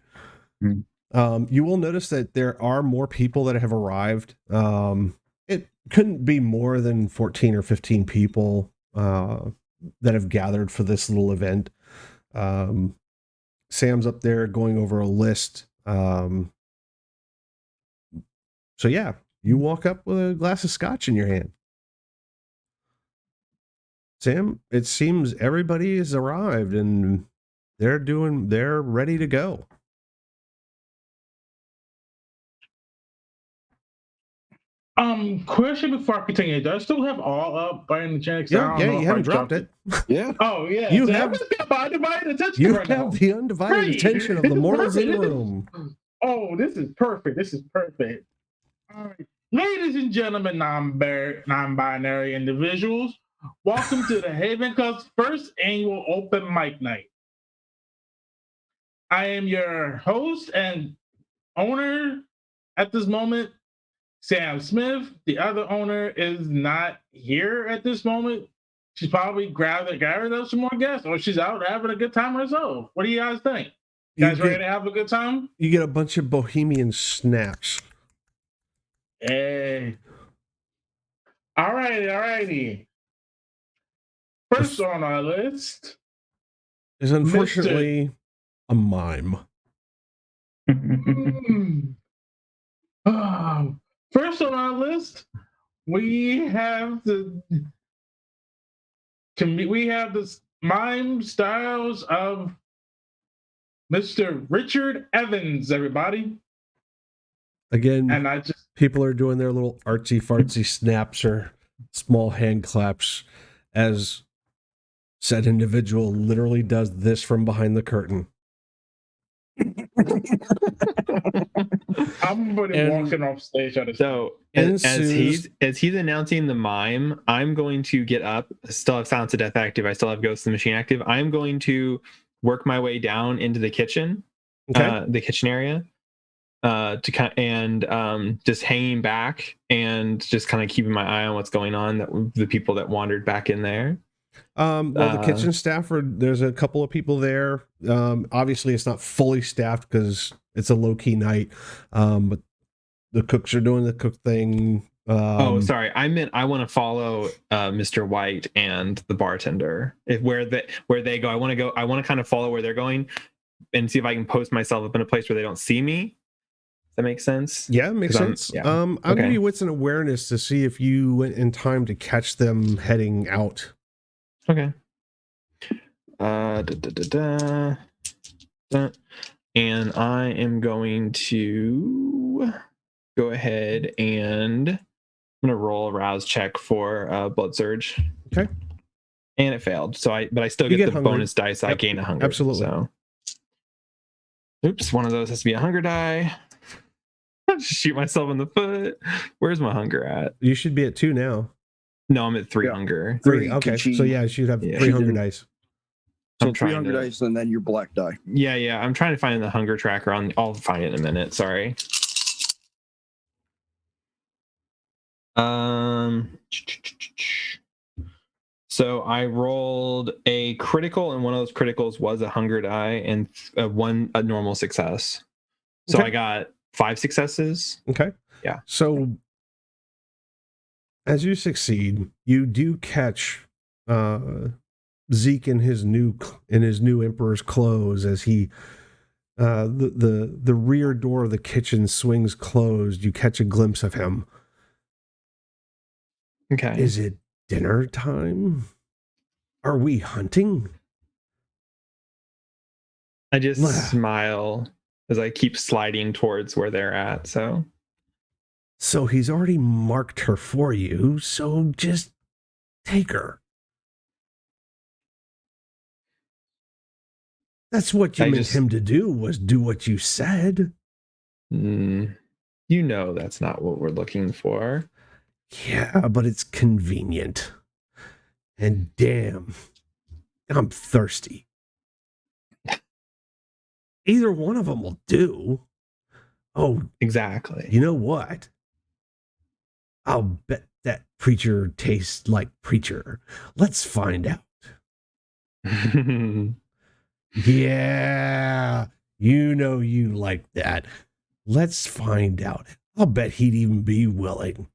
Mm-hmm. You will notice that there are more people that have arrived. It couldn't be more than 14 or 15 people that have gathered for this little event. Sam's up there going over a list. So yeah, you walk up with a glass of scotch in your hand. Sam, it seems everybody has arrived and they're ready to go. Question before I continue. Do I still have all up by any chance? Yeah, you haven't dropped it. Yeah. Oh, yeah. You So have my undivided attention You right have now. the undivided Great. attention of the mortals in the room. Oh, this is perfect. This is perfect. All right. Ladies and gentlemen, non-binary individuals, welcome to the Haven Club's first annual open mic night. I am your host and owner at this moment, Sam Smith. The other owner is not here at this moment. She's probably gathered up some more guests, or she's out having a good time herself. What do you guys think? You guys ready to have a good time? You get a bunch of bohemian snaps. Hey. Alrighty. First on our list is unfortunately a mime. First on our list, we have the mime styles of Mr. Richard Evans, everybody. Again, and people are doing their little artsy fartsy snaps or small hand claps as said individual literally does this from behind the curtain. I'm walking off stage at a So as he's announcing the mime, I'm going to get up. I still have Silence to Death active. I still have Ghost in the Machine active. I'm going to work my way down into the kitchen, the kitchen area, just hanging back and just kind of keeping my eye on what's going on. The people that wandered back in there. The kitchen staff there's a couple of people there. Obviously it's not fully staffed because it's a low-key night. But the cooks are doing the cook thing. Oh, sorry. I meant I want to follow Mr. White and the bartender. If where they go, I want to kind of follow where they're going and see if I can post myself up in a place where they don't see me. Does that make sense? Yeah, makes sense. I'll give you wits and awareness to see if you went in time to catch them heading out. Okay. And I am going to go ahead and I'm gonna roll a rouse check for blood surge. Okay. And it failed. But I still get the hungry. bonus dice. I gain a hunger. Absolutely. So oops, one of those has to be a hunger die. Shoot myself in the foot. Where's my hunger at? You should be at 2 now. No, I'm at 3 hunger. 3. Okay. So yeah, you should have 3 hunger dice. So 300 dice and then your black die. Yeah. I'm trying to find the hunger tracker I'll find it in a minute. Sorry. So I rolled a critical, and one of those criticals was a hunger die and a normal success. So I got 5 successes. Okay. Yeah. So as you succeed, you do catch Zeke in his new emperor's clothes as he the rear door of the kitchen swings closed. You catch a glimpse of him. Okay. Is it dinner time? Are we hunting? I just smile as I keep sliding towards where they're at. So he's already marked her for you, so just take her. That's what you meant him to do, was do what you said. You know that's not what we're looking for. Yeah, but it's convenient. And damn, I'm thirsty. Either one of them will do. Oh, exactly. You know what? I'll bet that preacher tastes like preacher. Let's find out. Yeah, you know you like that. Let's find out. I'll bet he'd even be willing.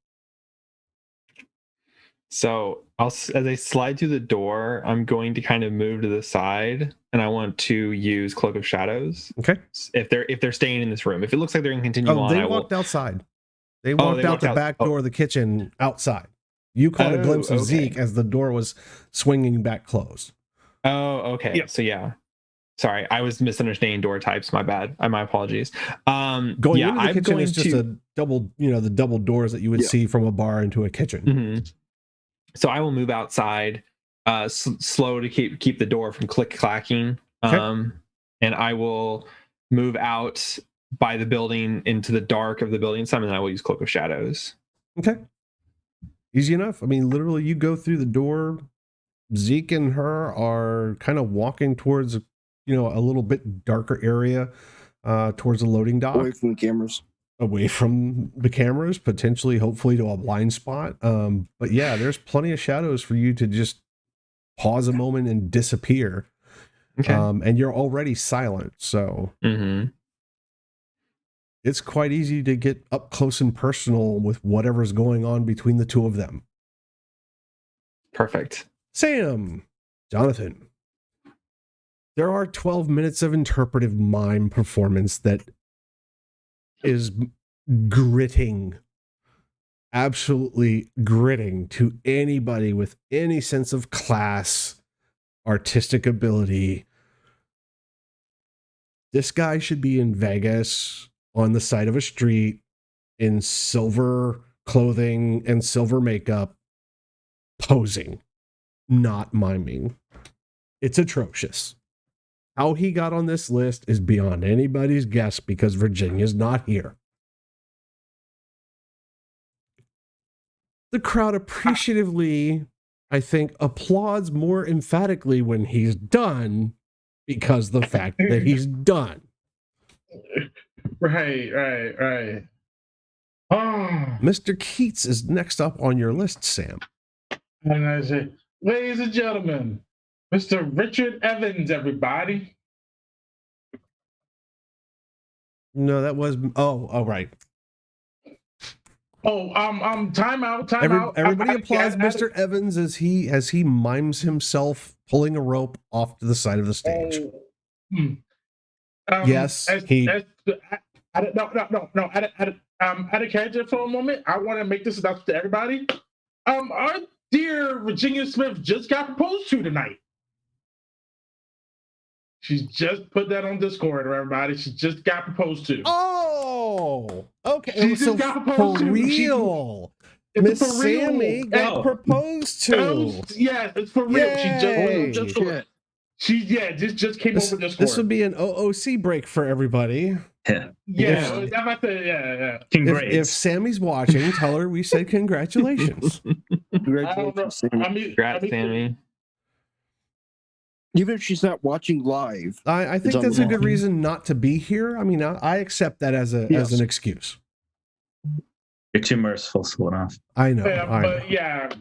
So as I slide through the door, I'm going to kind of move to the side, and I want to use Cloak of Shadows. Okay. If they're staying in this room, if it looks like they're going to continue on, they walked outside. They walked out the back door of the kitchen outside. You caught a glimpse of Zeke as the door was swinging back closed. Oh, okay. Yeah. So yeah. Sorry, I was misunderstanding door types. My bad. My apologies. Going into the kitchen is just a double, the double doors that you would see from a bar into a kitchen. Mm-hmm. So I will move outside, slow to keep the door from clacking. Okay. And I will move out by the building into the dark of the building some, and I will use Cloak of Shadows. Okay. Easy enough. I mean, literally, you go through the door. Zeke and her are kind of walking towards, a little bit darker area, towards the loading dock. Away from the cameras. Away from the cameras, potentially, hopefully, to a blind spot. But yeah, there's plenty of shadows for you to just pause a moment and disappear. Okay. And you're already silent, so it's quite easy to get up close and personal with whatever's going on between the two of them. Perfect. Sam, Jonathan, there are 12 minutes of interpretive mime performance that is gritting, absolutely gritting to anybody with any sense of class, artistic ability. This guy should be in Vegas on the side of a street in silver clothing and silver makeup, posing, not miming. It's atrocious. How he got on this list is beyond anybody's guess because Virginia's not here. The crowd appreciatively, I think, applauds more emphatically when he's done because the fact that he's done. Right. Oh. Mr. Keats is next up on your list, Sam. And I say, ladies and gentlemen, Mr. Richard Evans, everybody. No, that was... Oh, right. Time out. Everybody applauds Mr. Evans as he mimes himself pulling a rope off to the side of the stage. Yes, Out of character for a moment, I want to make this announcement to everybody. Our dear Virginia Smith just got proposed to tonight. She's just put that on Discord, everybody. She just got proposed to. Oh, okay. She just got proposed for to. real. Miss Sammy got proposed to. It's for real. Yay. She just came over Discord. This would be an OOC break for everybody. Yeah. Congrats. If Sammy's watching, tell her we said congratulations. Congratulations, Sammy. Congrats, Sammy. Even if she's not watching live, I think that's a good reason not to be here. I mean, I accept that as an excuse. You're too merciful, Solanoff. I know.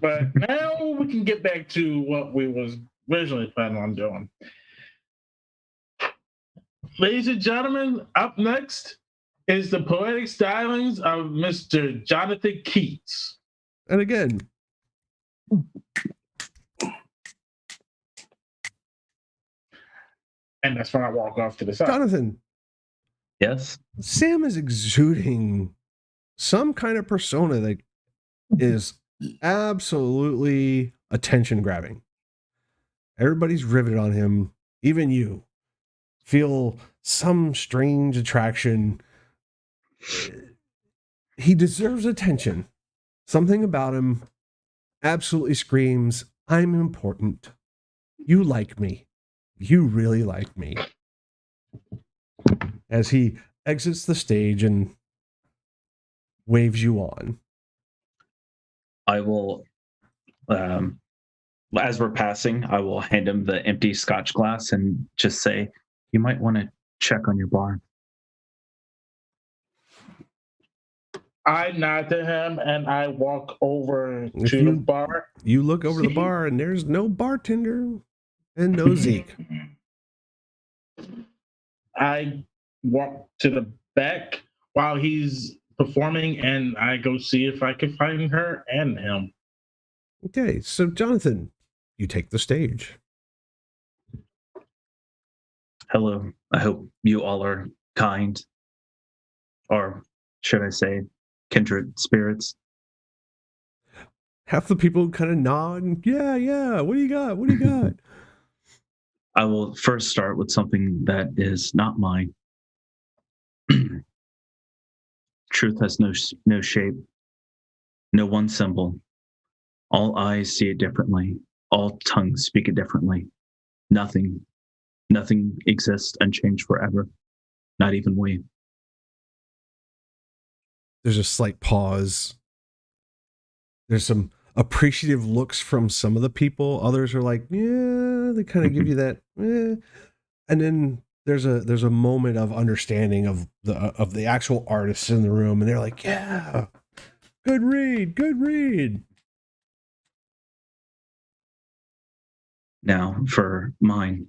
But now we can get back to what we was originally planning on doing. Ladies and gentlemen, up next is the poetic stylings of Mr. Jonathan Keats. And again, and that's when I walk off to the side. Jonathan. Yes? Sam is exuding some kind of persona that is absolutely attention grabbing. Everybody's riveted on him. Even you feel some strange attraction. He deserves attention. Something about him absolutely screams, I'm important. You like me. You really like me. As he exits the stage and waves you on. I will, as we're passing, I will hand him the empty scotch glass and just say, you might want to check on your bar. I nod to him and I walk over to the bar. You look over the bar and there's no bartender and no Zeke. I walk to the back while he's performing and I go see if I can find her and him. Okay, so Jonathan, you take the stage. Hello. I hope you all are kind, or should I say, kindred spirits. Half the people kind of nod and yeah. What do you got? What do you got? I will first start with something that is not mine. Truth has no shape, no one symbol. All eyes see it differently. All tongues speak it differently. Nothing exists unchanged forever. Not even we. There's a slight pause. There's some appreciative looks from some of the people. Others are like, yeah, they kind of give you that, and then there's a moment of understanding of the actual artists in the room, and they're like, yeah, good read. Now for mine.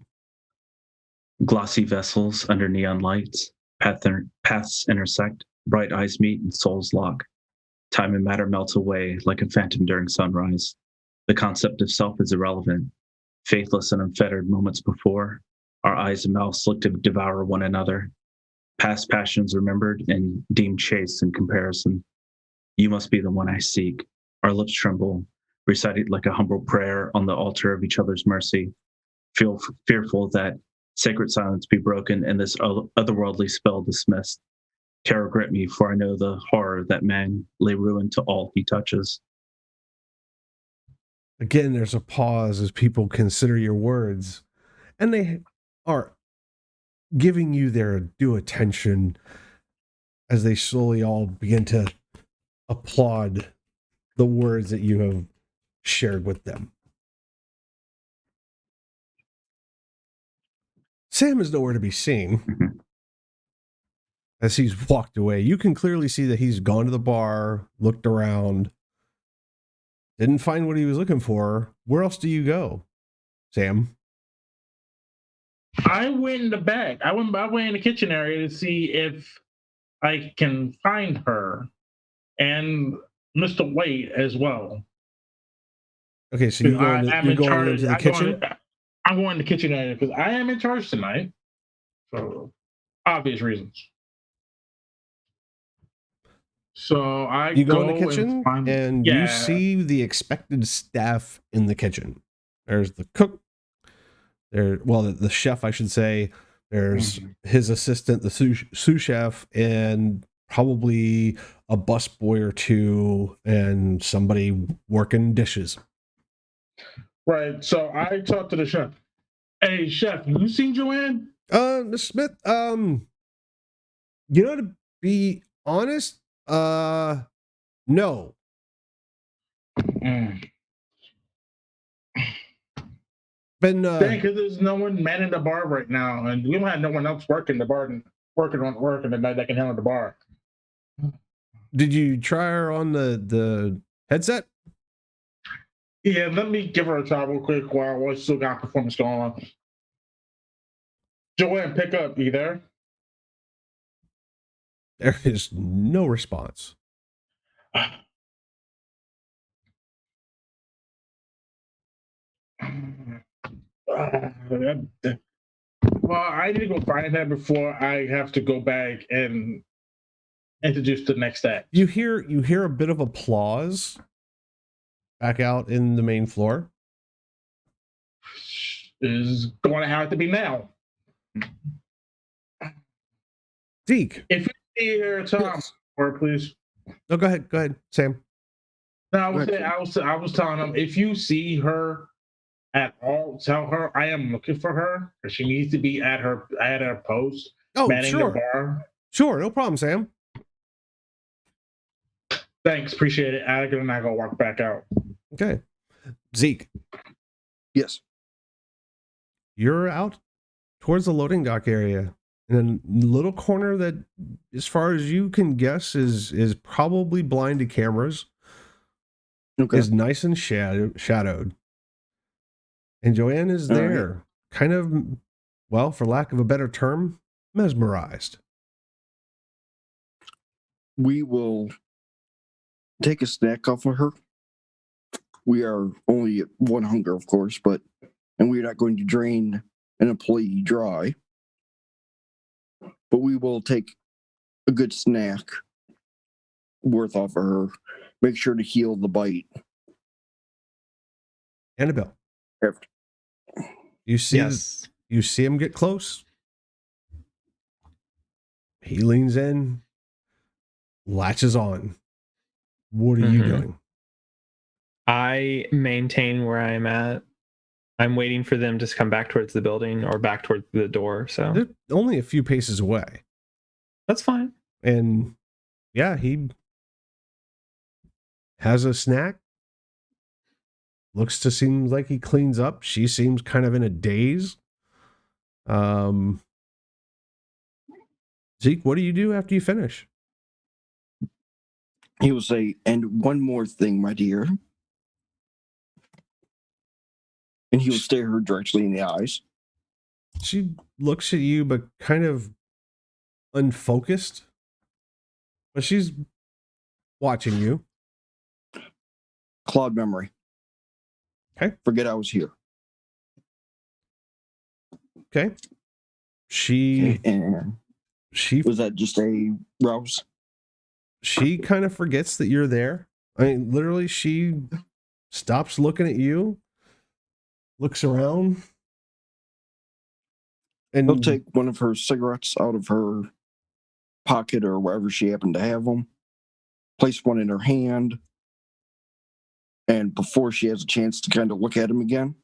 Glossy vessels under neon lights, paths intersect, bright eyes meet and souls lock. Time and matter melts away like a phantom during sunrise. The concept of self is irrelevant. Faithless and unfettered moments before, our eyes and mouths look to devour one another. Past passions remembered and deemed chaste in comparison. You must be the one I seek. Our lips tremble, recited like a humble prayer on the altar of each other's mercy. Feel fearful that sacred silence be broken and this otherworldly spell dismissed. Terror grip me, for I know the horror that man lay ruin to all he touches. Again, there's a pause as people consider your words, and they are giving you their due attention as they slowly all begin to applaud the words that you have shared with them. Sam is nowhere to be seen. As he's walked away, you can clearly see that he's gone to the bar, looked around, didn't find what he was looking for. Where else do you go, Sam? I went in the back. I went in the kitchen area to see if I can find her and Mr. Wade as well. Okay, so you're going into the kitchen? I'm going to the kitchen area because I am in charge tonight. For obvious reasons. So you go in the kitchen and yeah. you see the expected staff in the kitchen. There's the cook. The chef, I should say. There's his assistant, the sous chef, and probably a busboy or two, and somebody working dishes. Right. So I talked to the chef. Hey, chef, you seen Joanne? Miss Smith, to be honest, no. Because there's no one manning the bar right now, and we don't have no one else working the bar and working the night that can handle the bar. Did you try her on the headset? Yeah, let me give her a try real quick while we still got performance going on. Joanne, pick up. You there? There is no response. Well, I need to go find that before I have to go back and introduce the next act. You hear a bit of applause back out in the main floor. Is going to have to be now. Zeke, if you see here, Tom, Yes. or please. No, go ahead, Sam. No, I was telling him, if you see her at all, tell her I am looking for her, because she needs to be at her post. Oh, manning sure. The bar. Sure, no problem, Sam. Thanks, appreciate it. I'm gonna walk back out. Okay. Zeke. Yes. You're out towards the loading dock area in a little corner that, as far as you can guess, is probably blind to cameras. Okay. Is nice and shadowed. And Joanne is there, kind of, well, for lack of a better term, mesmerized. We will take a snack off of her. We are only at one hunger, of course, and we're not going to drain an employee dry. But we will take a good snack worth off of her. Make sure to heal the bite. Annabelle. Perfect. You see, Yes. You see him get close. He leans in, latches on. What are you doing? I maintain where I'm at. I'm waiting for them to come back towards the building or back towards the door. So They're only a few paces away. that's fine. And yeah, he has a snack. Looks to seem like he cleans up. She seems kind of in a daze. Zeke, what do you do after you finish? He will say, and one more thing, my dear. And he will stare her directly in the eyes. She looks at you, but kind of unfocused. But she's watching you. Cloud memory. Okay. Forget I was here. Okay. She was that just a rouse? She kind of forgets that you're there. I mean, literally, she stops looking at you, looks around, and He'll take one of her cigarettes out of her pocket or wherever she happened to have them, place one in her hand, and before she has a chance to kind of look at him again,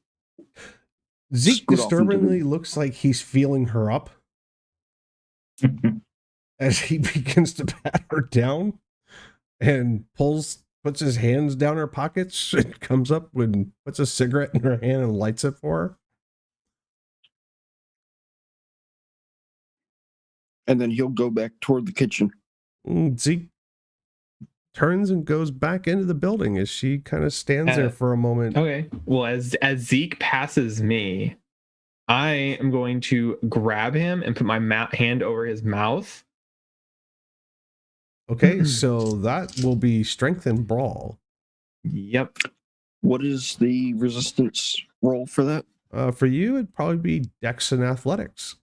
Zeke scoot off into disturbingly looks like he's feeling her up as he begins to pat her down and puts his hands down her pockets and comes up and puts a cigarette in her hand and lights it for her. And then he'll go back toward the kitchen. Zeke turns and goes back into the building as she kind of stands there for a moment. Okay. Well, as Zeke passes me, I am going to grab him and put my hand over his mouth Okay, so that will be strength and brawl. Yep. What is the resistance roll for that? For you, it'd probably be dex and athletics.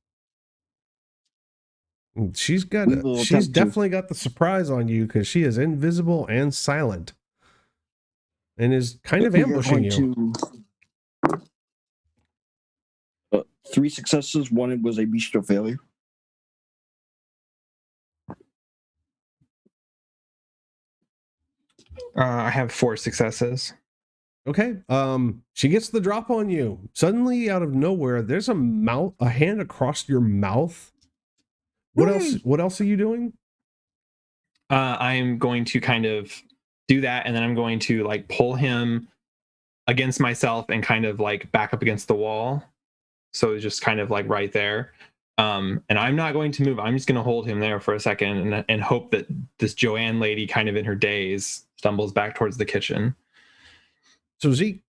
She's definitely got the surprise on you because she is invisible and silent, and is kind of ambushing you. 3 successes. 1 was a bestial failure. I have 4 successes. Okay. She gets the drop on you. Suddenly, out of nowhere, there's a hand across your mouth. What else? What else are you doing? I'm going to kind of do that, and then I'm going to like pull him against myself and kind of like back up against the wall. So it's just kind of like right there. And I'm not going to move. I'm just going to hold him there for a second and hope that this Joanne lady, kind of in her daze, stumbles back towards the kitchen. So Zeke,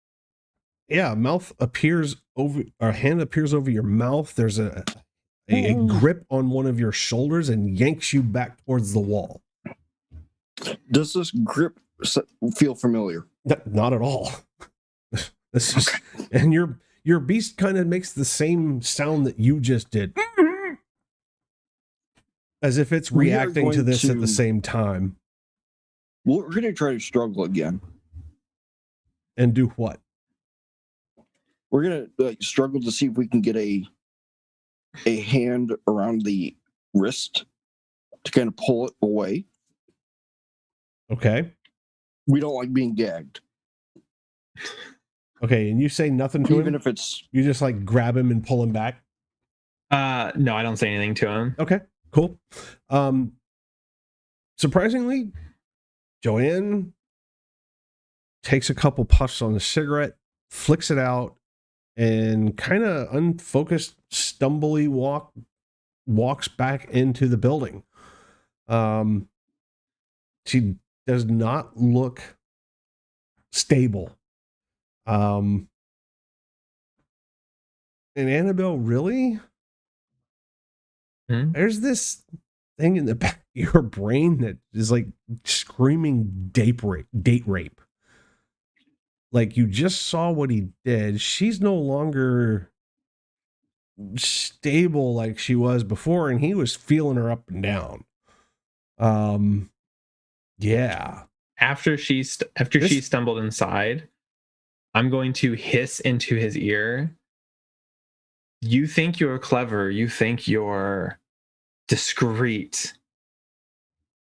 yeah, a hand appears over your mouth. There's a grip on one of your shoulders and yanks you back towards the wall. Does this grip feel familiar? Not at all. This is, and your beast kind of makes the same sound that you just did, as if it's reacting to this at the same time. Well, we're going to try to struggle again. And do what? We're going to struggle to see if we can get a hand around the wrist to kind of pull it away. Okay. We don't like being gagged. Okay, and you say nothing to him? Even if it's... You just like grab him and pull him back? No, I don't say anything to him. Okay, cool. Surprisingly, Joanne takes a couple puffs on the cigarette, flicks it out, and kind of unfocused, stumbly walks back into the building. She does not look stable. And Annabelle, really? There's this thing in the back of your brain that is like screaming date rape. Like, you just saw what he did. She's no longer stable like she was before, and he was feeling her up and down. Yeah. After she stumbled inside, I'm going to hiss into his ear. You think you're clever. You think you're discreet.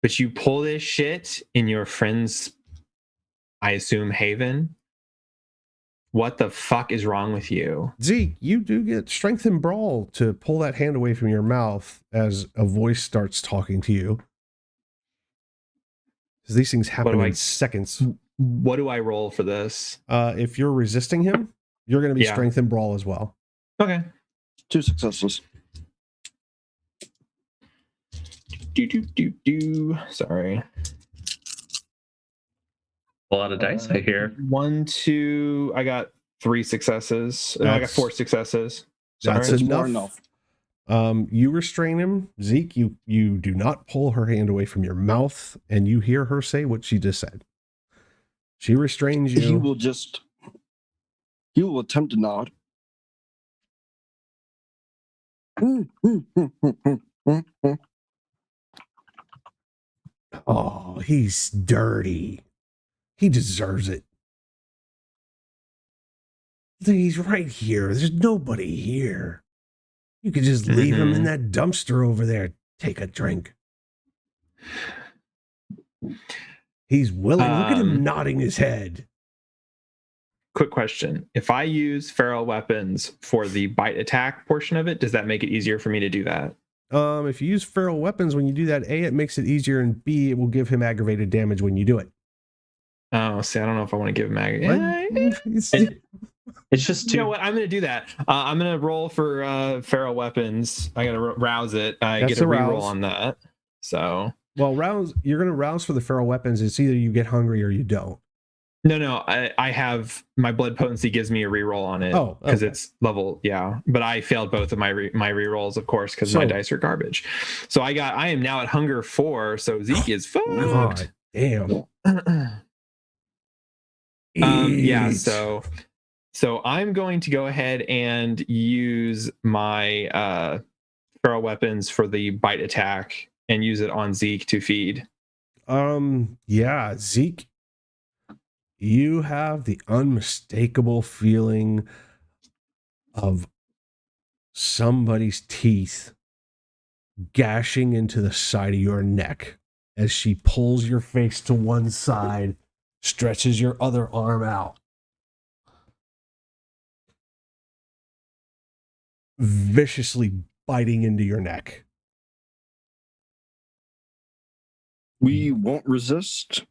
But you pull this shit in your friend's, I assume, haven. What the fuck is wrong with you? Zeke, you do get strength and brawl to pull that hand away from your mouth as a voice starts talking to you. Because these things happen in seconds. What do I roll for this? If you're resisting him, you're going to be strength and brawl as well. Okay. 2 successes. Sorry. A lot of dice, I hear. 1, 2. I got 3 successes. I got 4 successes. Sorry. That's enough. You restrain him, Zeke. You do not pull her hand away from your mouth, and you hear her say what she just said. She restrains you. He will attempt to nod. Oh, he's dirty. He deserves it. He's right here. There's nobody here. You could just leave him in that dumpster over there. Take a drink. He's willing. Look at him nodding his head. Quick question. If I use feral weapons for the bite attack portion of it, does that make it easier for me to do that? If you use feral weapons when you do that, A, it makes it easier, and B, it will give him aggravated damage when you do it. Oh, see, I don't know if I want to give him aggravated. It's just You know what? I'm going to do that. I'm going to roll for feral weapons. I got to rouse it. I get a reroll on that. So, well, you're going to rouse for the feral weapons. It's either you get hungry or you don't. No, I have my blood potency gives me a reroll on it. Oh, because okay. it's level, yeah. But I failed both of my rerolls, of course, because my So- dice are garbage. So I am now at hunger 4. So Zeke is fucked. God damn. Yeah. Eat. So I'm going to go ahead and use my feral weapons for the bite attack and use it on Zeke to feed. Yeah, Zeke, you have the unmistakable feeling of somebody's teeth gashing into the side of your neck as she pulls your face to one side, stretches your other arm out, viciously biting into your neck. We won't resist,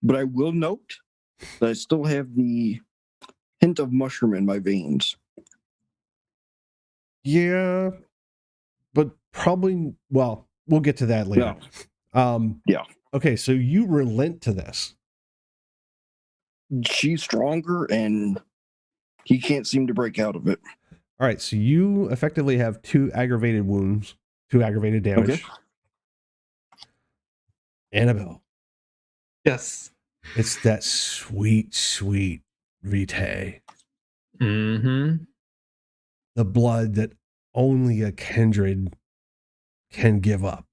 but I will note that I still have the hint of mushroom in my veins. Yeah, but probably, well, we'll get to that later. Yeah. Okay, so you relent to this. She's stronger, and he can't seem to break out of it. All right, so you effectively have 2 aggravated wounds, 2 aggravated damage. Okay. Annabelle, Yes. it's that sweet, sweet vitae. Mm-hmm. The blood that only a kindred can give up.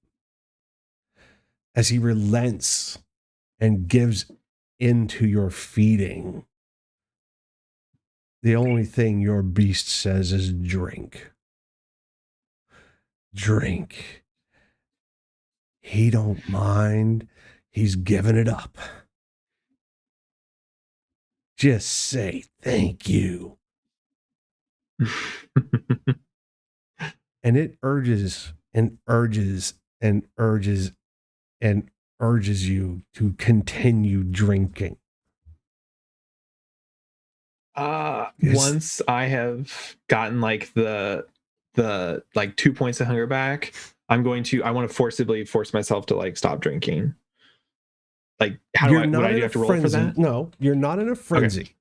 As he relents and gives into your feeding, the only thing your beast says is drink. Drink. He don't mind. He's giving it up. Just say thank you. And it urges and urges and urges and urges you to continue drinking. Yes. Once I have gotten like the like 2 points of hunger back, I want to forcibly force myself to like stop drinking. Like, how do I have to roll for that? No, you're not in a frenzy. Okay.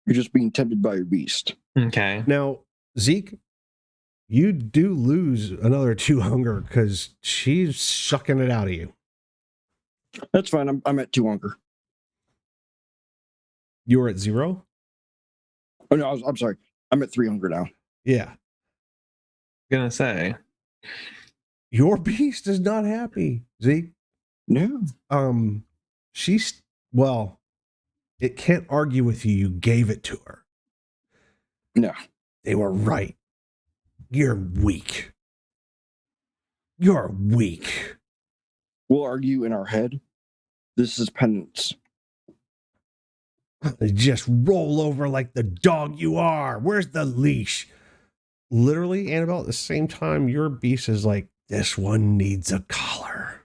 You're just being tempted by your beast. Okay. Now, Zeke, you do lose another 2 hunger because she's sucking it out of you. That's fine. I'm at 2 hunger. You were at 0? Oh no, I'm sorry. I'm at 3 hunger now. Yeah. Gonna say. Your beast is not happy, Zeke. No. She's, well, it can't argue with you. You gave it to her. No. They were right. You're weak. You're weak. We'll argue in our head. This is penance. Just roll over like the dog you are. Where's the leash? Literally, Annabelle, at the same time, your beast is like, this one needs a collar.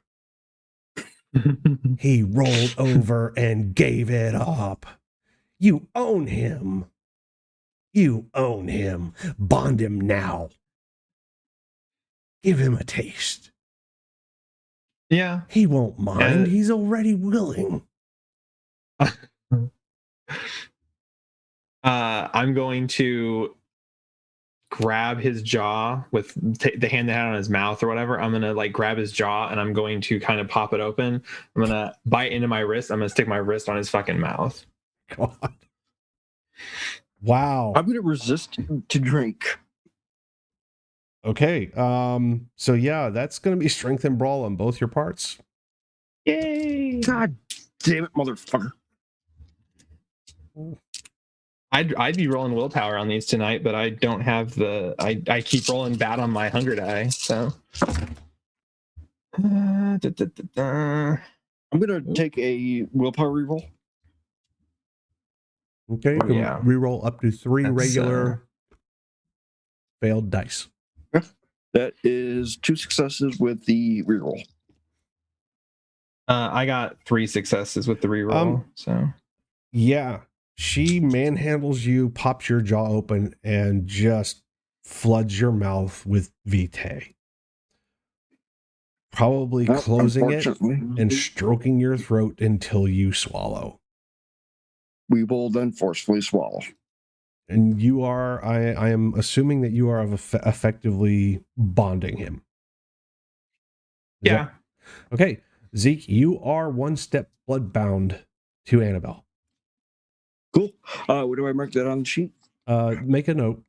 He rolled over and gave it up. You own him. You own him. Bond him now. Give him a taste. Yeah. He won't mind. He's already willing. I'm going to grab his jaw with the hand that had on his mouth or whatever. I'm gonna like grab his jaw and I'm going to kind of pop it open. I'm gonna bite into my wrist. I'm gonna stick my wrist on his fucking mouth. God. Wow. I'm gonna resist to drink. Okay. So yeah, that's gonna be strength and brawl on both your parts. Yay! God damn it, motherfucker. I'd be rolling willpower on these tonight, but I don't have the. I keep rolling bad on my hunger die. So I'm gonna take a willpower reroll. Okay. You can Yeah. reroll up to 3 That's, regular failed dice. That is 2 successes with the reroll. I got 3 successes with the reroll. So Yeah. She manhandles you, pops your jaw open, and just floods your mouth with vitae. probably closing it Unfortunately, and stroking your throat until you swallow. we will then forcefully swallow. And you are, I am assuming that you are effectively bonding him. Is Yeah. that- okay. Zeke, you are one step bloodbound to Annabelle. Cool. Where do I mark that on the sheet? Make a note.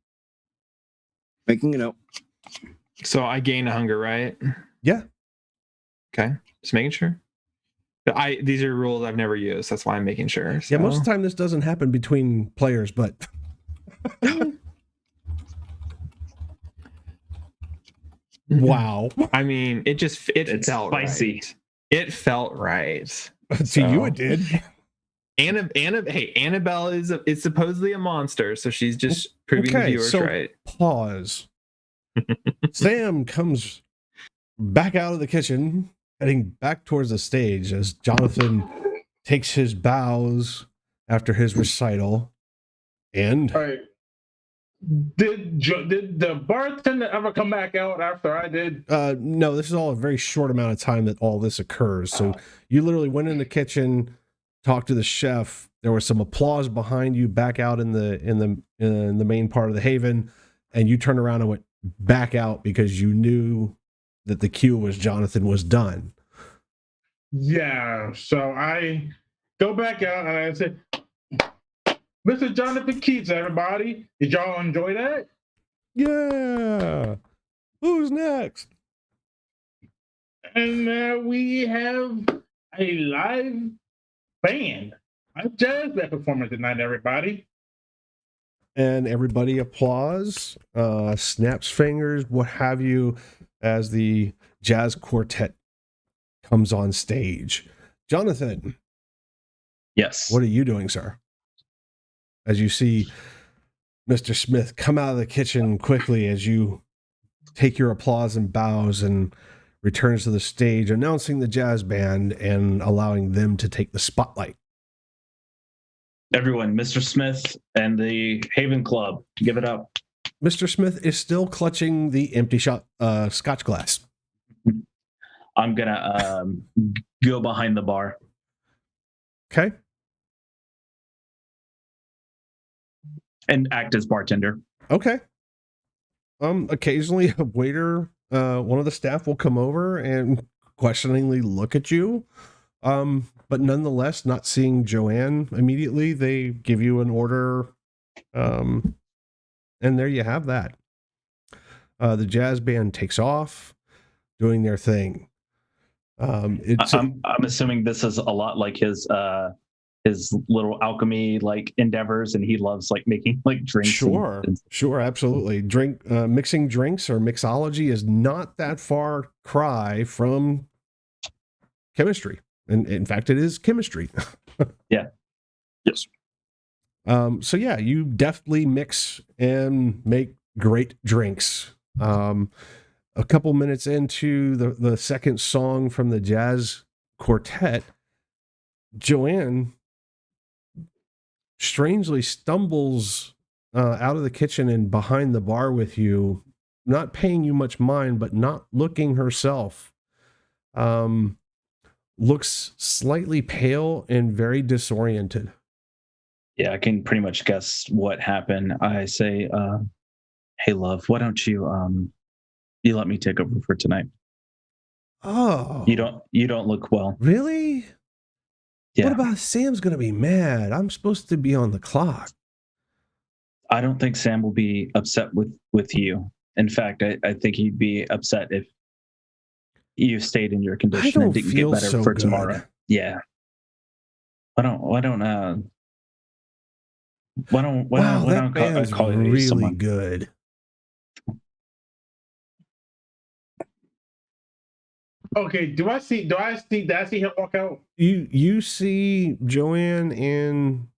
Making a note. So I gain a hunger, right? Yeah. Okay. Just making sure. But these are rules I've never used. That's why I'm making sure. So. Yeah, most of the time this doesn't happen between players, but wow. I mean, it's felt spicy. right. It felt right. To you it did. Annabelle is supposedly a monster, so she's just proving the viewers right. Pause. Sam comes back out of the kitchen, heading back towards the stage as Jonathan takes his bows after his recital. And All right. Did the bartender ever come back out after I did? no, this is all a very short amount of time that all this occurs. So you literally went in the kitchen, talked to the chef. There was some applause behind you back out in the main part of the haven, and you turned around and went back out because you knew that the cue was Jonathan was done. Yeah. So I go back out and I said, Mr. Jonathan Keats, everybody. Did y'all enjoy that? Yeah. Who's next? And we have a live band, a jazz band performance tonight, everybody. And everybody applause, snaps fingers, what have you, as the jazz quartet comes on stage. Jonathan. Yes. What are you doing, sir? As you see Mr. Smith come out of the kitchen quickly as you take your applause and bows and returns to the stage, announcing the jazz band and allowing them to take the spotlight. Everyone, Mr. Smith and the Haven Club, give it up. Mr. Smith is still clutching the empty scotch glass. I'm going to go behind the bar. Okay. And act as bartender. Okay. Occasionally a waiter, one of the staff will come over and questioningly look at you. But nonetheless, not seeing Joanne immediately, they give you an order. And there you have that. The jazz band takes off, doing their thing. I'm assuming this is a lot like his little alchemy like endeavors, and he loves like making like drinks. Sure, absolutely. Mixing drinks or mixology is not that far cry from chemistry, and in fact, it is chemistry. Yeah. Yes. So yeah, you deftly mix and make great drinks. A couple minutes into the second song from the jazz quartet, Joanne strangely stumbles out of the kitchen and behind the bar with you, not paying you much mind, but not looking herself. Looks slightly pale and very disoriented. Yeah, I can pretty much guess what happened. I say, hey, love, why don't you let me take over for tonight? Oh, you don't look well. Really? Yeah. What about Sam's gonna be mad? I'm supposed to be on the clock. I don't think Sam will be upset with you. In fact, I think he'd be upset if you stayed in your condition and didn't get better for tomorrow. Yeah. Why don't that band's call you really someone good. Okay, did I see him walk out? You see Joanne and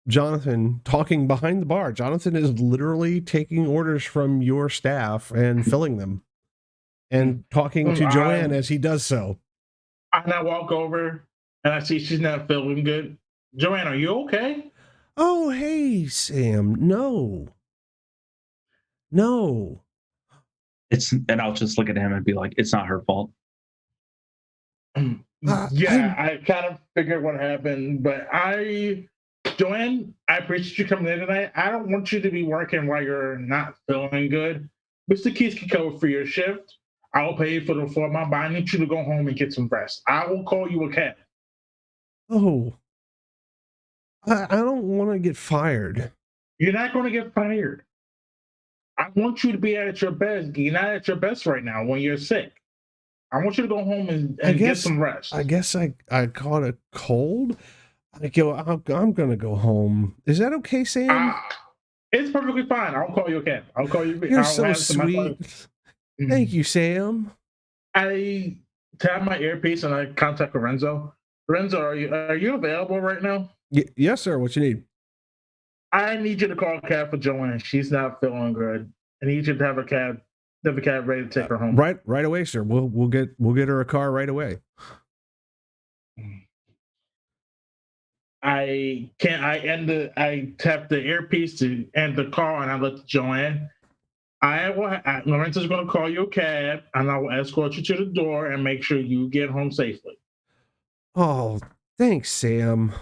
Jonathan talking behind the bar. Jonathan is literally taking orders from your staff and filling them and talking to Joanne as he does so. And I walk over and I see she's not feeling good. Joanne, are you okay? Oh, hey, Sam. No. And I'll just look at him and be like, it's not her fault. I kind of figured what happened, but Joanne, I appreciate you coming in tonight. I don't want you to be working while you're not feeling good. Mr. Keys can cover for your shift. I will pay for the full amount, but I need you to go home and get some rest. I will call you a cab. Oh, I don't want to get fired. You're not going to get fired. I want you to be at your best. You're not at your best right now when you're sick. I want you to go home and get some rest. I guess I caught a cold. I'm going to go home. Is that okay, Sam? It's perfectly fine. I'll call you a cab. I'll call you. You're so sweet. Thank you, Sam. I tap my earpiece and I contact Lorenzo. Lorenzo, are you available right now? Yes, sir. What you need? I need you to call a cab for Joanne. She's not feeling good. I need you to have a cab ready to take her home. Right away, sir. We'll get her a car right away. I tap the earpiece to end the call and I let Joanne. Lorenzo's going to call you a cab and I will escort you to the door and make sure you get home safely. Oh, thanks, Sam.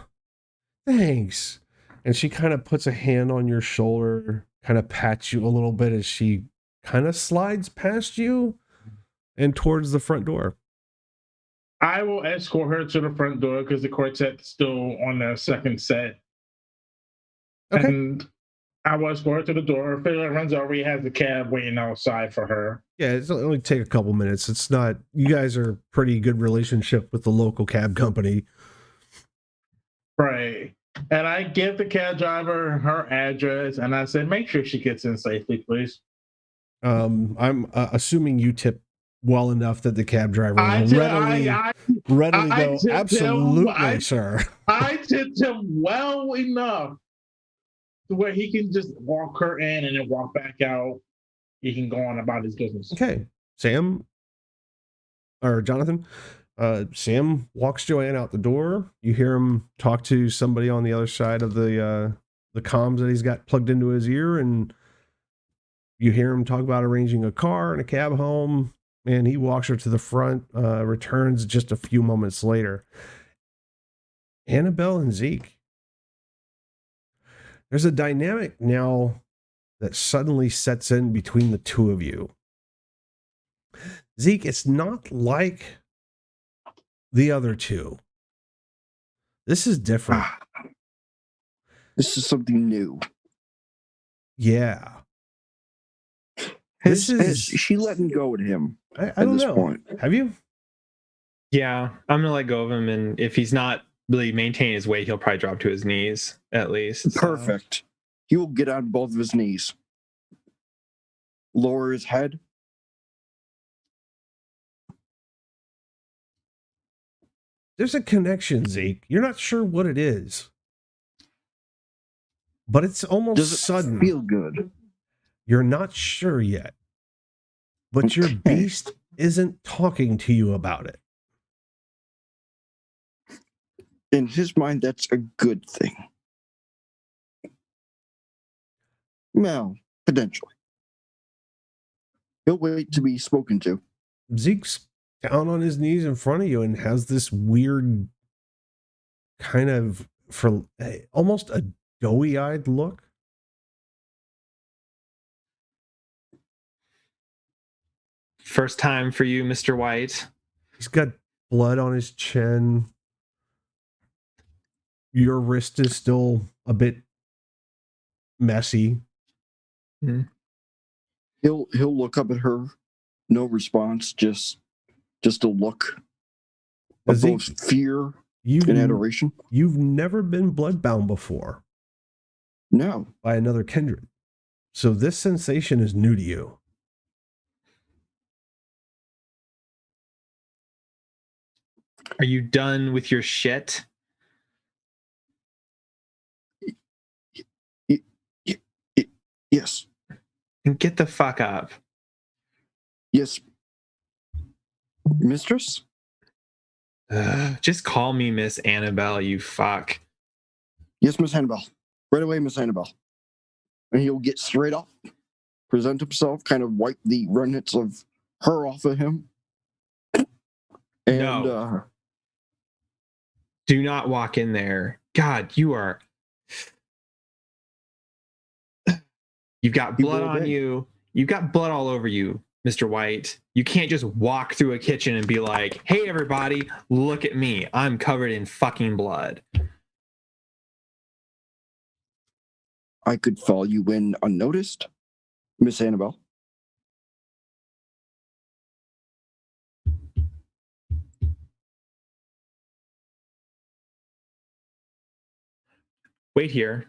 Thanks. And she kind of puts a hand on your shoulder, kind of pats you a little bit as she kind of slides past you and towards the front door. I will escort her to the front door because the quartet's still on their second set. Okay. And I will escort her to the door. Lorenzo already has the cab waiting outside for her. Yeah, it's only take a couple minutes. It's not, you guys are pretty good relationship with the local cab company. Right. And I give the cab driver her address and I said, make sure she gets in safely, please. I'm assuming you tip well enough that the cab driver will readily go, absolutely, sir. I tipped him well enough to where he can just walk her in and then walk back out. He can go on about his business. Okay. Sam or Jonathan, Sam walks Joanne out the door. You hear him talk to somebody on the other side of the comms that he's got plugged into his ear, and you hear him talk about arranging a car and a cab home, and he walks her to the front, returns just a few moments later. Annabelle and Zeke. There's a dynamic now that suddenly sets in between the two of you. Zeke, it's not like the other two. This is different. This is something new. Yeah. Has she letting go at him? I don't know. Point? Have you? Yeah, I'm gonna let go of him, and if he's not really maintaining his weight, he'll probably drop to his knees at least. Perfect. So. He will get on both of his knees. Lower his head. There's a connection, Zeke. You're not sure what it is, but it's almost sudden. Feel good. You're not sure yet, but your beast isn't talking to you about it. In his mind, that's a good thing. Well, potentially. He'll wait to be spoken to. Zeke's down on his knees in front of you and has this weird kind of almost a doughy-eyed look. First time for you, Mr. White. He's got blood on his chin. Your wrist is still a bit messy. Mm-hmm. He'll look up at her. No response, just a look of both fear and adoration. You've never been bloodbound before. No. By another kindred. So this sensation is new to you. Are you done with your shit? Yes. And get the fuck up. Yes. Mistress? Just call me Miss Annabelle, you fuck. Yes, Miss Annabelle. Right away, Miss Annabelle. And he'll get straight up, present himself, kind of wipe the remnants of her off of him. And no. Do not walk in there. God, you are. You've got blood on you. You've got blood all over you, Mr. White. You can't just walk through a kitchen and be like, hey, everybody, look at me. I'm covered in fucking blood. I could follow you in unnoticed, Miss Annabelle. Wait here.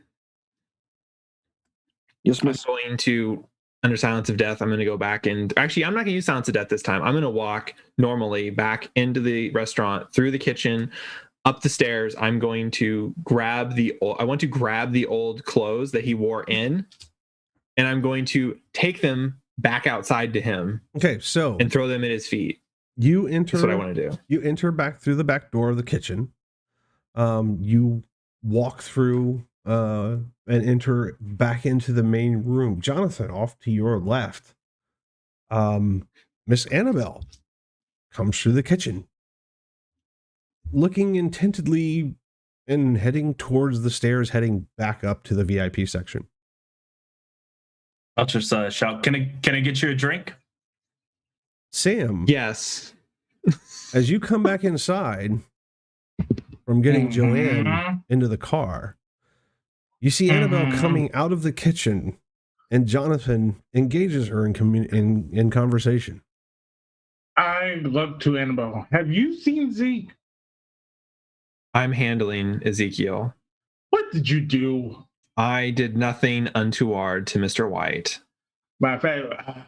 Yes, miss. I'm going to, under silence of death, I'm going to go back and actually, I'm not going to use silence of death this time. I'm going to walk normally back into the restaurant, through the kitchen, up the stairs. I'm going to grab I want to grab the old clothes that he wore in, and I'm going to take them back outside to him. Okay, so and throw them at his feet. You enter. That's what I want to do. You enter back through the back door of the kitchen. You walk through and enter back into the main room. Jonathan, off to your left. Miss Annabelle comes through the kitchen, looking intently and heading towards the stairs, heading back up to the VIP section. I'll just shout, can I get you a drink? Sam. Yes. As you come back inside from getting Joanne into the car, you see Annabelle coming out of the kitchen, and Jonathan engages her in conversation. I look to Annabelle. Have you seen Zeke? I'm handling Ezekiel. What did you do? I did nothing untoward to Mr. White. Matter of fact,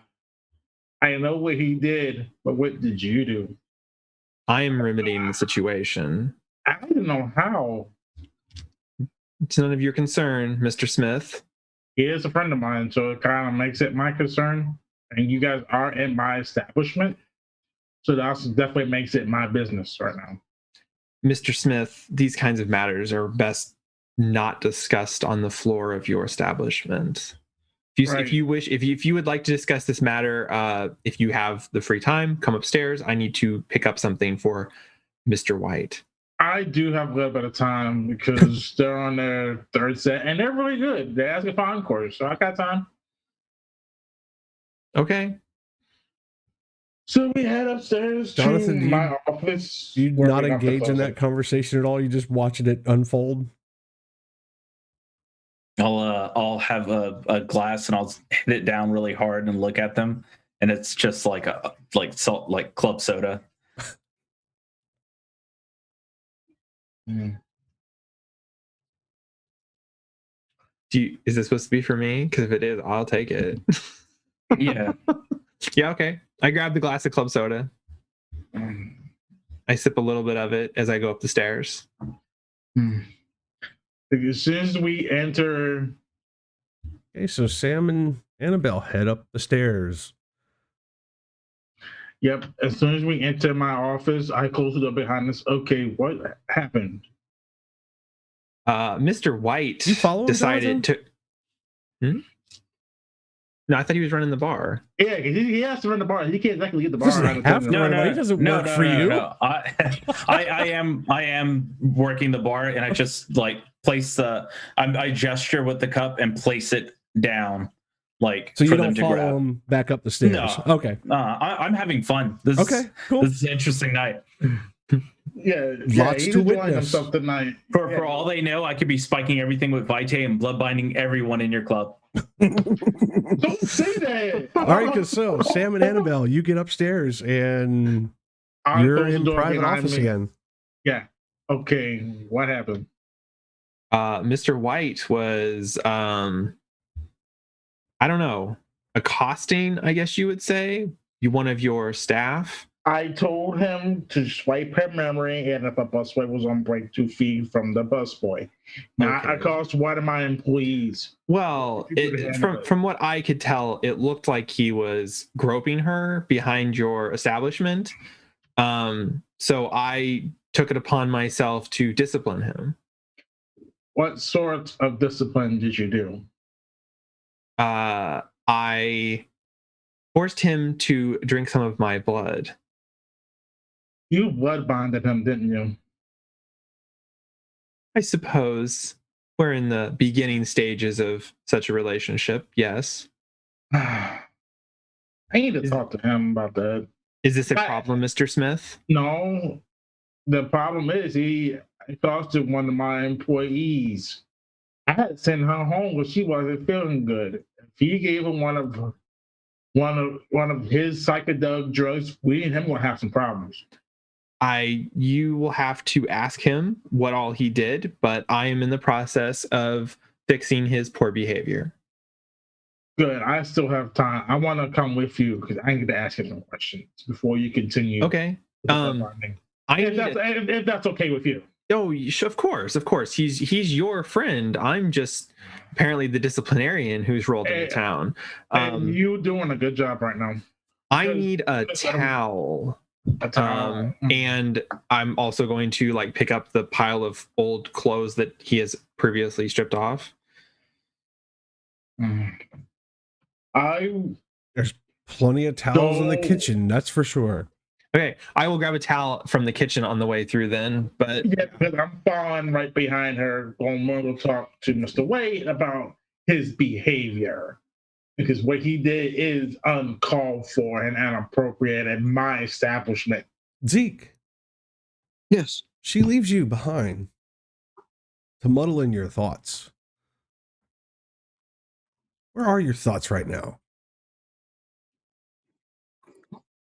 I know what he did, but what did you do? I am remedying the situation. I don't know how. It's none of your concern, Mr. Smith. He is a friend of mine, so it kind of makes it my concern. And you guys are in my establishment, so that also definitely makes it my business right now. Mr. Smith, these kinds of matters are best not discussed on the floor of your establishment. If you wish, if you would like to discuss this matter, if you have the free time, come upstairs. I need to pick up something for Mr. White. I do have a little bit of time because they're on their third set and they're really good. They're asking for encores, so I got time. Okay. So we head upstairs Jonathan, to my office. You not engage in that conversation at all? You just watching it unfold? I'll have a glass and I'll hit it down really hard and look at them, and it's just like club soda. Is this supposed to be for me? Because if it is, I'll take it. Yeah. Yeah, okay. I grab the glass of club soda. I sip a little bit of it as I go up the stairs. As soon as we enter... Okay, so Sam and Annabelle head up the stairs. Yep, as soon as we enter my office, I close it up behind us. Okay, what happened? Mr. White decided to... No, I thought he was running the bar. Yeah, he has to run the bar. He can't exactly get the bar. He doesn't work for you. No. I am working the bar, and I just place I gesture with the cup and place it down, so you don't follow him back up the stairs. No. Okay. I'm having fun. Cool. This is an interesting night. Lots to witness. Tonight. For all they know, I could be spiking everything with Vitae and blood binding everyone in your club. Don't say that. All right, so Sam and Annabelle, you get upstairs and you're in private office again. Yeah. Okay. What happened? Mr. White was, I don't know, accosting, I guess you would say, one of your staff. I told him to swipe her memory, and if a busboy was on break, to feed from the busboy. Not across one of my employees. Well, from what I could tell, it looked like he was groping her behind your establishment. So I took it upon myself to discipline him. What sort of discipline did you do? I forced him to drink some of my blood. You blood bonded him, didn't you? I suppose we're in the beginning stages of such a relationship. Yes. I need to talk to him about that. Is this a problem, Mr. Smith? No, the problem is he exhausted one of my employees. I had to send her home because she wasn't feeling good. If he gave her one of his psychedelic drugs, we and him gonna have some problems. You will have to ask him what all he did, but I am in the process of fixing his poor behavior. Good. I still have time. I want to come with you because I need to ask him some questions before you continue. Okay. If that's okay with you. Oh, of course. He's your friend. I'm just apparently the disciplinarian who's rolled into town. And you're doing a good job right now. I need a towel. And I'm also going to like pick up the pile of old clothes that he has previously stripped off. There's plenty of towels in the kitchen, that's for sure. Okay, I will grab a towel from the kitchen on the way through then, but yeah, because I'm following right behind her, going to talk to Mr. Wade about his behavior. Because what he did is uncalled for and inappropriate at my establishment. Zeke. Yes. She leaves you behind to muddle in your thoughts. Where are your thoughts right now?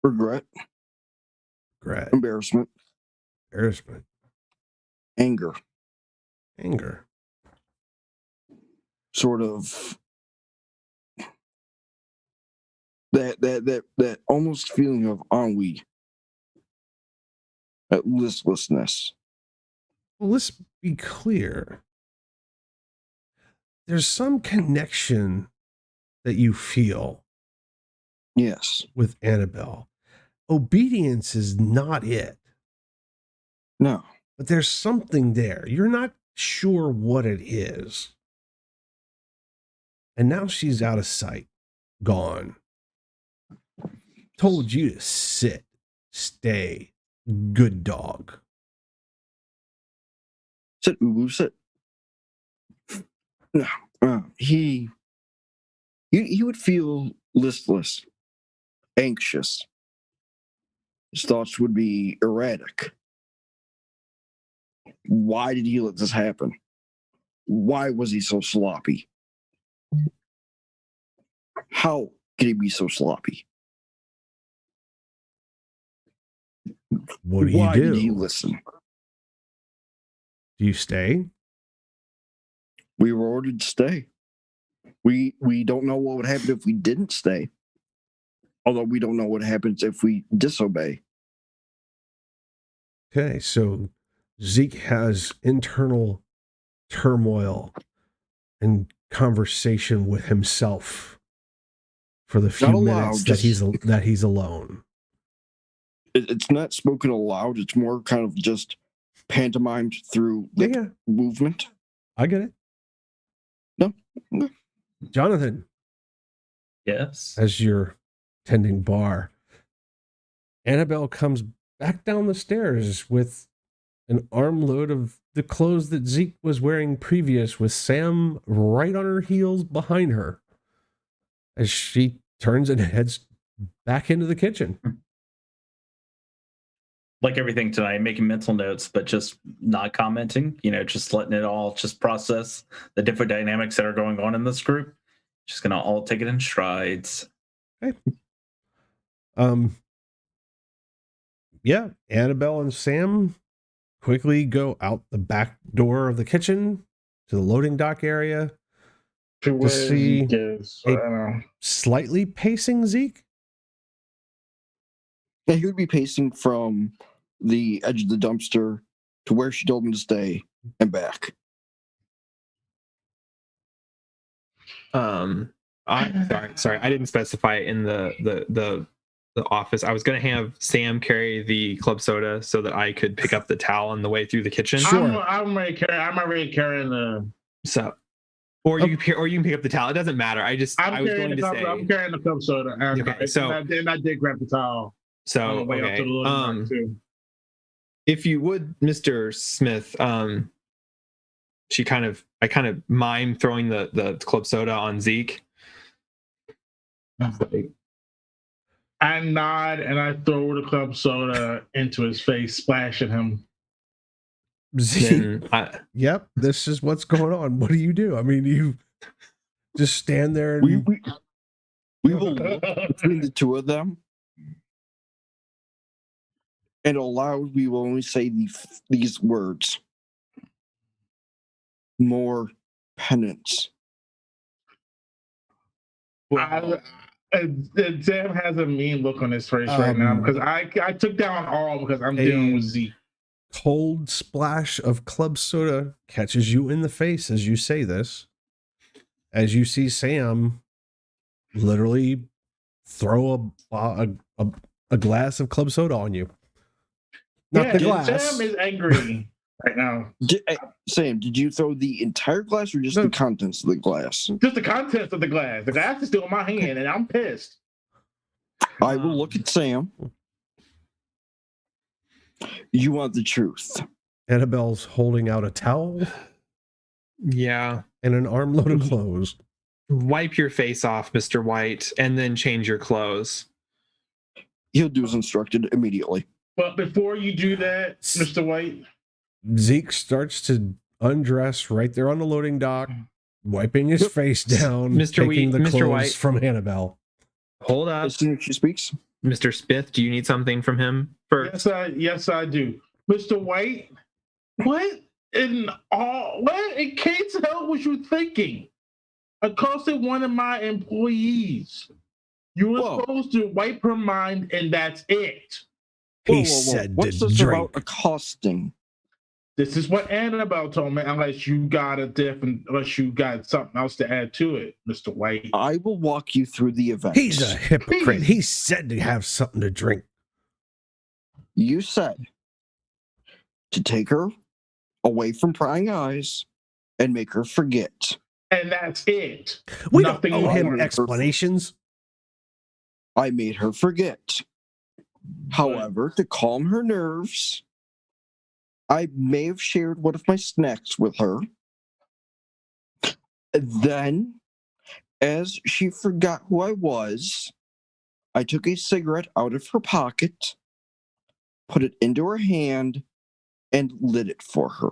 Regret. Embarrassment. Anger. Sort of that almost feeling of ennui. That listlessness. Well, let's be clear. There's some connection that you feel. Yes. With Annabelle. Obedience is not it. No. But there's something there. You're not sure what it is. And now she's out of sight. Gone. Told you to sit. Stay. Good dog. Sit, Ubu, sit. No. He would feel listless, anxious. His thoughts would be erratic. Why did he let this happen? Why was he so sloppy? How could he be so sloppy? What do you Why do? did he listen? Do you stay? We were ordered to stay. We don't know what would happen if we didn't stay. Although we don't know what happens if we disobey. Okay, so Zeke has internal turmoil and conversation with himself for the few minutes that he's alone. It's not spoken aloud. It's more kind of just pantomimed through the movement. I get it. No. Jonathan. Yes. As you're tending bar, Annabelle comes back down the stairs with an armload of the clothes that Zeke was wearing previous, with Sam right on her heels behind her as she turns and heads back into the kitchen. Like everything tonight, making mental notes, but just not commenting, just letting it all just process the different dynamics that are going on in this group. Just going to all take it in strides. Okay. Yeah, Annabelle and Sam quickly go out the back door of the kitchen to the loading dock area to see a slightly pacing Zeke. Yeah, he would be pacing from the edge of the dumpster to where she told him to stay and back. I'm sorry. I didn't specify it in the office. I was going to have Sam carry the club soda so that I could pick up the towel on the way through the kitchen. Sure. I'm already carrying the. So, or you can pick up the towel. It doesn't matter. I'm carrying the club soda. And I did grab the towel. So on the way up to the loading dock too. If you would, Mr. Smith, I kind of mime throwing the club soda on Zeke. I nod and I throw the club soda into his face, splashing him. Yep, this is what's going on. What do you do? I mean, you just stand there and we will look between the two of them, and aloud we will only say these words: more penance. And Sam has a mean look on his face right now because I took down all because I'm dealing with Zeke. Cold splash of club soda catches you in the face as you say this. As you see Sam literally throw a glass of club soda on you. Not the glass. Sam is angry right now. Sam, did you throw the entire glass or just the contents of the glass? Just the contents of the glass. The glass is still in my hand, and I'm pissed. I will look at Sam. You want the truth. Annabelle's holding out a towel. Yeah. And an armload of clothes. Wipe your face off, Mr. White, and then change your clothes. He'll do as instructed immediately. But before you do that, Mr. White, Zeke starts to undress right there on the loading dock, wiping his face down, taking the clothes White, from Annabelle. Hold up. As soon as she speaks. Mr. Smith, do you need something from him first? Yes, I do. Mr. White, what in Kate's hell was you thinking? Accosted one of my employees. You were supposed to wipe her mind, and that's it. He said what's this drink. About accosting? This is what Annabelle told me, unless you got something else to add to it, Mr. White. I will walk you through the event. He's a hypocrite. He said to have something to drink. You said to take her away from prying eyes and make her forget. And that's it. We don't owe him explanations. I made her forget. However, to calm her nerves, I may have shared one of my snacks with her. Then, as she forgot who I was, I took a cigarette out of her pocket, put it into her hand, and lit it for her.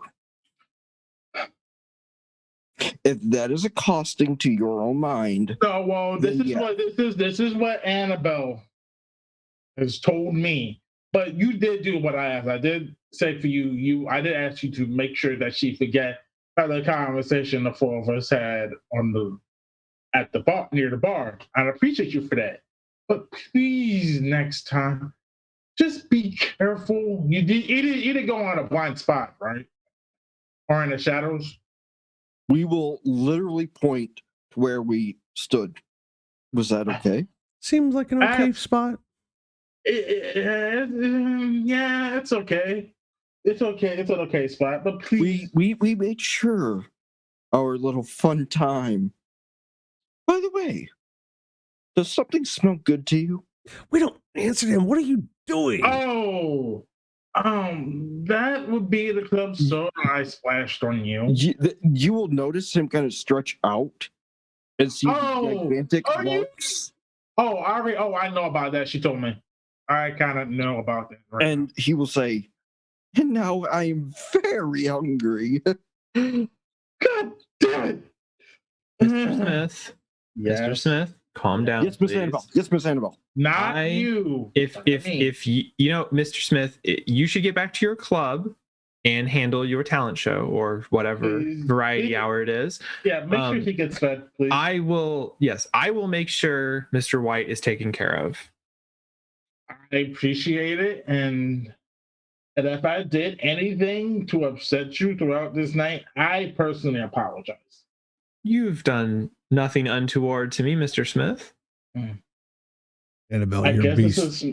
If that is accosting to your own mind. No, well, this is what Annabelle has told me. But you did do what I asked. I did say for you, I did ask you to make sure that she forget the conversation the four of us had at the bar near the bar. I appreciate you for that. But please, next time, just be careful. You didn't go on a blind spot, right? Or in the shadows. We will literally point to where we stood. Was that okay? Seems like an okay spot. Yeah, it's okay. It's okay. It's an okay spot. But please, we made sure our little fun time. By the way, does something smell good to you? We don't answer him. What are you doing? Oh, that would be the club soda I splashed on you. You will notice him kind of stretch out and see gigantic lumps. I know about that. She told me. I kind of know about that. Right and now. He will say, and now I am very hungry. God damn it. Mr. Smith. Yes. Mr. Smith, calm down. Yes, Miss Annabelle. Yes, Miss Annabelle. Not you. If you know, Mr. Smith, you should get back to your club and handle your talent show or whatever variety hour it is. Yeah, make sure he gets fed, please. I will make sure Mr. White is taken care of. I appreciate it, and if I did anything to upset you throughout this night, I personally apologize. You've done nothing untoward to me, Mr. Smith. Annabelle, your beast.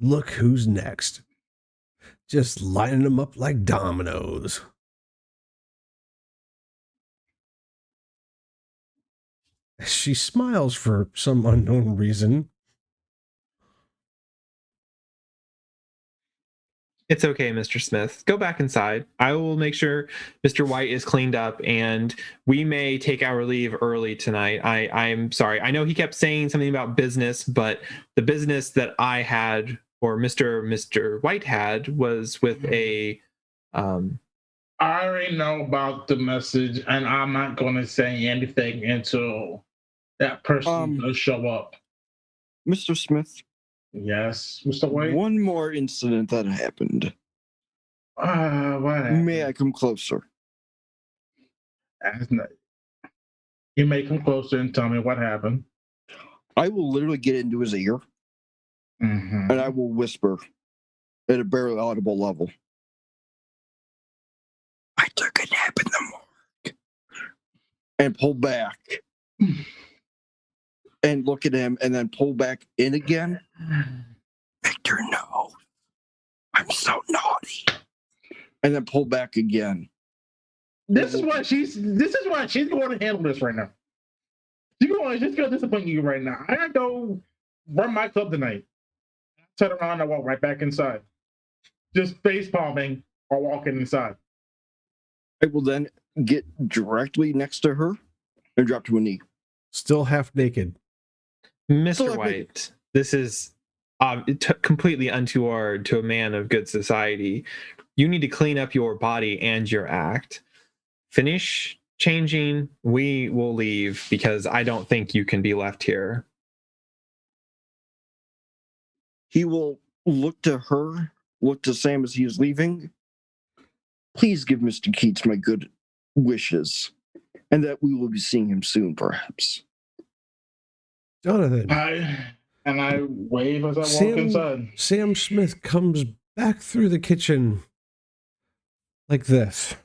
Look who's next. Just lining them up like dominoes. She smiles for some unknown reason. It's okay, Mr. Smith. Go back inside. I will make sure Mr. White is cleaned up, and we may take our leave early tonight. I'm sorry. I know he kept saying something about business, but the business that I had, or Mr. White had, was with a I already know about the message, and I'm not going to say anything until that person does show up. Mr. Smith, Yes, Mr. White. one more incident that happened. What happened? May I come closer? That's not- You may come closer and tell me what happened. I will literally get into his ear, Mm-hmm. and I will whisper at a barely audible level. I took a nap in the morgue. And pull back. And look at him, and then pull back in again. Victor, no. I'm so naughty. And then pull back again. This is why she's going to handle this right now. She's going to disappoint you right now. I gotta go run my club tonight. Turn around and walk right back inside. Just face palming or walking inside. I will then get directly next to her and drop to a knee. Still half naked. Mr. White. This is completely untoward to a man of good society. You need to clean up your body and your act. Finish changing. We will leave because I don't think you can be left here. He will look to her, look to Sam as he is leaving. Please give Mr. Keats my good wishes, and that we will be seeing him soon, perhaps. Jonathan. I wave as I walk inside. Sam Smith comes back through the kitchen like this.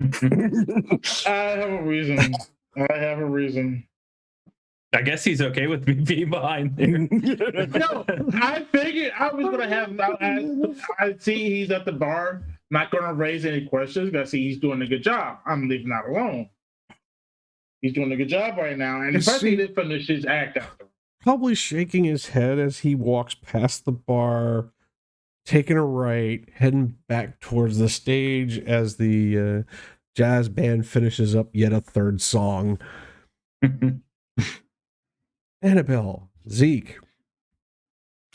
I have a reason. I guess he's okay with me being behind there. No, I figured I was gonna have. I see he's at the bar. Not gonna raise any questions. I see he's doing a good job. I'm leaving that alone. He's doing a good job right now, and if I see to finish his act after. Probably shaking his head as he walks past the bar, taking a right, heading back towards the stage as the jazz band finishes up yet a third song. Annabelle, Zeke.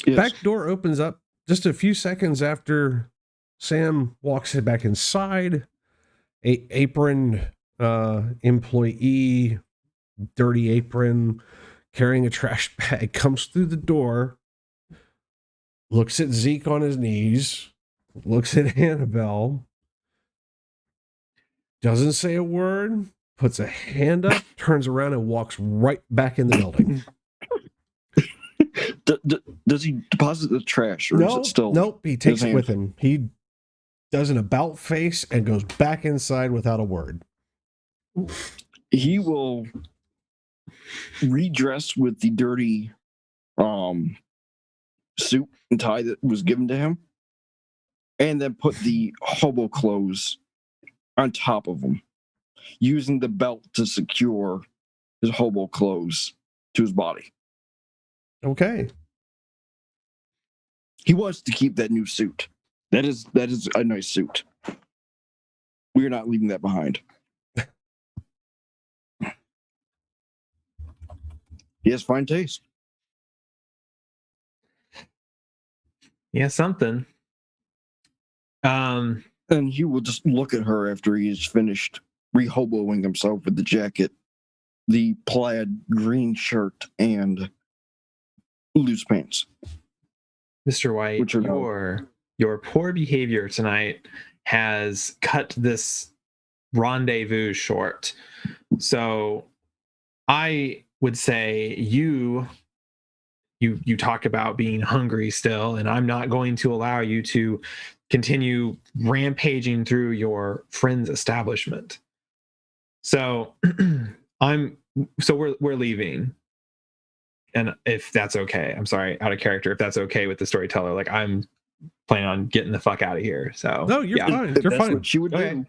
Yes. Back door opens up just a few seconds after Sam walks back inside. A apron employee, dirty apron, carrying a trash bag, comes through the door, looks at Zeke on his knees, looks at Annabelle, doesn't say a word, puts a hand up, turns around, and walks right back in the building. Does he deposit the trash, or is it still? Nope, he takes it with him. He does an about face and goes back inside without a word. He will redress with the dirty suit and tie that was given to him, and then put the hobo clothes on top of him, using the belt to secure his hobo clothes to his body. Okay. He wants to keep that new suit. That is a nice suit. We are not leaving that behind. He has fine taste. Yeah, something. And he will just look at her after he's finished rehoboing himself with the jacket, the plaid green shirt, and loose pants. Mr. White, Which are your poor behavior tonight has cut this rendezvous short. So I would say you talk about being hungry still, and I'm not going to allow you to continue rampaging through your friend's establishment. So we're leaving. And if that's okay, I'm sorry, out of character, if that's okay with the storyteller, like I'm planning on getting the fuck out of here. So no, you're fine. You're fine. What she would do.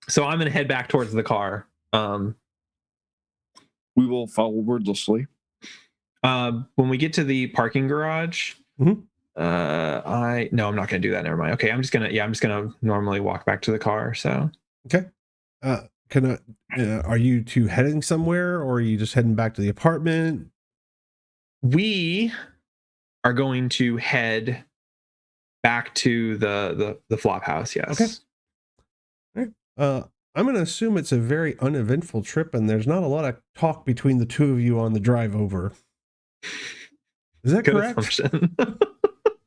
So I'm gonna head back towards the car. We will follow wordlessly. When we get to the parking garage, I'm not gonna do that. Never mind. Okay, I'm just gonna normally walk back to the car. So Okay. Are you two heading somewhere, or are you just heading back to the apartment? we are going to head back to the flop house. Yes. Okay. I'm going to assume it's a very uneventful trip, and there's not a lot of talk between the two of you on the drive over. Is that Good correct? assumption.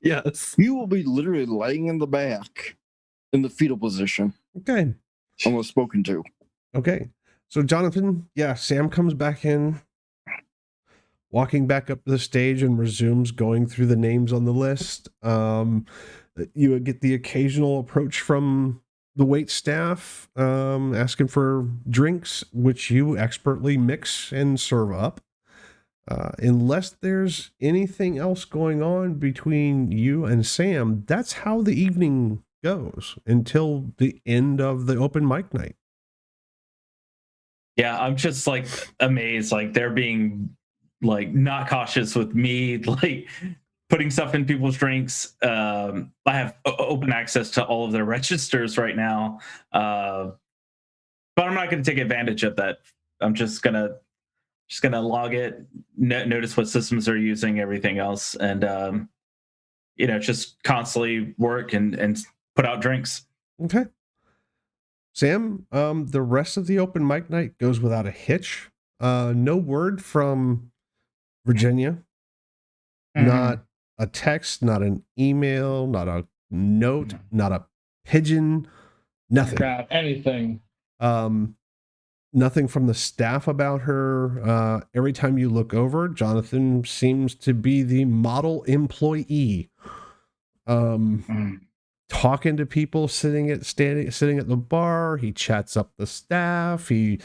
Yes. You will be literally laying in the back in the fetal position, Okay. almost spoken to. Okay. So Jonathan, Sam comes back in, walking back up the stage, and resumes going through the names on the list. You would get the occasional approach from the wait staff, asking for drinks, which you expertly mix and serve up. Unless there's anything else going on between you and Sam, that's how the evening goes until the end of the open mic night. Yeah, I'm just like amazed. Like they're being like not cautious with me, like putting stuff in people's drinks. I have open access to all of their registers right now, but I'm not going to take advantage of that. I'm just gonna log it, notice what systems they're using, everything else, and just constantly work and put out drinks. Okay. Sam, the rest of the open mic night goes without a hitch. No word from Virginia. Not a text, not an email, not a note, not a pigeon, nothing. Got anything. Nothing from the staff about her. Every time you look over, Jonathan seems to be the model employee. Talking to people sitting at the bar. He chats up the staff. He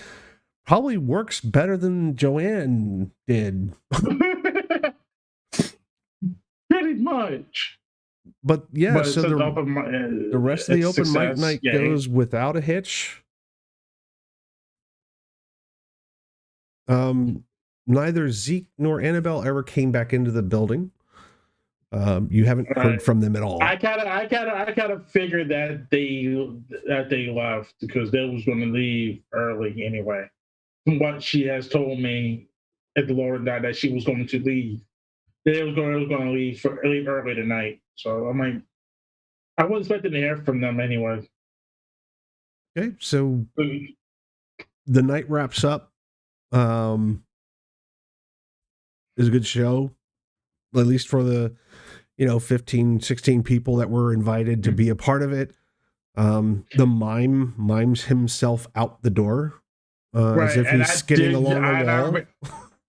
probably works better than Joanne did. Pretty much. But so the rest of the open mic night goes without a hitch. Neither Zeke nor Annabelle ever came back into the building. You haven't heard from them at all. I kind of figured that they left because they was going to leave early anyway. From what she has told me at the lower night, that she was going to leave. They was going to leave early tonight. So I'm like, I wasn't expecting to hear from them anyway. Okay, so the night wraps up. Is a good show, at least for the 15, 16 people that were invited to be a part of it. The mime mimes himself out the door, as if he's skidding along the wall.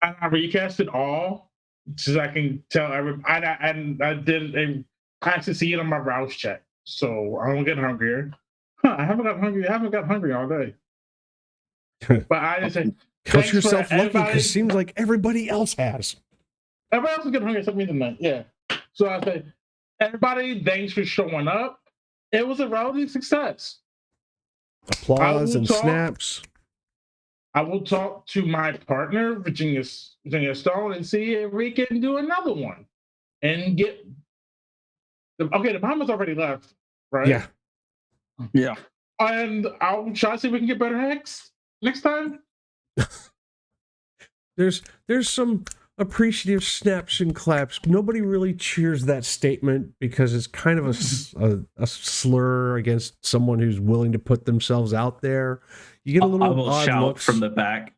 I recasted all, so I can tell everybody. I actually see it on my rouse check, so I don't get hungrier. I haven't got hungry all day. But I just say, count yourself lucky, because it seems like everybody else has. Everybody else is getting hungry except me tonight. Yeah. So I say, everybody, thanks for showing up. It was a relative success. Applause and snaps. I will talk to my partner, Virginia Stone, and see if we can do another one. And get the mama's already left, right? Yeah. Yeah. And I'll try to see if we can get better hacks next time. There's some appreciative snaps and claps. Nobody really cheers that statement because it's kind of a slur against someone who's willing to put themselves out there. You get a little I will odd shout looks from the back.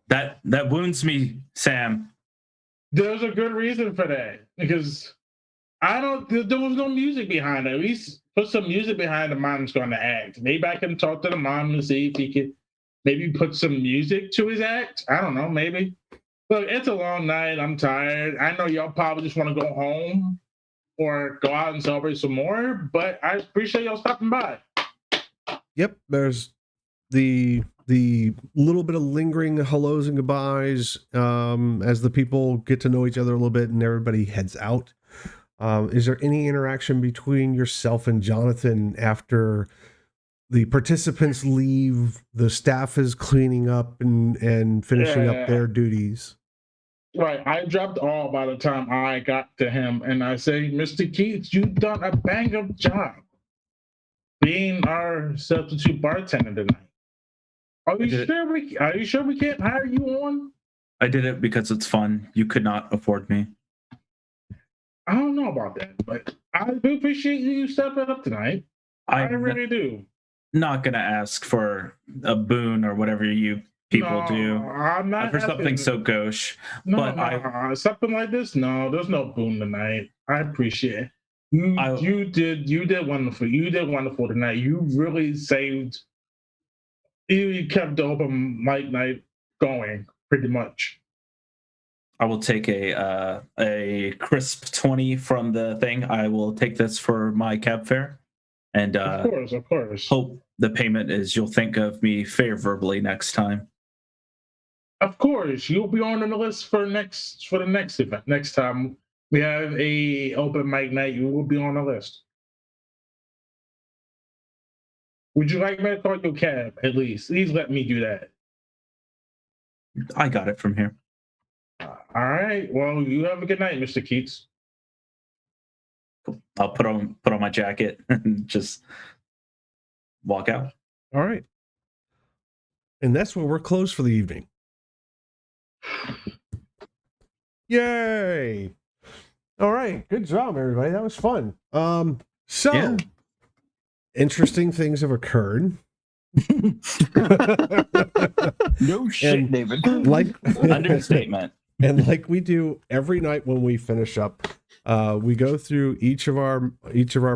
That wounds me, Sam. There's a good reason for that, because there was no music behind it. At least put some music behind the mom's going to act. Maybe I can talk to the mom and see if he could maybe put some music to his act. I don't know, maybe. Look, it's a long night. I'm tired. I know y'all probably just want to go home or go out and celebrate some more, but I appreciate y'all stopping by. Yep, there's the little bit of lingering hellos and goodbyes as the people get to know each other a little bit and everybody heads out. Is there any interaction between yourself and Jonathan after the participants leave, the staff is cleaning up and finishing up their duties? Right. I dropped all by the time I got to him, and I say, Mr. Keats, you've done a bang up job being our substitute bartender tonight. Are you sure we can't hire you on? I did it because it's fun. You could not afford me. I don't know about that, but I do appreciate you stepping up tonight. I really do. Not gonna ask for a boon or whatever you people do. I'm not for something so gauche. No, something like this. No, there's no boon tonight. I appreciate it. You did wonderful. You did wonderful tonight. You really saved. You kept the open mic night going pretty much. I will take a crisp 20 from the thing. I will take this for my cab fare, and of course. Hope the payment is you'll think of me favorably next time. Of course, you'll be on the list for the next event. Next time we have a open mic night, you will be on the list. Would you like me to call your cab at least? Please let me do that. I got it from here. All right. Well, you have a good night, Mr. Keats. I'll put on my jacket and just walk out. All right. And that's where we're closed for the evening. Yay! All right, good job, everybody. That was fun. Interesting things have occurred. No shit, David. Like understatement. And like we do every night when we finish up, we go through each of our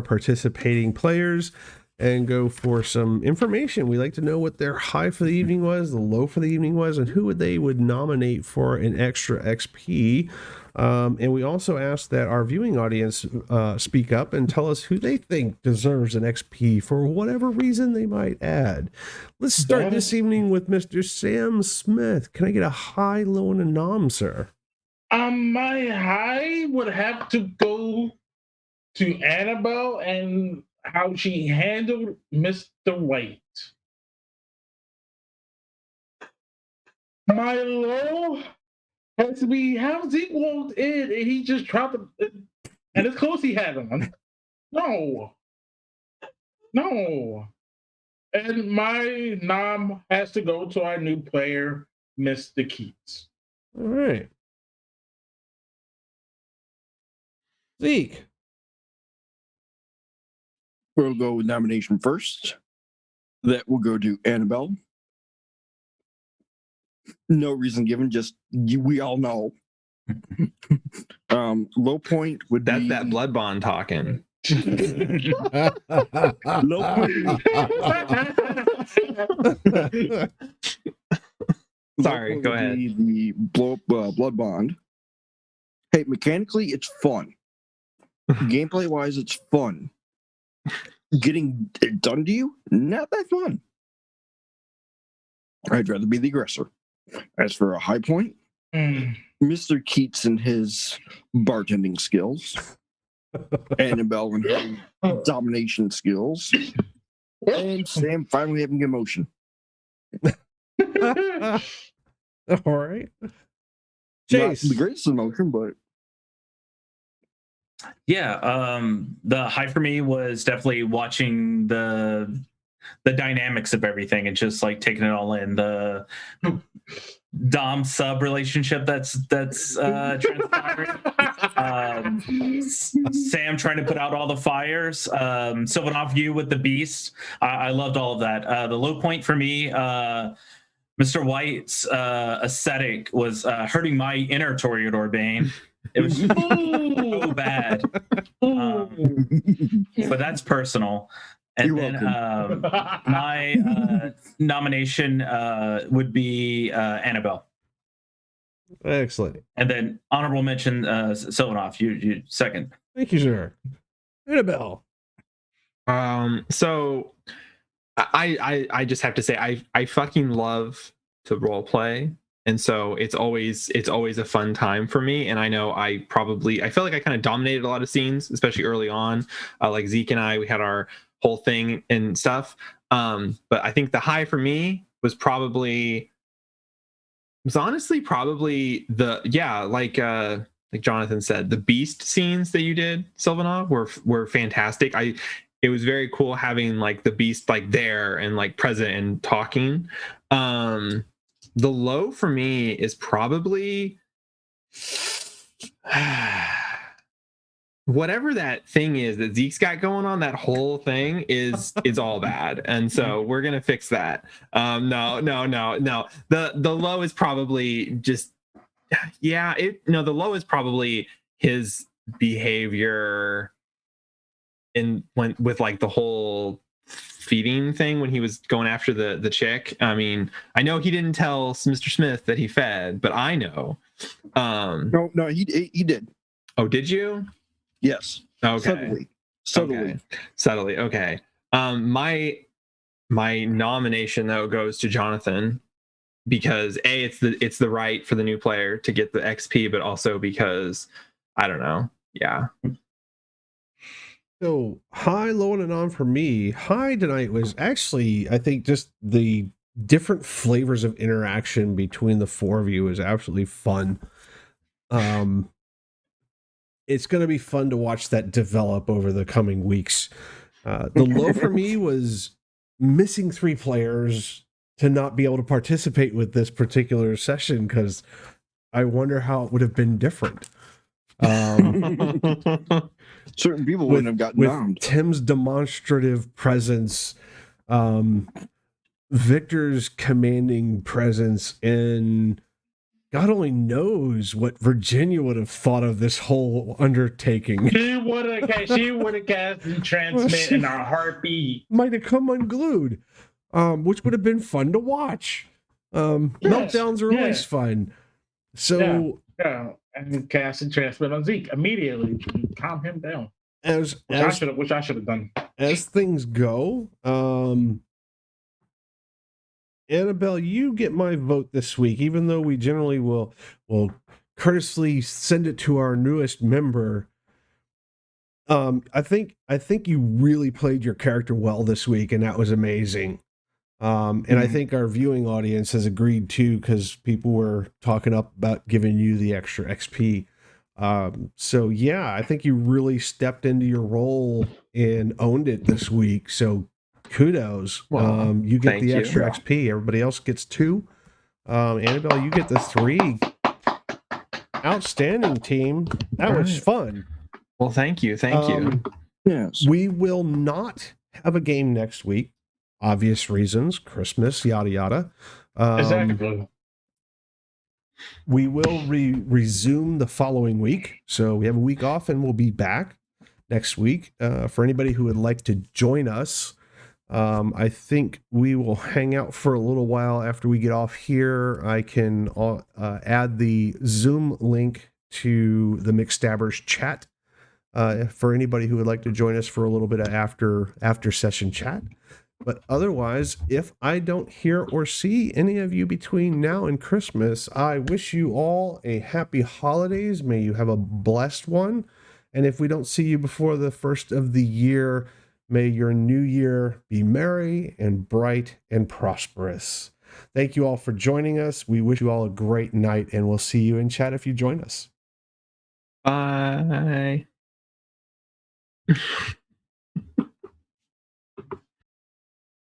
participating players and go for some information. We like to know what their high for the evening was, the low for the evening was, and who they would nominate for an extra XP. And we also ask that our viewing audience speak up and tell us who they think deserves an XP for whatever reason they might add. Let's start this evening with Mr. Sam Smith. Can I get a high, low, and a nom, sir? My high would have to go to Annabelle and how she handled Mr. White. My low has to be how Zeke walked in and he just dropped him, and it's close he had him. No. And my nom has to go to our new player, Mr. Keats. All right. Zeke. We'll go with nomination first. That will go to Annabelle. No reason given, just we all know. Low point would be that blood bond talking. low point. Sorry, go ahead. The blood bond. Hey, mechanically, it's fun. Gameplay wise, it's fun. Getting it done to you, not that fun. I'd rather be the aggressor. As for a high point, Mr. Keats and his bartending skills, Annabelle and her domination skills, and Sam finally having emotion. All right. Chase. Not the greatest emotion, but yeah, the high for me was definitely watching the dynamics of everything and just like taking it all in. The dom sub relationship that's transpiring. Sam trying to put out all the fires. Sylvanov, you with the beast. I loved all of that. The low point for me, Mr. White's aesthetic was hurting my inner Toreador Bane. It was so bad. But that's personal. And You're then welcome. my nomination would be Annabelle. Excellent. And then honorable mention, Sylvanov, you second. Thank you, sir. Annabelle. So I just have to say I fucking love to role play, and so it's always a fun time for me. And I know I feel like I kind of dominated a lot of scenes, especially early on. Like Zeke and we had our whole thing and stuff. But I think the high for me was probably was honestly probably like Jonathan said, the beast scenes that you did, Sylvanov, were fantastic. It was very cool having like the beast like there and like present and talking. The low for me is probably whatever that thing is that Zeke's got going on. That whole thing is all bad, and so we're gonna fix that. No. The low is probably just the low is probably his behavior with like the whole feeding thing when he was going after the chick. I mean, I know he didn't tell Mr. Smith that he fed, but I know. No, he did. Oh, did you? Yes. Okay. Subtly. Okay. My nomination though goes to Jonathan because it's the right for the new player to get the XP, but also because I don't know. Yeah. So high, low, and on for me. High tonight was actually, I think, just the different flavors of interaction between the four of you is absolutely fun. It's going to be fun to watch that develop over the coming weeks. The low for me was missing 3 players to not be able to participate with this particular session because I wonder how it would have been different. Certain people wouldn't have gotten bound. Tim's demonstrative presence, Victor's commanding presence, and God only knows what Virginia would have thought of this whole undertaking. She would have cast and transmit in a heartbeat. Might have come unglued, which would have been fun to watch. Meltdowns are always fun. So yeah. And cast and transmit on Zeke immediately to calm him down. Which I should have done. As things go, Annabelle, you get my vote this week, even though we generally will courteously send it to our newest member. I think you really played your character well this week, and that was amazing. And I think our viewing audience has agreed too, because people were talking up about giving you the extra XP. So yeah, I think you really stepped into your role and owned it this week. So kudos. Well, you get the extra XP. Everybody else gets 2. Annabelle, you get the 3. Outstanding, team. That was fun. Well, thank you. Yes. We will not have a game next week. Obvious reasons, Christmas, yada yada. Exactly. We will resume the following week. So we have a week off and we'll be back next week. For anybody who would like to join us, I think we will hang out for a little while after we get off here. I can add the Zoom link to the McStabbers chat for anybody who would like to join us for a little bit of after session chat. But otherwise, if I don't hear or see any of you between now and Christmas, I wish you all a happy holidays. May you have a blessed one. And if we don't see you before the first of the year, may your new year be merry and bright and prosperous. Thank you all for joining us. We wish you all a great night, and we'll see you in chat if you join us. Bye.